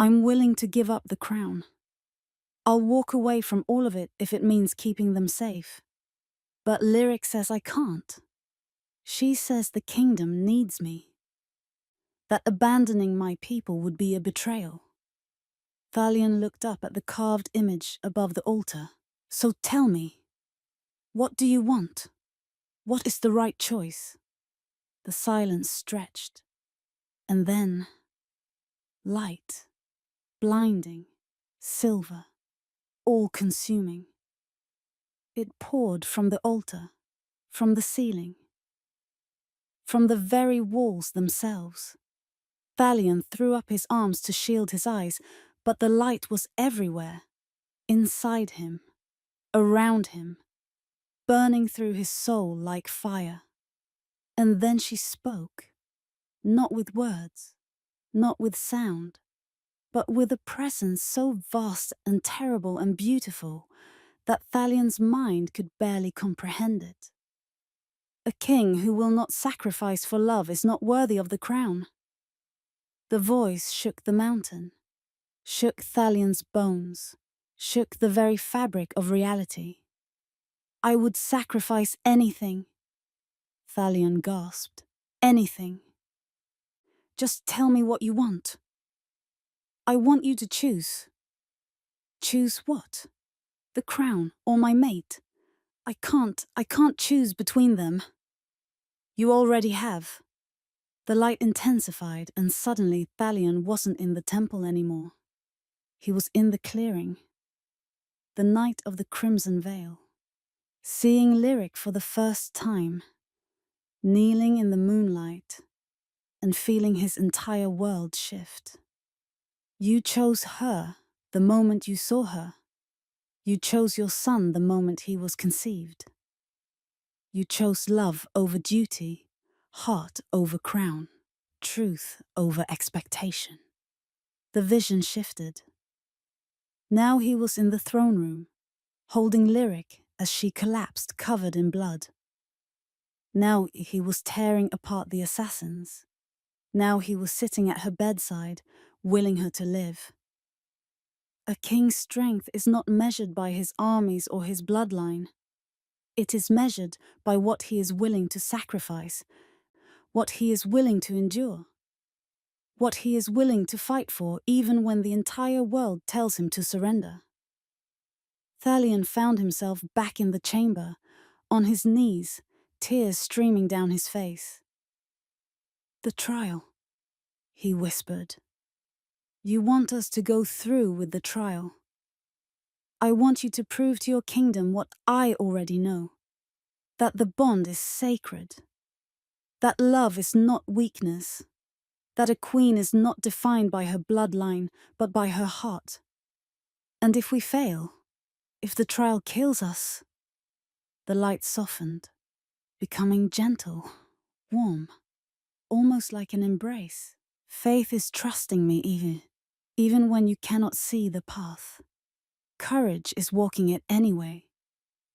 I'm willing to give up the crown. I'll walk away from all of it if it means keeping them safe. But Lyric says I can't. She says the kingdom needs me. That abandoning my people would be a betrayal. Thalion looked up at the carved image above the altar. So tell me, what do you want? What is the right choice? The silence stretched. And then, light, blinding, silver, all-consuming. It poured from the altar, from the ceiling, from the very walls themselves. Thalion threw up his arms to shield his eyes, but the light was everywhere, inside him, around him, burning through his soul like fire. And then she spoke, not with words, not with sound, but with a presence so vast and terrible and beautiful that Thalion's mind could barely comprehend it. A king who will not sacrifice for love is not worthy of the crown. The voice shook the mountain, shook Thalion's bones, shook the very fabric of reality. I would sacrifice anything, Thalion gasped. Anything. Just tell me what you want. I want you to choose. Choose what? The crown or my mate? I can't choose between them. You already have. The light intensified, and suddenly Thalion wasn't in the temple anymore. He was in the clearing. The night of the Crimson Veil. Seeing Lyric for the first time. Kneeling in the moonlight, and feeling his entire world shift. You chose her the moment you saw her. You chose your son the moment he was conceived. You chose love over duty, heart over crown, truth over expectation. The vision shifted. Now he was in the throne room, holding Lyric as she collapsed covered in blood. Now he was tearing apart the assassins. Now he was sitting at her bedside, willing her to live. A king's strength is not measured by his armies or his bloodline. It is measured by what he is willing to sacrifice, what he is willing to endure, what he is willing to fight for even when the entire world tells him to surrender. Thalion found himself back in the chamber, on his knees, tears streaming down his face. "The trial," he whispered. "You want us to go through with the trial. I want you to prove to your kingdom what I already know, that the bond is sacred, that love is not weakness, that a queen is not defined by her bloodline, but by her heart. And if we fail, if the trial kills us..." The light softened, becoming gentle, warm, almost like an embrace. "Faith is trusting me even when you cannot see the path. Courage is walking it anyway.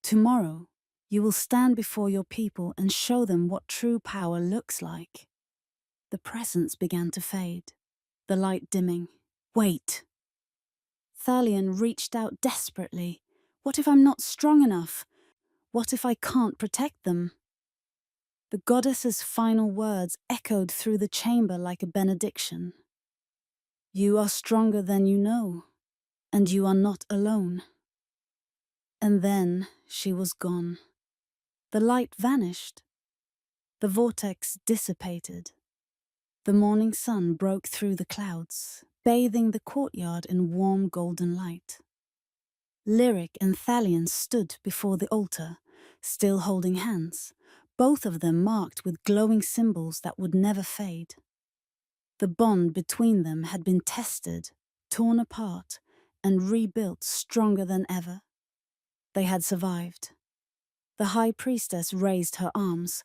Tomorrow, you will stand before your people and show them what true power looks like." The presence began to fade, the light dimming. "Wait." Thalion reached out desperately. "What if I'm not strong enough? What if I can't protect them?" The goddess's final words echoed through the chamber like a benediction. "You are stronger than you know, and you are not alone." And then she was gone. The light vanished. The vortex dissipated. The morning sun broke through the clouds, bathing the courtyard in warm golden light. Lyric and Thalion stood before the altar, still holding hands, both of them marked with glowing symbols that would never fade. The bond between them had been tested, torn apart, and rebuilt stronger than ever. They had survived. The high priestess raised her arms,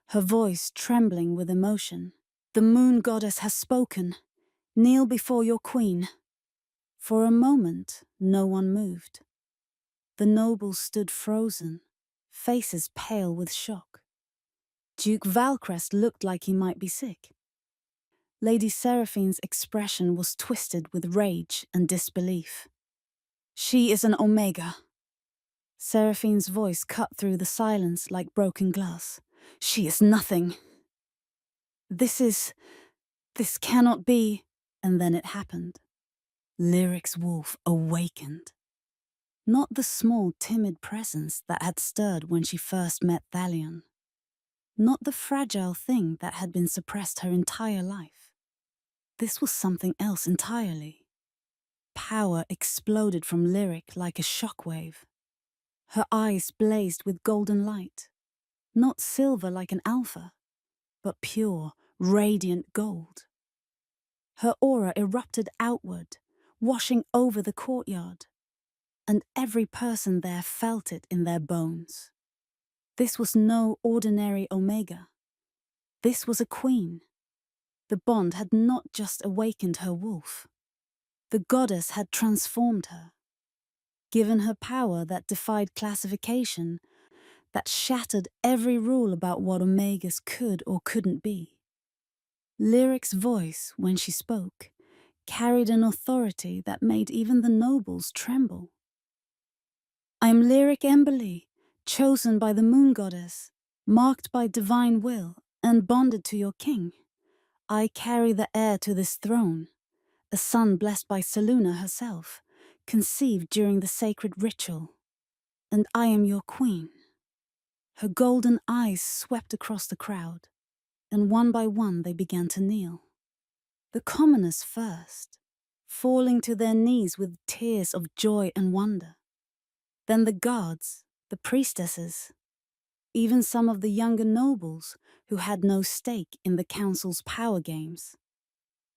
her voice trembling with emotion. "The moon goddess has spoken. Kneel before your queen." For a moment, no one moved. The nobles stood frozen, faces pale with shock. Duke Valcrest looked like he might be sick. Lady Seraphine's expression was twisted with rage and disbelief. "She is an Omega." Seraphine's voice cut through the silence like broken glass. "She is nothing. This cannot be." And then it happened. Lyric's wolf awakened. Not the small, timid presence that had stirred when she first met Thalion. Not the fragile thing that had been suppressed her entire life. This was something else entirely. Power exploded from Lyric like a shockwave. Her eyes blazed with golden light. Not silver like an alpha, but pure, radiant gold. Her aura erupted outward, washing over the courtyard, and every person there felt it in their bones. This was no ordinary Omega. This was a queen. The bond had not just awakened her wolf. The goddess had transformed her, given her power that defied classification, that shattered every rule about what Omegas could or couldn't be. Lyric's voice, when she spoke, carried an authority that made even the nobles tremble. "I am Lyric Emberly, chosen by the moon goddess, marked by divine will, and bonded to your king. I carry the heir to this throne, a son blessed by Seluna herself, conceived during the sacred ritual. And I am your queen." Her golden eyes swept across the crowd, and one by one they began to kneel. The commoners first, falling to their knees with tears of joy and wonder. Then the guards, the priestesses, even some of the younger nobles who had no stake in the council's power games.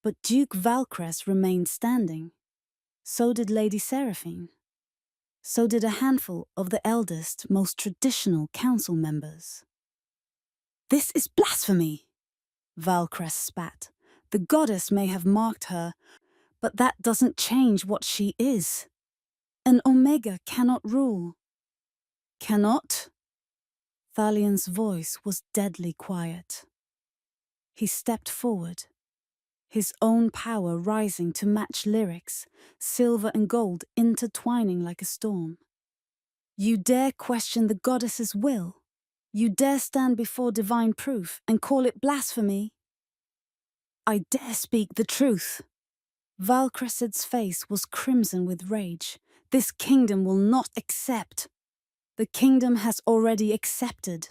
But Duke Valcrest remained standing. So did Lady Seraphine. So did a handful of the eldest, most traditional council members. "This is blasphemy," Valcrest spat. "The goddess may have marked her, but that doesn't change what she is." An Omega cannot rule. Cannot? Thalion's voice was deadly quiet. He stepped forward, his own power rising to match Lyric's, silver and gold intertwining like a storm. You dare question the goddess's will? You dare stand before divine proof and call it blasphemy? I dare speak the truth. Valcresid's face was crimson with rage. This kingdom will not accept. The kingdom has already accepted.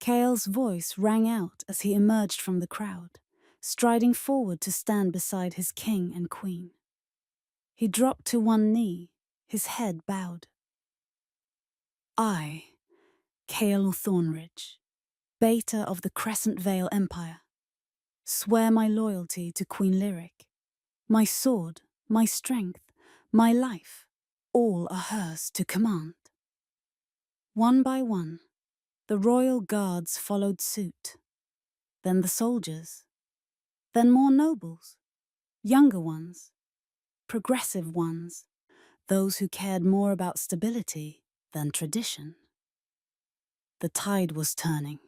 Kael's voice rang out as he emerged from the crowd, striding forward to stand beside his king and queen. He dropped to one knee, his head bowed. I, Kael Thornridge, Beta of the Crescent Vale Empire, swear my loyalty to Queen Lyric. My sword, my strength, my life, all are hers to command. One by one, the royal guards followed suit, then the soldiers, then more nobles, younger ones, progressive ones, those who cared more about stability than tradition. The tide was turning.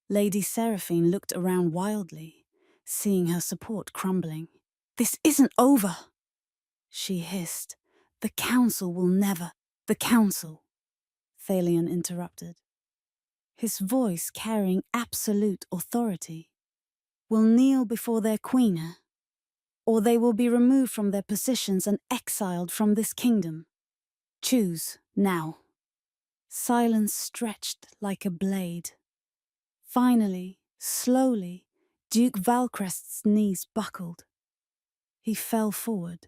Lady Seraphine looked around wildly, seeing her support crumbling. This isn't over, she hissed. The council will never. The council, Thalion interrupted, his voice carrying absolute authority, will kneel before their queen, or they will be removed from their positions and exiled from this kingdom. Choose now. Silence stretched like a blade. Finally, slowly, Duke Valcrest's knees buckled. He fell forward.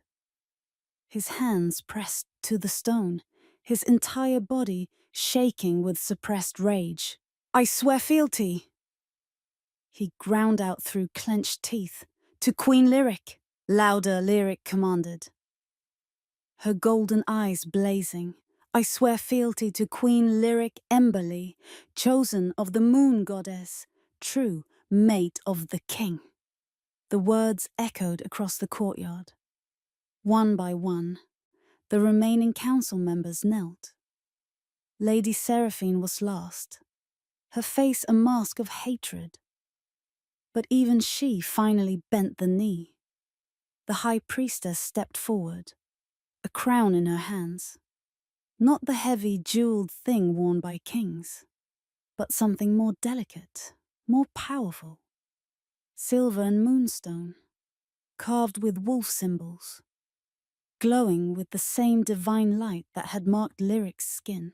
His hands pressed to the stone, his entire body shaking with suppressed rage. I swear fealty, he ground out through clenched teeth. To Queen Lyric, louder Lyric commanded, her golden eyes blazing. I swear fealty to Queen Lyric Emberly, chosen of the moon goddess, true mate of the king. The words echoed across the courtyard. One by one, the remaining council members knelt. Lady Seraphine was last, her face a mask of hatred. But even she finally bent the knee. The high priestess stepped forward, a crown in her hands. Not the heavy, jeweled thing worn by kings, but something more delicate, more powerful. Silver and moonstone, carved with wolf symbols, glowing with the same divine light that had marked Lyric's skin.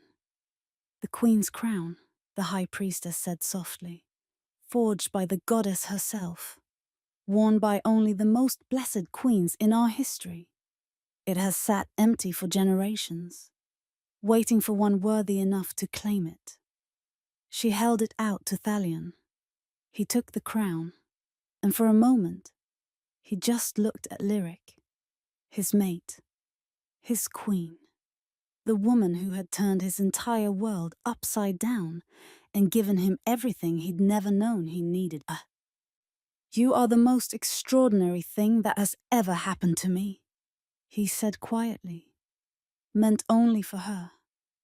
The queen's crown, the high priestess said softly, forged by the goddess herself, worn by only the most blessed queens in our history. It has sat empty for generations, waiting for one worthy enough to claim it. She held it out to Thalion. He took the crown, and for a moment, he just looked at Lyric, his mate, his queen, the woman who had turned his entire world upside down and given him everything he'd never known he needed. You are the most extraordinary thing that has ever happened to me, he said quietly, meant only for her,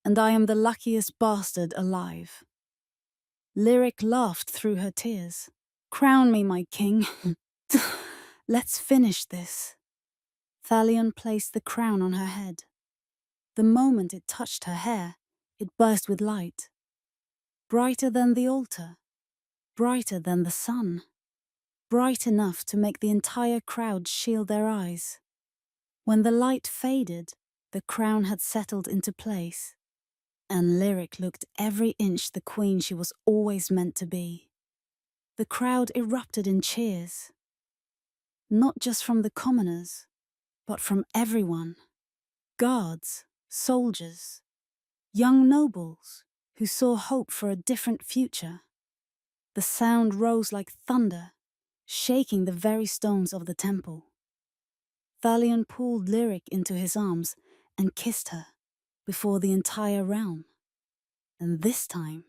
and I am the luckiest bastard alive. Lyric laughed through her tears. Crown me, my king. Let's finish this. Thalion placed the crown on her head. The moment it touched her hair, it burst with light. Brighter than the altar, brighter than the sun, bright enough to make the entire crowd shield their eyes. When the light faded, the crown had settled into place, and Lyric looked every inch the queen she was always meant to be. The crowd erupted in cheers, not just from the commoners, but from everyone. Guards, soldiers, young nobles who saw hope for a different future. The sound rose like thunder, shaking the very stones of the temple. Thalion pulled Lyric into his arms and kissed her before the entire realm. And this time,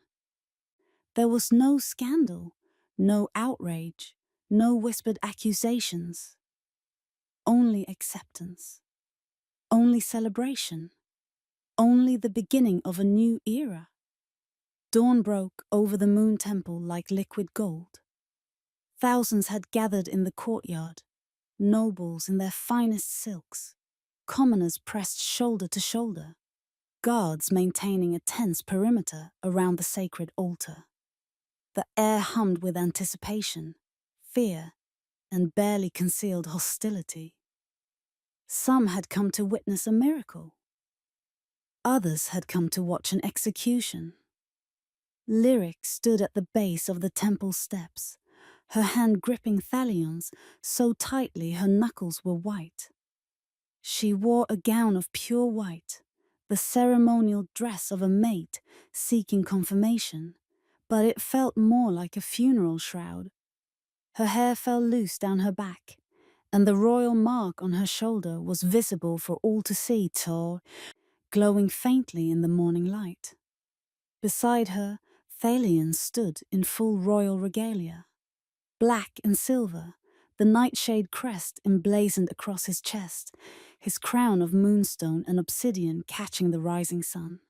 there was no scandal, no outrage, no whispered accusations. Only acceptance. only celebration, only the beginning of a new era. Dawn broke over the moon temple like liquid gold. Thousands had gathered in the courtyard, nobles in their finest silks, commoners pressed shoulder to shoulder, guards maintaining a tense perimeter around the sacred altar. The air hummed with anticipation, fear, and barely concealed hostility. Some had come to witness a miracle. Others had come to watch an execution. Lyric stood at the base of the temple steps, her hand gripping Thalion's so tightly her knuckles were white. She wore a gown of pure white, the ceremonial dress of a mate seeking confirmation, but it felt more like a funeral shroud. Her hair fell loose down her back, and the royal mark on her shoulder was visible for all to see, glowing faintly in the morning light. Beside her, Thalion stood in full royal regalia. Black and silver, the nightshade crest emblazoned across his chest, his crown of moonstone and obsidian catching the rising sun.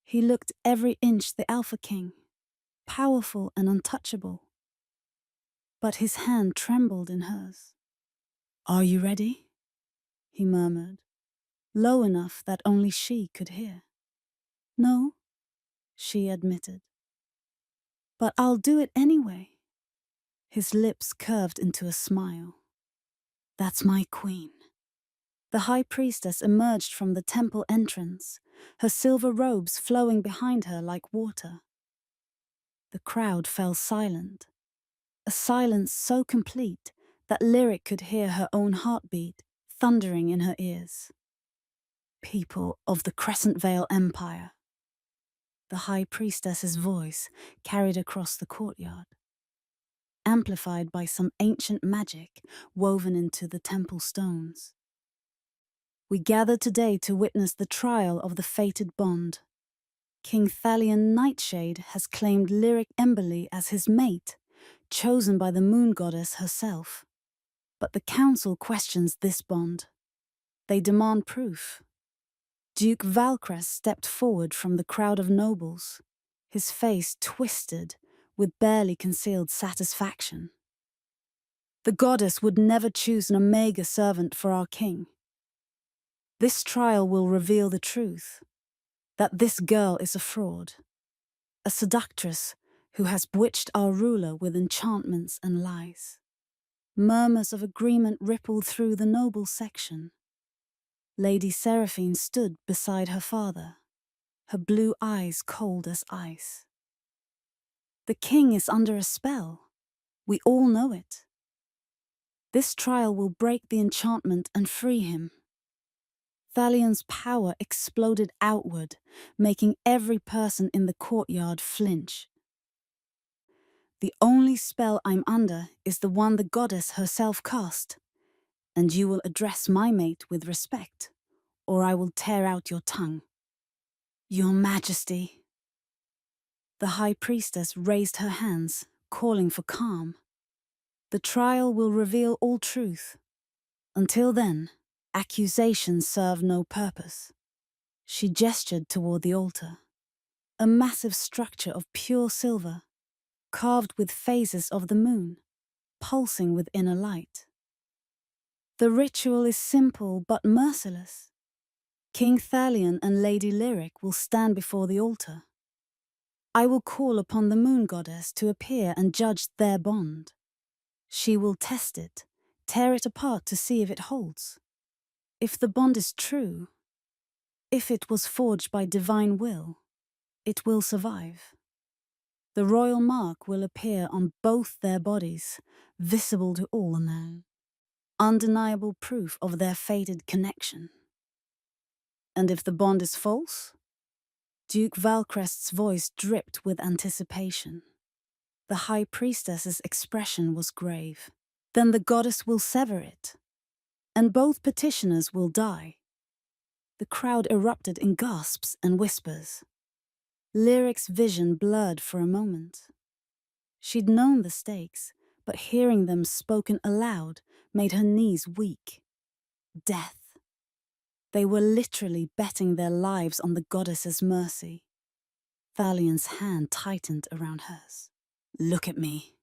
He looked every inch the Alpha King, powerful and untouchable. But his hand trembled in hers. "Are you ready?" he murmured, low enough that only she could hear. "No," she admitted. "But I'll do it anyway." His lips curved into a smile. "That's my queen." The high priestess emerged from the temple entrance, her silver robes flowing behind her like water. The crowd fell silent, a silence so complete that Lyric could hear her own heartbeat thundering in her ears. "People of the Crescent Vale Empire," the high priestess's voice carried across the courtyard, amplified by some ancient magic woven into the temple stones. "We gather today to witness the trial of the fated bond. King Thalion Nightshade has claimed Lyric Emberly as his mate, chosen by the moon goddess herself. But the council questions this bond. They demand proof." Duke Valcrest stepped forward from the crowd of nobles, his face twisted with barely concealed satisfaction. "The goddess would never choose an Omega servant for our king. This trial will reveal the truth, that this girl is a fraud, a seductress who has bewitched our ruler with enchantments and lies." Murmurs of agreement rippled through the noble section. Lady Seraphine stood beside her father, her blue eyes cold as ice. "The king is under a spell. We all know it. This trial will break the enchantment and free him." Thalion's power exploded outward, making every person in the courtyard flinch. "The only spell I'm under is the one the goddess herself cast, and you will address my mate with respect, or I will tear out your tongue." "Your Majesty." The high priestess raised her hands, calling for calm. "The trial will reveal all truth. Until then, accusations serve no purpose." She gestured toward the altar, a massive structure of pure silver, carved with phases of the moon, pulsing with inner light. "The ritual is simple but merciless. King Thalion and Lady Lyric will stand before the altar. I will call upon the moon goddess to appear and judge their bond. She will test it, tear it apart to see if it holds. If the bond is true, if it was forged by divine will, it will survive. The royal mark will appear on both their bodies, visible to all now, undeniable proof of their fated connection. And if the bond is false?" Duke Valcrest's voice dripped with anticipation. The high priestess's expression was grave. "Then the goddess will sever it, and both petitioners will die." The crowd erupted in gasps and whispers. Lyric's vision blurred for a moment. She'd known the stakes, but hearing them spoken aloud made her knees weak. Death. They were literally betting their lives on the goddess's mercy. Thalion's hand tightened around hers. "Look at me."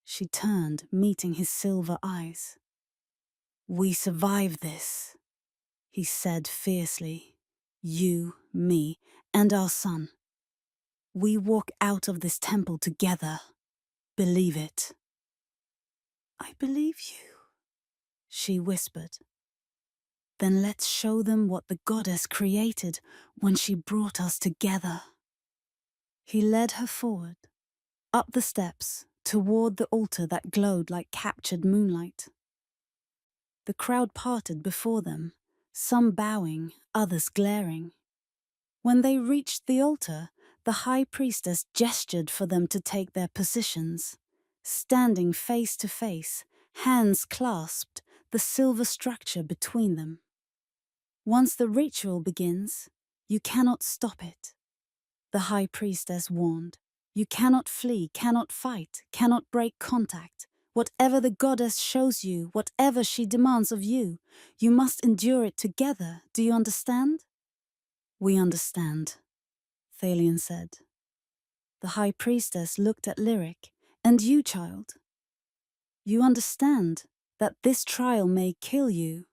She turned, meeting his silver eyes. "We survived this," he said fiercely. "You, me, and our son. We walk out of this temple together. Believe it." "I believe you," she whispered. "Then let's show them what the goddess created when she brought us together." He led her forward, up the steps, toward the altar that glowed like captured moonlight. The crowd parted before them, some bowing, others glaring. When they reached the altar, the high priestess gestured for them to take their positions. Standing face to face, hands clasped, the silver structure between them. "Once the ritual begins, you cannot stop it," the high priestess warned. "You cannot flee, cannot fight, cannot break contact. Whatever the goddess shows you, whatever she demands of you, you must endure it together. Do you understand?" "We understand," Thalion said. The high priestess looked at Lyric. "And you, child? You understand that this trial may kill you,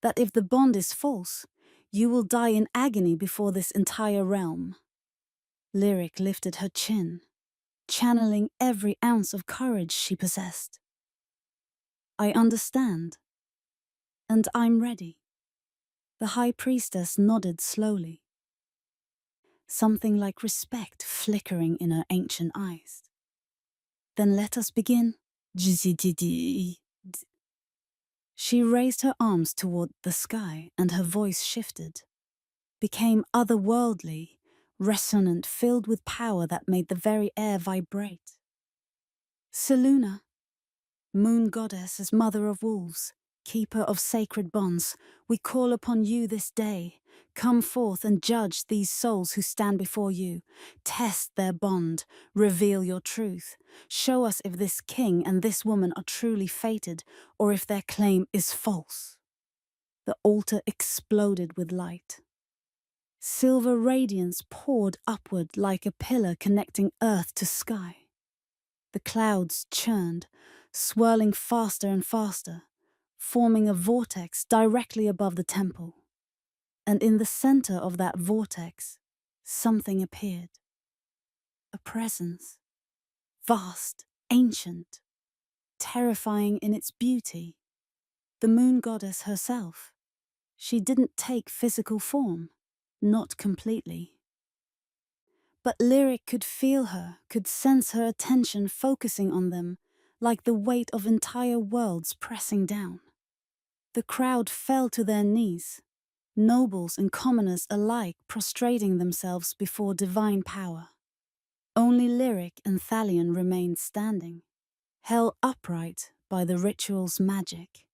that if the bond is false, you will die in agony before this entire realm." Lyric lifted her chin, channeling every ounce of courage she possessed. "I understand, and I'm ready." The high priestess nodded slowly, something like respect flickering in her ancient eyes. "Then let us begin." She raised her arms toward the sky, and her voice shifted, became otherworldly, resonant, filled with power that made the very air vibrate. "Seluna, moon goddess as mother of wolves, keeper of sacred bonds, we call upon you this day. Come forth and judge these souls who stand before you. Test their bond, reveal your truth. Show us if this king and this woman are truly fated, or if their claim is false." The altar exploded with light. Silver radiance poured upward like a pillar connecting earth to sky. The clouds churned, swirling faster and faster, forming a vortex directly above the temple. And in the center of that vortex, something appeared. A presence, vast, ancient, terrifying in its beauty. The moon goddess herself. She didn't take physical form, not completely. But Lyric could feel her, could sense her attention focusing on them, like the weight of entire worlds pressing down. The crowd fell to their knees, nobles and commoners alike prostrating themselves before divine power. Only Lyric and Thalion remained standing, held upright by the ritual's magic.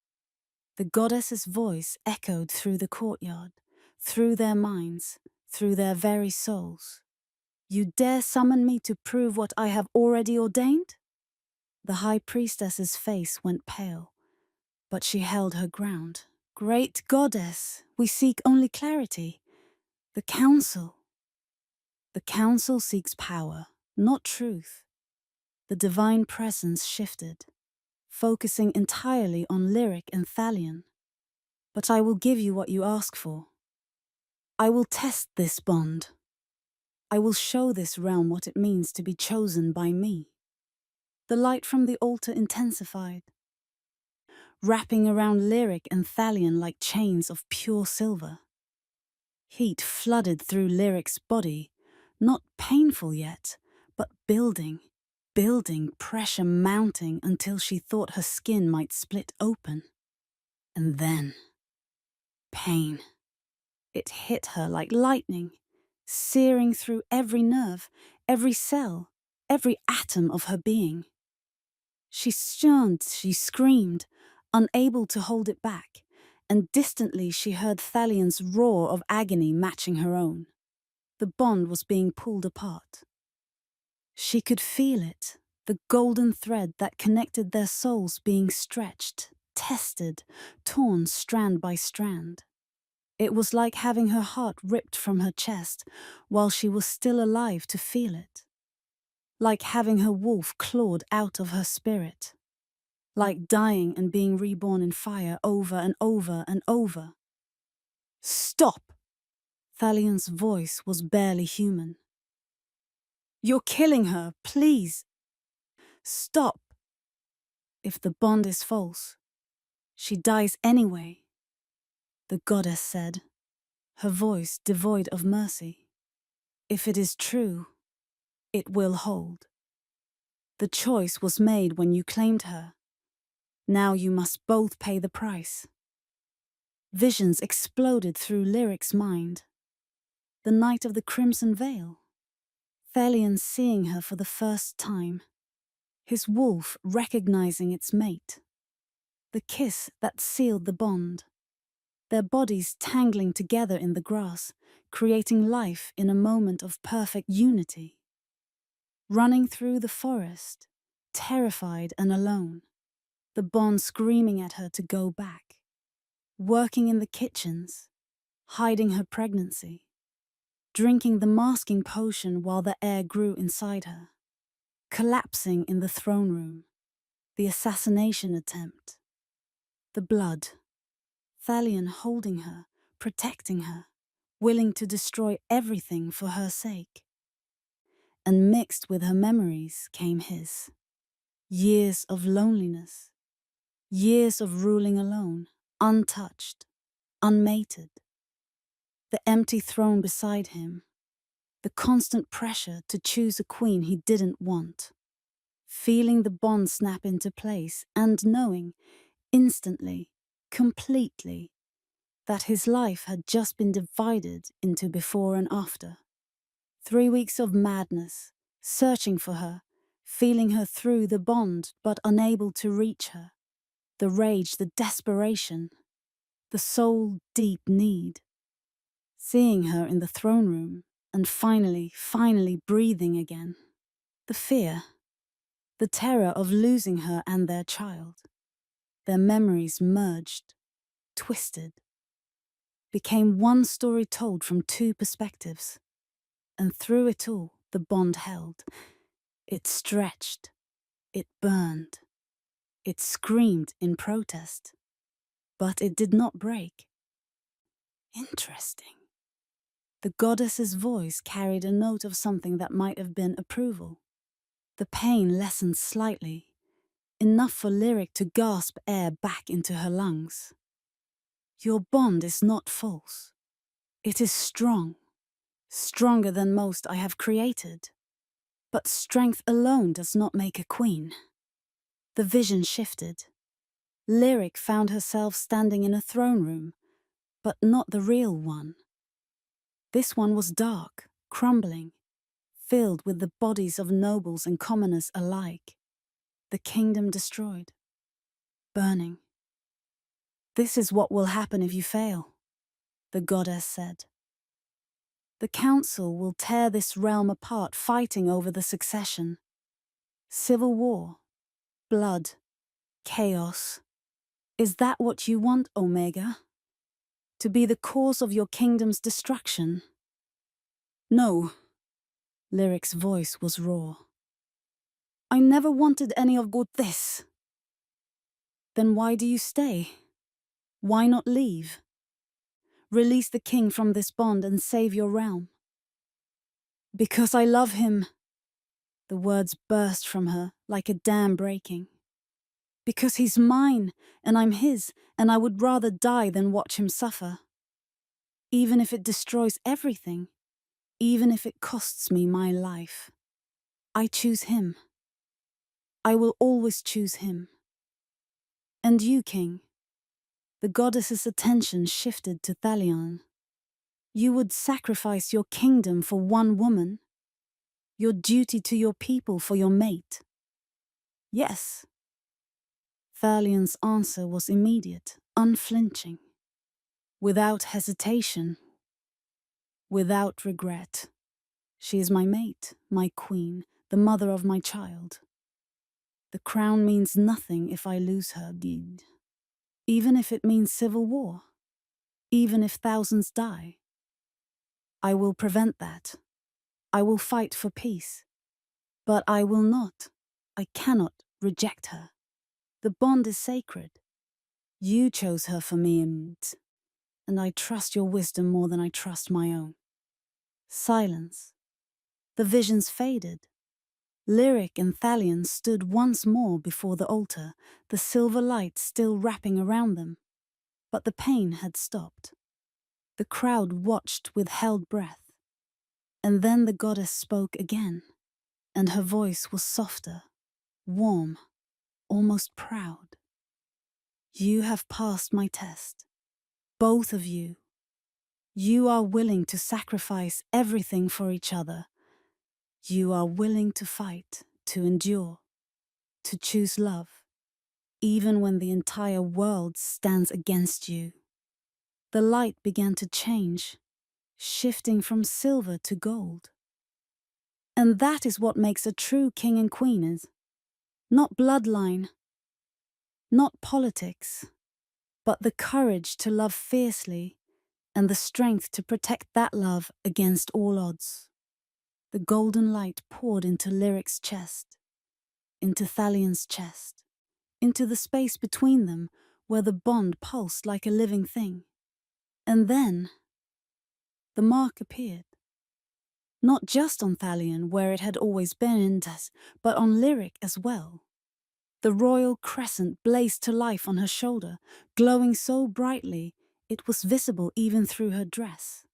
The goddess's voice echoed through the courtyard, through their minds, through their very souls. "You dare summon me to prove what I have already ordained?" The high priestess's face went pale, but she held her ground. "Great goddess, we seek only clarity. The council." "The council seeks power, not truth." The divine presence shifted, focusing entirely on Lyric and Thalion. "But I will give you what you ask for. I will test this bond. I will show this realm what it means to be chosen by me." The light from the altar intensified, wrapping around Lyric and Thalion like chains of pure silver. Heat flooded through Lyric's body, not painful yet, but building, pressure mounting until she thought her skin might split open. And then, pain. It hit her like lightning, searing through every nerve, every cell, every atom of her being. She sterned, she screamed, unable to hold it back, and distantly she heard Thalion's roar of agony matching her own. The bond was being pulled apart. She could feel it, the golden thread that connected their souls being stretched, tested, torn strand by strand. It was like having her heart ripped from her chest while she was still alive to feel it. Like having her wolf clawed out of her spirit. Like dying and being reborn in fire over and over and over. Stop! Thalion's voice was barely human. You're killing her, please. Stop. If the bond is false, she dies anyway, the goddess said, her voice devoid of mercy. If it is true, it will hold. The choice was made when you claimed her. Now you must both pay the price. Visions exploded through Lyric's mind. The night of the Crimson Veil. Thalion seeing her for the first time. His wolf recognizing its mate. The kiss that sealed the bond. Their bodies tangling together in the grass, creating life in a moment of perfect unity. Running through the forest, terrified and alone. The bond screaming at her to go back. Working in the kitchens, hiding her pregnancy. Drinking the masking potion while the air grew inside her. Collapsing in the throne room. The assassination attempt. The blood. Thalion holding her, protecting her, willing to destroy everything for her sake. And mixed with her memories came his. Years of loneliness. Years of ruling alone, untouched, unmated. The empty throne beside him. The constant pressure to choose a queen he didn't want. Feeling the bond snap into place and knowing, instantly, completely, that his life had just been divided into before and after. 3 weeks of madness, searching for her, feeling her through the bond but unable to reach her. The rage, the desperation, the soul-deep need. Seeing her in the throne room and finally breathing again. The fear, the terror of losing her and their child. Their memories merged, twisted, became one story told from 2 perspectives. And through it all, the bond held. It stretched. It burned. It screamed in protest. But it did not break. Interesting. The goddess's voice carried a note of something that might have been approval. The pain lessened slightly, enough for Lyric to gasp air back into her lungs. Your bond is not false. It is strong, stronger than most I have created. But strength alone does not make a queen. The vision shifted. Lyric found herself standing in a throne room, but not the real one. This one was dark, crumbling, filled with the bodies of nobles and commoners alike. The kingdom destroyed, burning. This is what will happen if you fail, the goddess said. The council will tear this realm apart, fighting over the succession. Civil war, blood, chaos. Is that what you want, Omega? To be the cause of your kingdom's destruction? No. Lyric's voice was raw. I never wanted any of good this. Then why do you stay? Why not leave? Release the king from this bond and save your realm. Because I love him. The words burst from her like a dam breaking. Because he's mine, and I'm his, and I would rather die than watch him suffer. Even if it destroys everything, even if it costs me my life. I choose him. I will always choose him. And you, king? The goddess's attention shifted to Thalion. You would sacrifice your kingdom for one woman? Your duty to your people for your mate? Yes. Thalion's answer was immediate, unflinching. Without hesitation. Without regret. She is my mate, my queen, the mother of my child. The crown means nothing if I lose her, Bid. Even if it means civil war. even if thousands die. I will prevent that. I will fight for peace. But I will not. I cannot reject her. The bond is sacred. You chose her for me, and I trust your wisdom more than I trust my own. Silence. The visions faded. Lyric and Thalion stood once more before the altar, the silver light still wrapping around them. But the pain had stopped. The crowd watched with held breath. And then the goddess spoke again, and her voice was softer, warm, almost proud. You have passed my test. Both of you. You are willing to sacrifice everything for each other. You are willing to fight, to endure, to choose love, even when the entire world stands against you. The light began to change, shifting from silver to gold. And that is what makes a true king and queen is. Not bloodline, not politics, but the courage to love fiercely and the strength to protect that love against all odds. The golden light poured into Lyric's chest, into Thalion's chest, into the space between them where the bond pulsed like a living thing. And then the mark appeared. Not just on Thalion, where it had always been, but on Lyric as well. The royal crescent blazed to life on her shoulder, glowing so brightly it was visible even through her dress.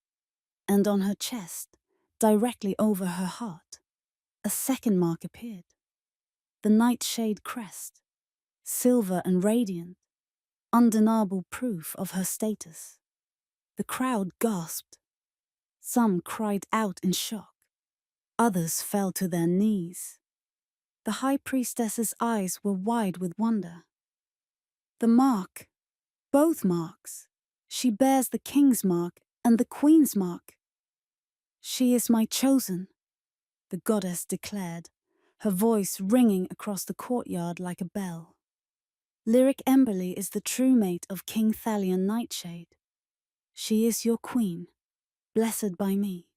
And on her chest, directly over her heart, a second mark appeared. The nightshade crest, silver and radiant, undeniable proof of her status. The crowd gasped. Some cried out in shock. Others fell to their knees. The high priestess's eyes were wide with wonder. The mark, both marks. She bears the king's mark and the queen's mark. She is my chosen, the goddess declared, her voice ringing across the courtyard like a bell. Lyric Emberly is the true mate of King Thalion Nightshade. She is your queen, blessed by me,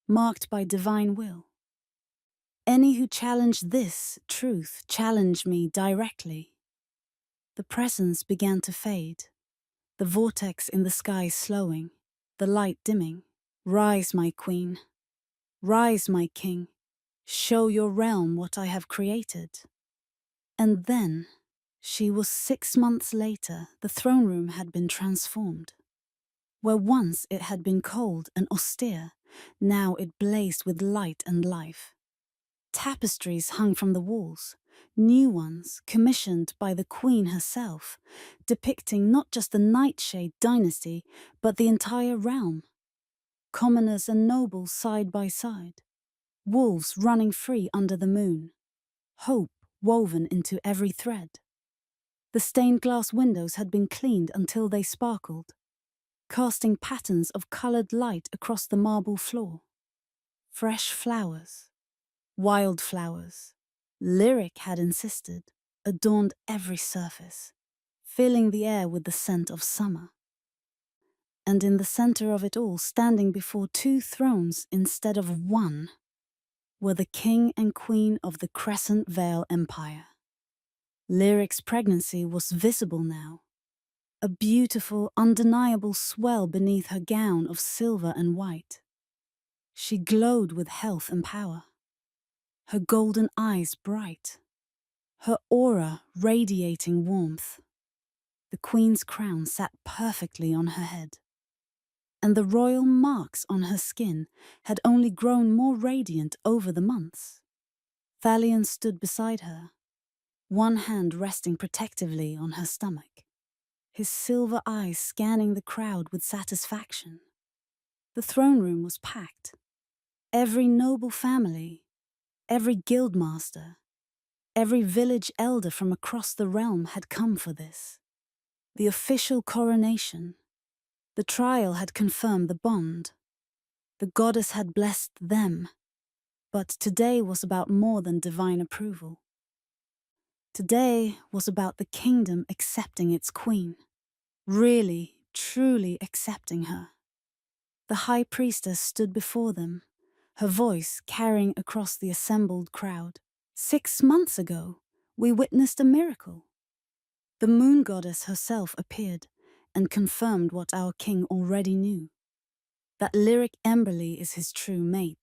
marked by divine will. Any who challenge this truth challenge me directly. The presence began to fade, the vortex in the sky slowing, the light dimming. Rise, my queen. Rise, my king. Show your realm what I have created. And then, she was 6 months later, the throne room had been transformed. Where once it had been cold and austere, now it blazed with light and life. Tapestries hung from the walls, new ones commissioned by the queen herself, depicting not just the Nightshade dynasty, but the entire realm. Commoners and nobles side by side, wolves running free under the moon, hope woven into every thread. The stained glass windows had been cleaned until they sparkled, casting patterns of colored light across the marble floor. Fresh flowers, wildflowers, Lyric had insisted, adorned every surface, filling the air with the scent of summer. And in the center of it all, standing before 2 thrones instead of 1, were the king and queen of the Crescent Vale Empire. Lyric's pregnancy was visible now, a beautiful, undeniable swell beneath her gown of silver and white. She glowed with health and power, her golden eyes bright, her aura radiating warmth. The queen's crown sat perfectly on her head, and the royal marks on her skin had only grown more radiant over the months. Thalion stood beside her, one hand resting protectively on her stomach, his silver eyes scanning the crowd with satisfaction. The throne room was packed. Every noble family, every guildmaster, every village elder from across the realm had come for this. The official coronation. The trial had confirmed the bond. The goddess had blessed them. But today was about more than divine approval. Today was about the kingdom accepting its queen, really truly accepting her. The high priestess stood before them, her voice carrying across the assembled crowd. 6 months ago, we witnessed a miracle. The moon goddess herself appeared and confirmed what our king already knew, that Lyric Emberly is his true mate,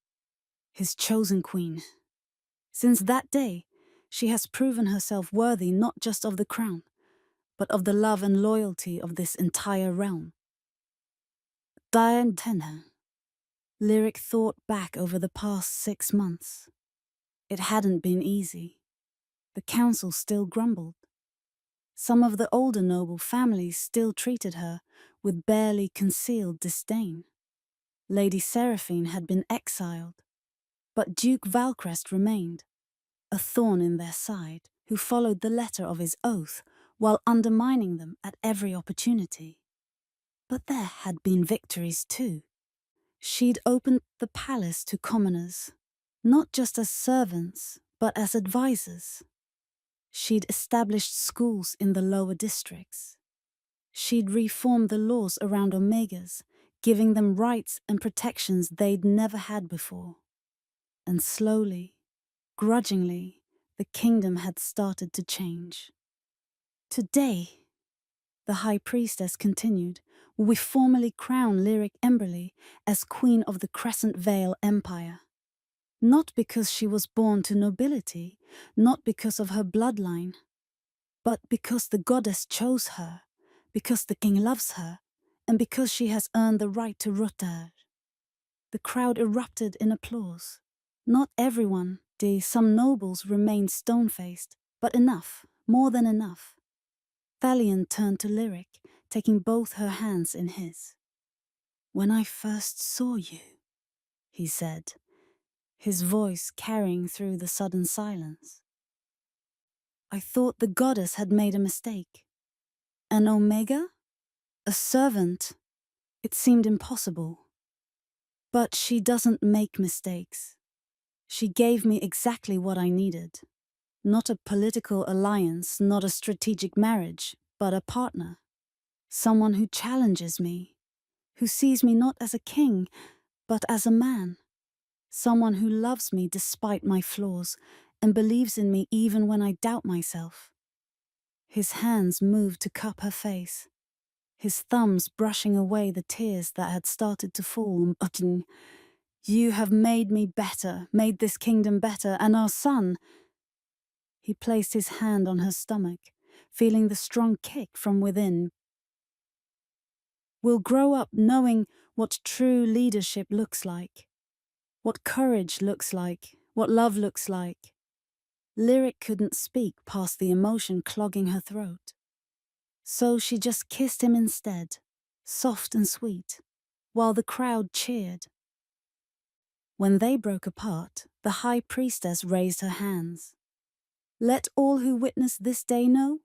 his chosen queen. Since that day, she has proven herself worthy not just of the crown, but of the love and loyalty of this entire realm. Diane Tenher. Lyric thought back over the past 6 months. It hadn't been easy. The council still grumbled. Some of the older noble families still treated her with barely concealed disdain. Lady Seraphine had been exiled, but Duke Valcrest remained, a thorn in their side, who followed the letter of his oath while undermining them at every opportunity. But there had been victories too. She'd opened the palace to commoners, not just as servants, but as advisors. She'd established schools in the lower districts. She'd reformed the laws around Omegas, giving them rights and protections they'd never had before. And slowly, grudgingly, the kingdom had started to change. Today, the high priestess continued, we formally crown Lyric Emberly as queen of the Crescent Vale Empire. Not because she was born to nobility, not because of her bloodline, but because the goddess chose her, because the king loves her, and because she has earned the right to ruthless. The crowd erupted in applause. Not everyone, some nobles remained stone-faced, but enough, more than enough. Thalion turned to Lyric, taking both her hands in his. When I first saw you, he said, his voice carrying through the sudden silence, I thought the goddess had made a mistake. An Omega? A servant? It seemed impossible. But she doesn't make mistakes. She gave me exactly what I needed. Not a political alliance, not a strategic marriage, but a partner. Someone who challenges me, who sees me not as a king, but as a man. Someone who loves me despite my flaws and believes in me even when I doubt myself. His hands moved to cup her face, his thumbs brushing away the tears that had started to fall. You have made me better, made this kingdom better, and our son. He placed his hand on her stomach, feeling the strong kick from within. Will grow up knowing what true leadership looks like, what courage looks like, what love looks like. Lyric couldn't speak past the emotion clogging her throat. So she just kissed him instead, soft and sweet, while the crowd cheered. When they broke apart, the high priestess raised her hands. Let all who witness this day know,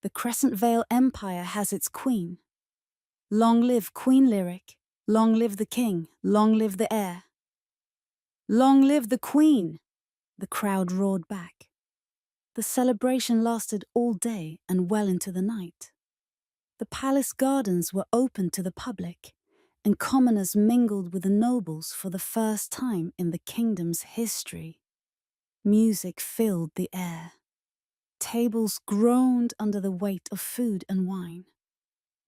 the Crescent Vale Empire has its queen. Long live Queen Lyric, long live the king, long live the heir. Long live the queen! The crowd roared back. The celebration lasted all day and well into the night. The palace gardens were open to the public, and commoners mingled with the nobles for the first time in the kingdom's history. Music filled the air. Tables groaned under the weight of food and wine.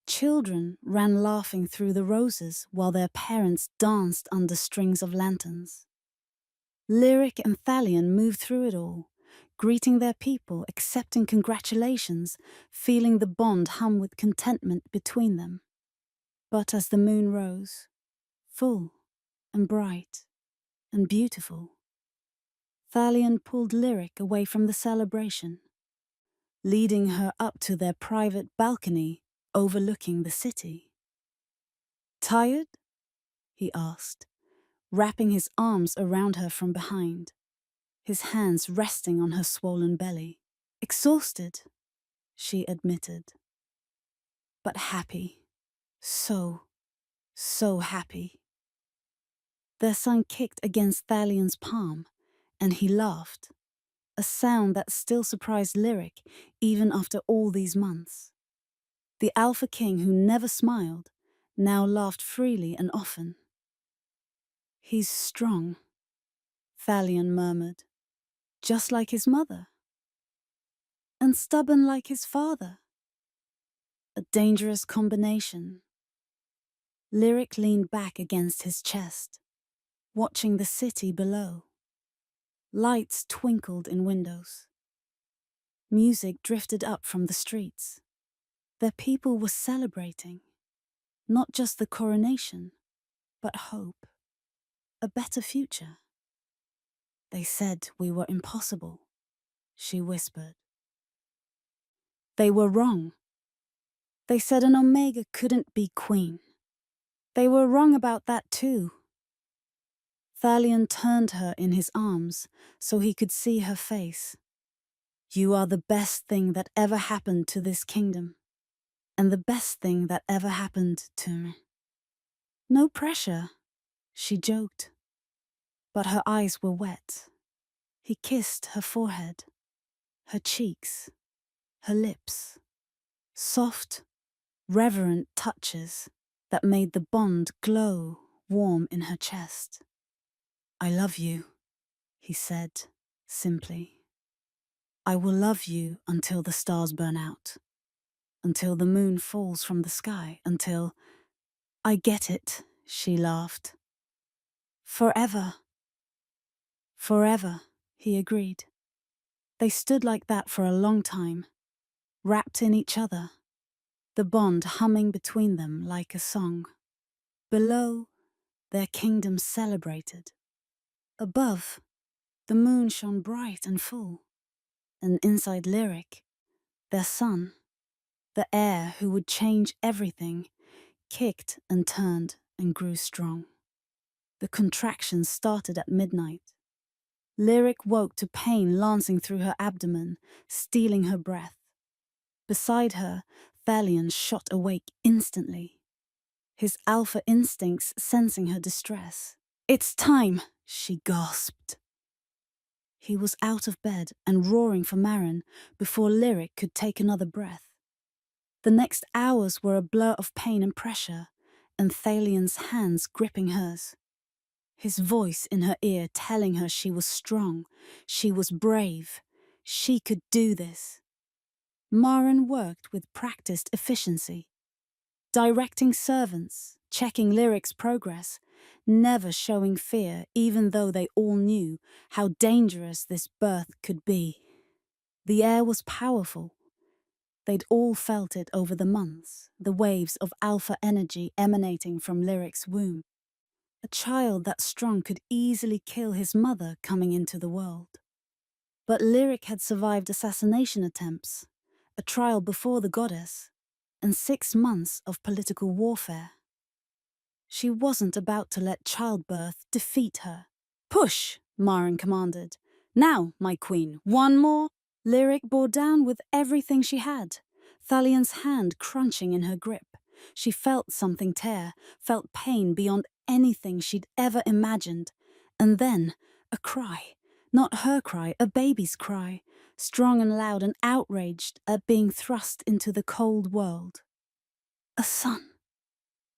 Children ran laughing through the roses while their parents danced under strings of lanterns. Lyric and Thalion moved through it all, greeting their people, accepting congratulations, feeling the bond hum with contentment between them. But as the moon rose, full and bright and beautiful, Thalion pulled Lyric away from the celebration, leading her up to their private balcony overlooking the city. Tired? He asked, wrapping his arms around her from behind, his hands resting on her swollen belly. Exhausted, she admitted, but happy, so happy. Their son kicked against Thalion's palm, and he laughed, a sound that still surprised Lyric even after all these months. The Alpha King, who never smiled, now laughed freely and often. "He's strong," Thalion murmured, "just like his mother. And stubborn like his father. A dangerous combination." Lyric leaned back against his chest, watching the city below. Lights twinkled in windows. Music drifted up from the streets. Their people were celebrating, not just the coronation, but hope, a better future. "They said we were impossible," she whispered. "They were wrong. They said an Omega couldn't be queen. They were wrong about that too." Thalion turned her in his arms so he could see her face. "You are the best thing that ever happened to this kingdom, and the best thing that ever happened to me." "No pressure," she joked, but her eyes were wet. He kissed her forehead, her cheeks, her lips. Soft, reverent touches that made the bond glow warm in her chest. "I love you," he said, simply. "I will love you until the stars burn out, until the moon falls from the sky, until—" "I get it," she laughed. "Forever." "Forever," he agreed. They stood like that for a long time, wrapped in each other, the bond humming between them like a song. Below, their kingdom celebrated. Above, the moon shone bright and full, and inside Lyric, their son, the heir who would change everything, kicked and turned and grew strong. The contractions started at midnight. Lyric woke to pain lancing through her abdomen, stealing her breath. Beside her, Thalion shot awake instantly, his alpha instincts sensing her distress. "It's time," she gasped. He was out of bed and roaring for Marin before Lyric could take another breath. The next hours were a blur of pain and pressure, and Thalion's hands gripping hers. His voice in her ear telling her she was strong, she was brave, she could do this. Marin worked with practiced efficiency, directing servants, checking Lyric's progress, never showing fear even though they all knew how dangerous this birth could be. The air was powerful. They'd all felt it over the months, the waves of alpha energy emanating from Lyric's womb. A child that strong could easily kill his mother coming into the world. But Lyric had survived assassination attempts, a trial before the goddess, and 6 months of political warfare. She wasn't about to let childbirth defeat her. "Push," Marin commanded. "Now, my queen, one more." Lyric bore down with everything she had, Thalion's hand crunching in her grip. She felt something tear, felt pain beyond anything she'd ever imagined. And then, a cry. Not her cry, a baby's cry, strong and loud and outraged at being thrust into the cold world. "A son,"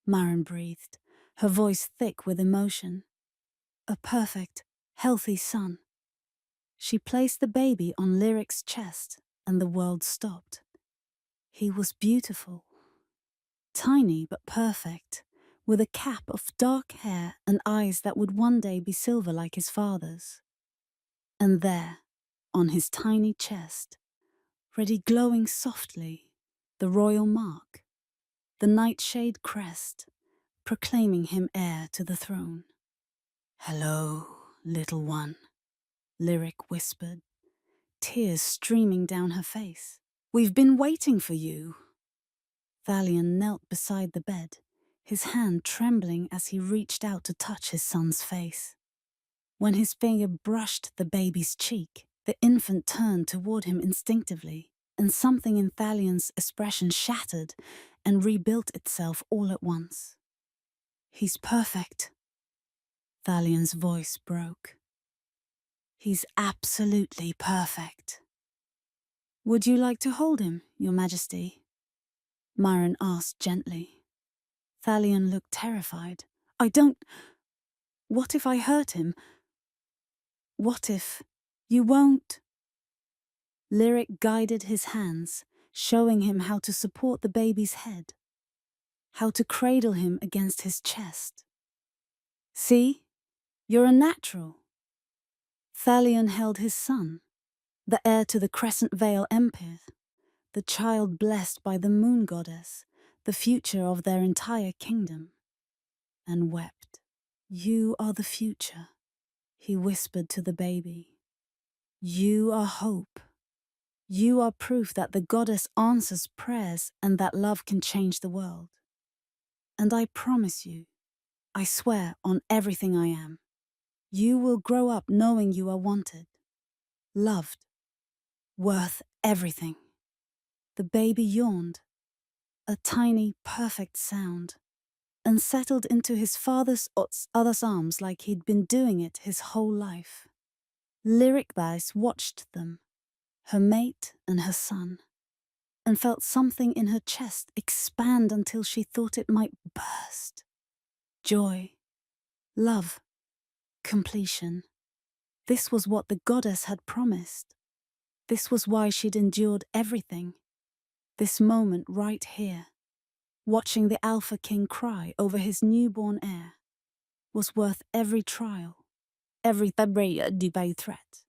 Marin breathed, her voice thick with emotion. "A perfect, healthy son." She placed the baby on Lyric's chest, and the world stopped. He was beautiful. Tiny but perfect, with a cap of dark hair and eyes that would one day be silver like his father's. And there, on his tiny chest, ready glowing softly, the royal mark, the nightshade crest, proclaiming him heir to the throne. "Hello, little one," Lyric whispered, tears streaming down her face. "We've been waiting for you." Thalion knelt beside the bed, his hand trembling as he reached out to touch his son's face. When his finger brushed the baby's cheek, the infant turned toward him instinctively, and something in Thalion's expression shattered and rebuilt itself all at once. "He's perfect." Thalion's voice broke. "He's absolutely perfect." "Would you like to hold him, Your Majesty?" Myron asked gently. Thalion looked terrified. I don't... What if I hurt him? What if... You won't... Lyric guided his hands, showing him how to support the baby's head, how to cradle him against his chest. See? You're a natural. Thalion held his son, the heir to the Crescent Vale Empire, the child blessed by the moon goddess, the future of their entire kingdom, and wept. You are the future, he whispered to the baby. You are hope. You are proof that the goddess answers prayers and that love can change the world. And I promise you, I swear on everything I am, you will grow up knowing you are wanted, loved, worth everything. The baby yawned, a tiny, perfect sound, and settled into his father's other's arms like he'd been doing it his whole life. Lyric Vice watched them, her mate and her son, and felt something in her chest expand until she thought it might burst. Joy, love, completion. This was what the goddess had promised. This was why she'd endured everything. This moment right here, watching the Alpha King cry over his newborn heir, was worth every trial, every debate threat,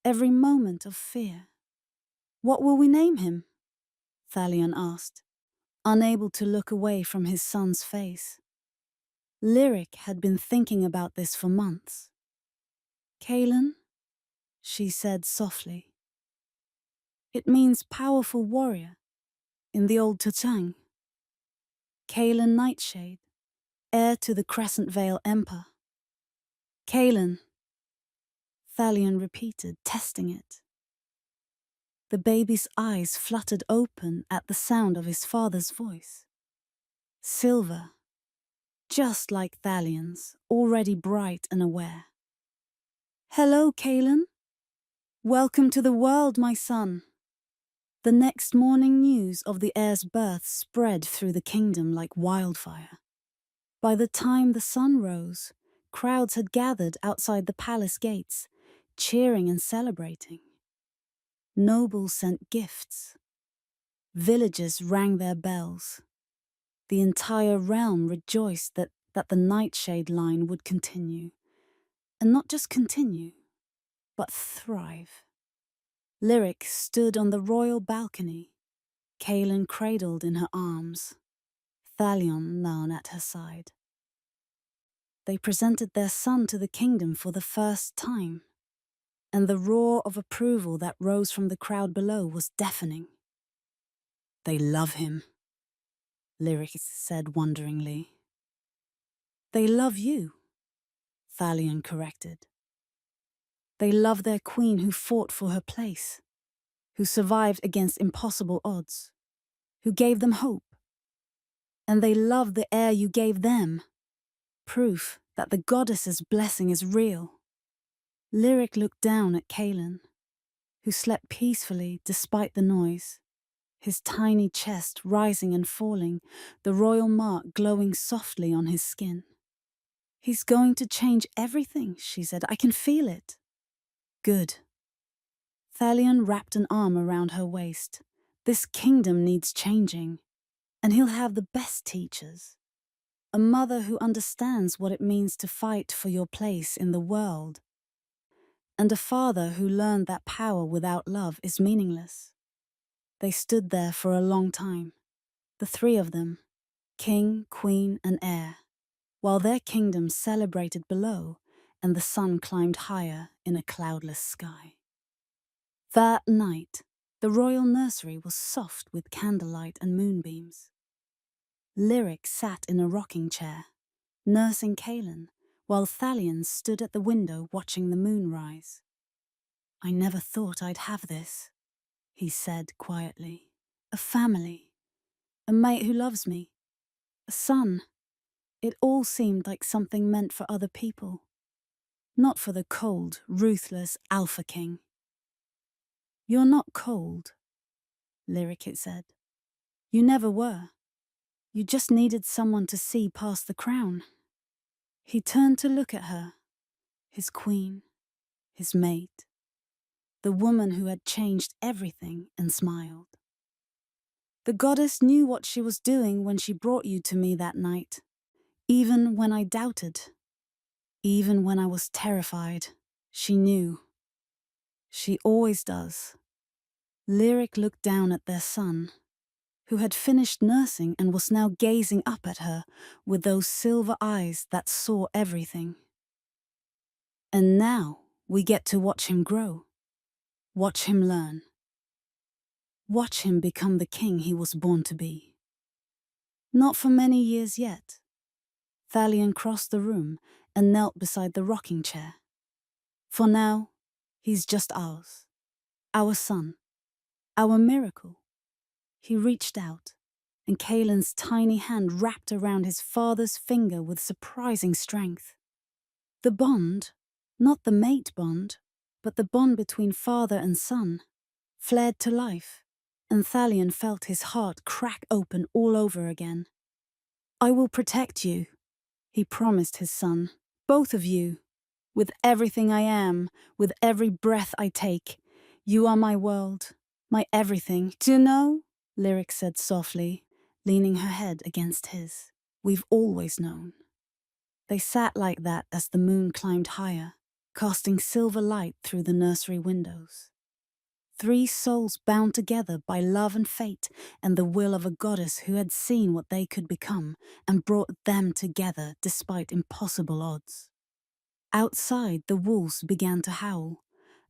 every moment of fear. What will we name him? Thalion asked, unable to look away from his son's face. Lyric had been thinking about this for months. Kaelin, she said softly. It means powerful warrior in the old Tutang. Kaelin Nightshade, heir to the Crescent Vale Empire. Kaelin, Thalion repeated, testing it. The baby's eyes fluttered open at the sound of his father's voice. Silver, just like Thalion's, already bright and aware. Hello, Kaelin. Welcome to the world, my son. The next morning news of the heir's birth spread through the kingdom like wildfire. By the time the sun rose, crowds had gathered outside the palace gates, cheering and celebrating. Nobles sent gifts. Villagers rang their bells. The entire realm rejoiced that the Nightshade line would continue. And not just continue, but thrive. Lyric stood on the royal balcony, Kaelin cradled in her arms, Thalion knelt at her side. They presented their son to the kingdom for the first time, and the roar of approval that rose from the crowd below was deafening. They love him, Lyric said wonderingly. They love you, Thalion corrected. They love their queen who fought for her place, who survived against impossible odds, who gave them hope. And they love the heir you gave them, proof that the goddess's blessing is real. Lyric looked down at Kaelin, who slept peacefully despite the noise, his tiny chest rising and falling, the royal mark glowing softly on his skin. He's going to change everything, she said. I can feel it. Good. Thalion wrapped an arm around her waist. This kingdom needs changing, and he'll have the best teachers. A mother who understands what it means to fight for your place in the world, and a father who learned that power without love is meaningless. They stood there for a long time, the three of them, king, queen, and heir, while their kingdom celebrated below and the sun climbed higher in a cloudless sky. That night, the royal nursery was soft with candlelight and moonbeams. Lyric sat in a rocking chair, nursing Kaelin, while Thalion stood at the window watching the moon rise. I never thought I'd have this, he said quietly. A family, a mate who loves me, a son. It all seemed like something meant for other people, not for the cold, ruthless Alpha King. You're not cold, Lyric said. You never were. You just needed someone to see past the crown. He turned to look at her, his queen, his mate, the woman who had changed everything, and smiled. The goddess knew what she was doing when she brought you to me that night, even when I doubted, even when I was terrified. She knew. She always does. Lyric looked down at their son, who had finished nursing and was now gazing up at her with those silver eyes that saw everything. And now we get to watch him grow, watch him learn, watch him become the king he was born to be. Not for many years yet. Thalion crossed the room and knelt beside the rocking chair. For now, he's just ours, our son, our miracle. He reached out, and Kaelin's tiny hand wrapped around his father's finger with surprising strength. The bond, not the mate bond, but the bond between father and son, flared to life, and Thalion felt his heart crack open all over again. I will protect you, he promised his son, both of you, with everything I am, with every breath I take. You are my world, my everything. Do you know? Lyric said softly, leaning her head against his. We've always known. They sat like that as the moon climbed higher, casting silver light through the nursery windows. Three souls bound together by love and fate and the will of a goddess who had seen what they could become and brought them together despite impossible odds. Outside, the wolves began to howl,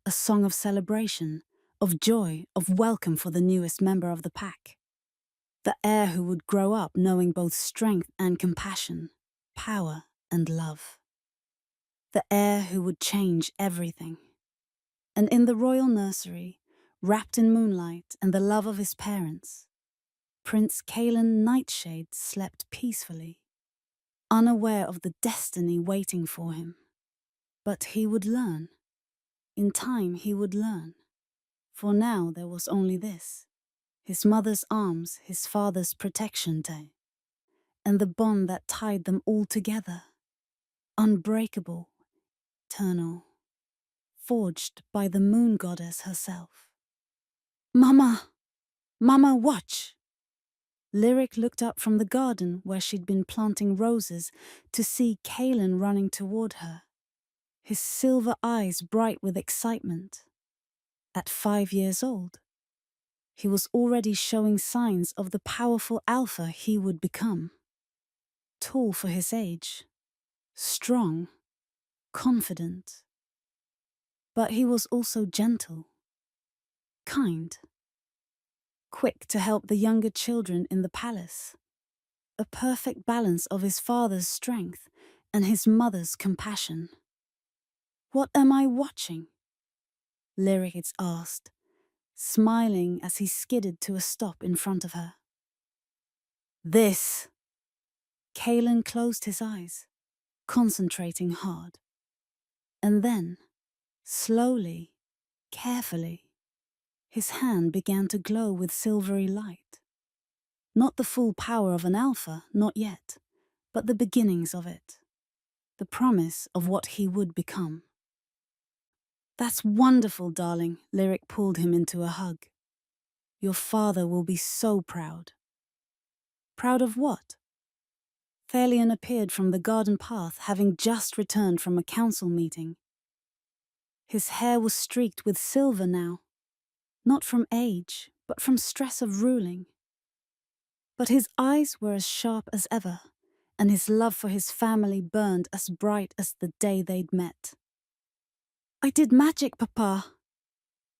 a song of celebration, of joy, of welcome for the newest member of the pack. The heir who would grow up knowing both strength and compassion, power and love. The heir who would change everything. And in the royal nursery, wrapped in moonlight and the love of his parents, Prince Kaelin Nightshade slept peacefully, unaware of the destiny waiting for him. But he would learn. In time he would learn. For now there was only this, his mother's arms, his father's protection day, and the bond that tied them all together, unbreakable, eternal, forged by the moon goddess herself. Mama! Mama, watch! Lyric looked up from the garden where she'd been planting roses to see Kaelin running toward her, his silver eyes bright with excitement. At 5 years old, he was already showing signs of the powerful alpha he would become. Tall for his age, strong, confident. But he was also gentle, kind, quick to help the younger children in the palace. A perfect balance of his father's strength and his mother's compassion. What am I watching? Lyric asked, smiling as he skidded to a stop in front of her. This. Kaelin closed his eyes, concentrating hard. And then, slowly, carefully, his hand began to glow with silvery light. Not the full power of an alpha, not yet, but the beginnings of it. The promise of what he would become. That's wonderful, darling, Lyric pulled him into a hug. Your father will be so proud. Proud of what? Thalion appeared from the garden path, having just returned from a council meeting. His hair was streaked with silver now, not from age, but from stress of ruling. But his eyes were as sharp as ever, and his love for his family burned as bright as the day they'd met. I did magic, Papa.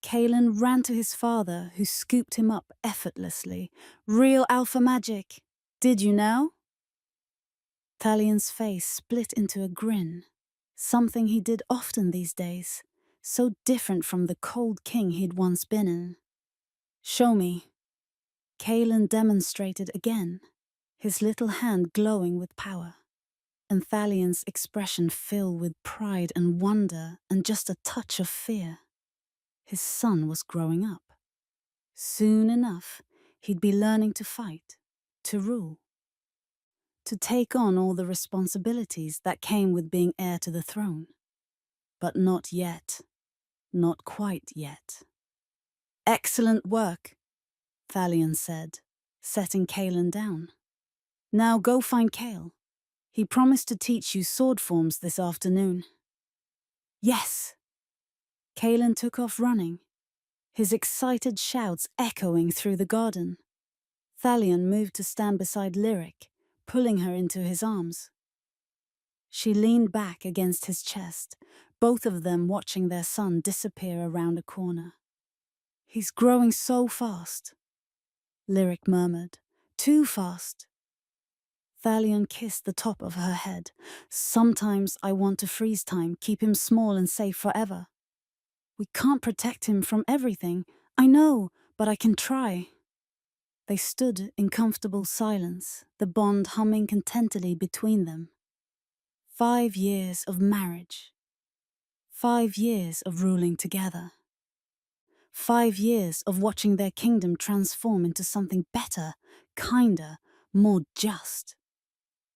Kaelin ran to his father, who scooped him up effortlessly. Real alpha magic. Did you know? Thalion's face split into a grin, something he did often these days, so different from the cold king he'd once been in. Show me. Kaelin demonstrated again, his little hand glowing with power, and Thalion's expression filled with pride and wonder and just a touch of fear. His son was growing up. Soon enough, He'd be learning to fight, to rule, to take on all the responsibilities that came with being heir to the throne. But not yet. Not quite yet. "Excellent work," Thalion said, setting Kaelin down. "Now go find Kael. He promised to teach you sword forms this afternoon." "Yes!" Kaelin took off running, his excited shouts echoing through the garden. Thalion moved to stand beside Lyric, pulling her into his arms. She leaned back against his chest, both of them watching their son disappear around a corner. "He's growing so fast," Lyric murmured. "Too fast." Thalion kissed the top of her head. "Sometimes I want to freeze time, keep him small and safe forever. We can't protect him from everything. I know, but I can try." They stood in comfortable silence, the bond humming contentedly between them. 5 years of marriage. 5 years of ruling together. 5 years of watching their kingdom transform into something better, kinder, more just.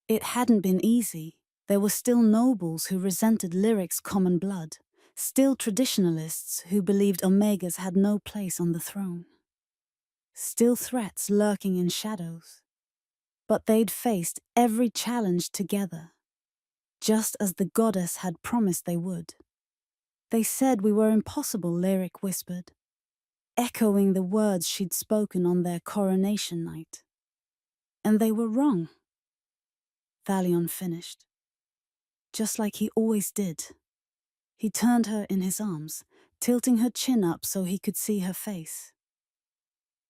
It hadn't been easy. There were still nobles who resented Lyric's common blood, still traditionalists who believed Omegas had no place on the throne. Still threats lurking in shadows. But they'd faced every challenge together, just as the goddess had promised they would. "They said we were impossible," Lyric whispered, echoing the words she'd spoken on their coronation night. "And they were wrong," Thalion finished. Just like he always did. He turned her in his arms, tilting her chin up so he could see her face.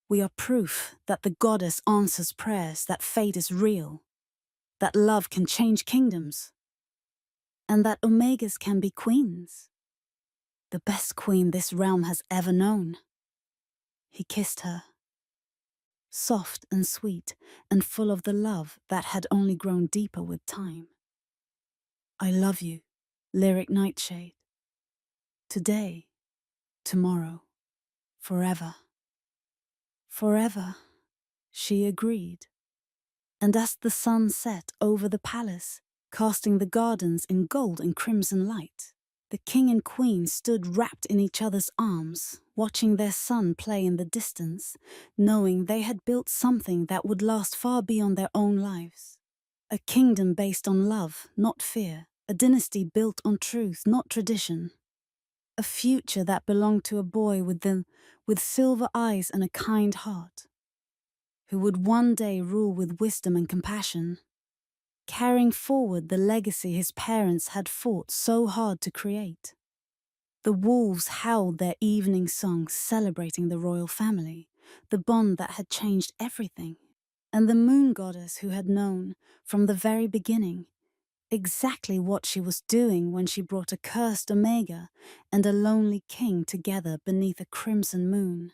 "We are proof that the goddess answers prayers, that fate is real, that love can change kingdoms, and that Omegas can be queens. The best queen this realm has ever known." He kissed her, soft and sweet and full of the love that had only grown deeper with time. "I love you, Lyric Nightshade. Today, tomorrow, forever." "Forever," she agreed. And as the sun set over the palace, casting the gardens in gold and crimson light, the king and queen stood wrapped in each other's arms, watching their son play in the distance, knowing they had built something that would last far beyond their own lives. A kingdom based on love, not fear. A dynasty built on truth, not tradition. A future that belonged to a boy with silver eyes and a kind heart, who would one day rule with wisdom and compassion, carrying forward the legacy his parents had fought so hard to create. The wolves howled their evening songs celebrating the royal family, the bond that had changed everything, and the moon goddess who had known, from the very beginning, exactly what she was doing when she brought a cursed Omega and a lonely king together beneath a crimson moon.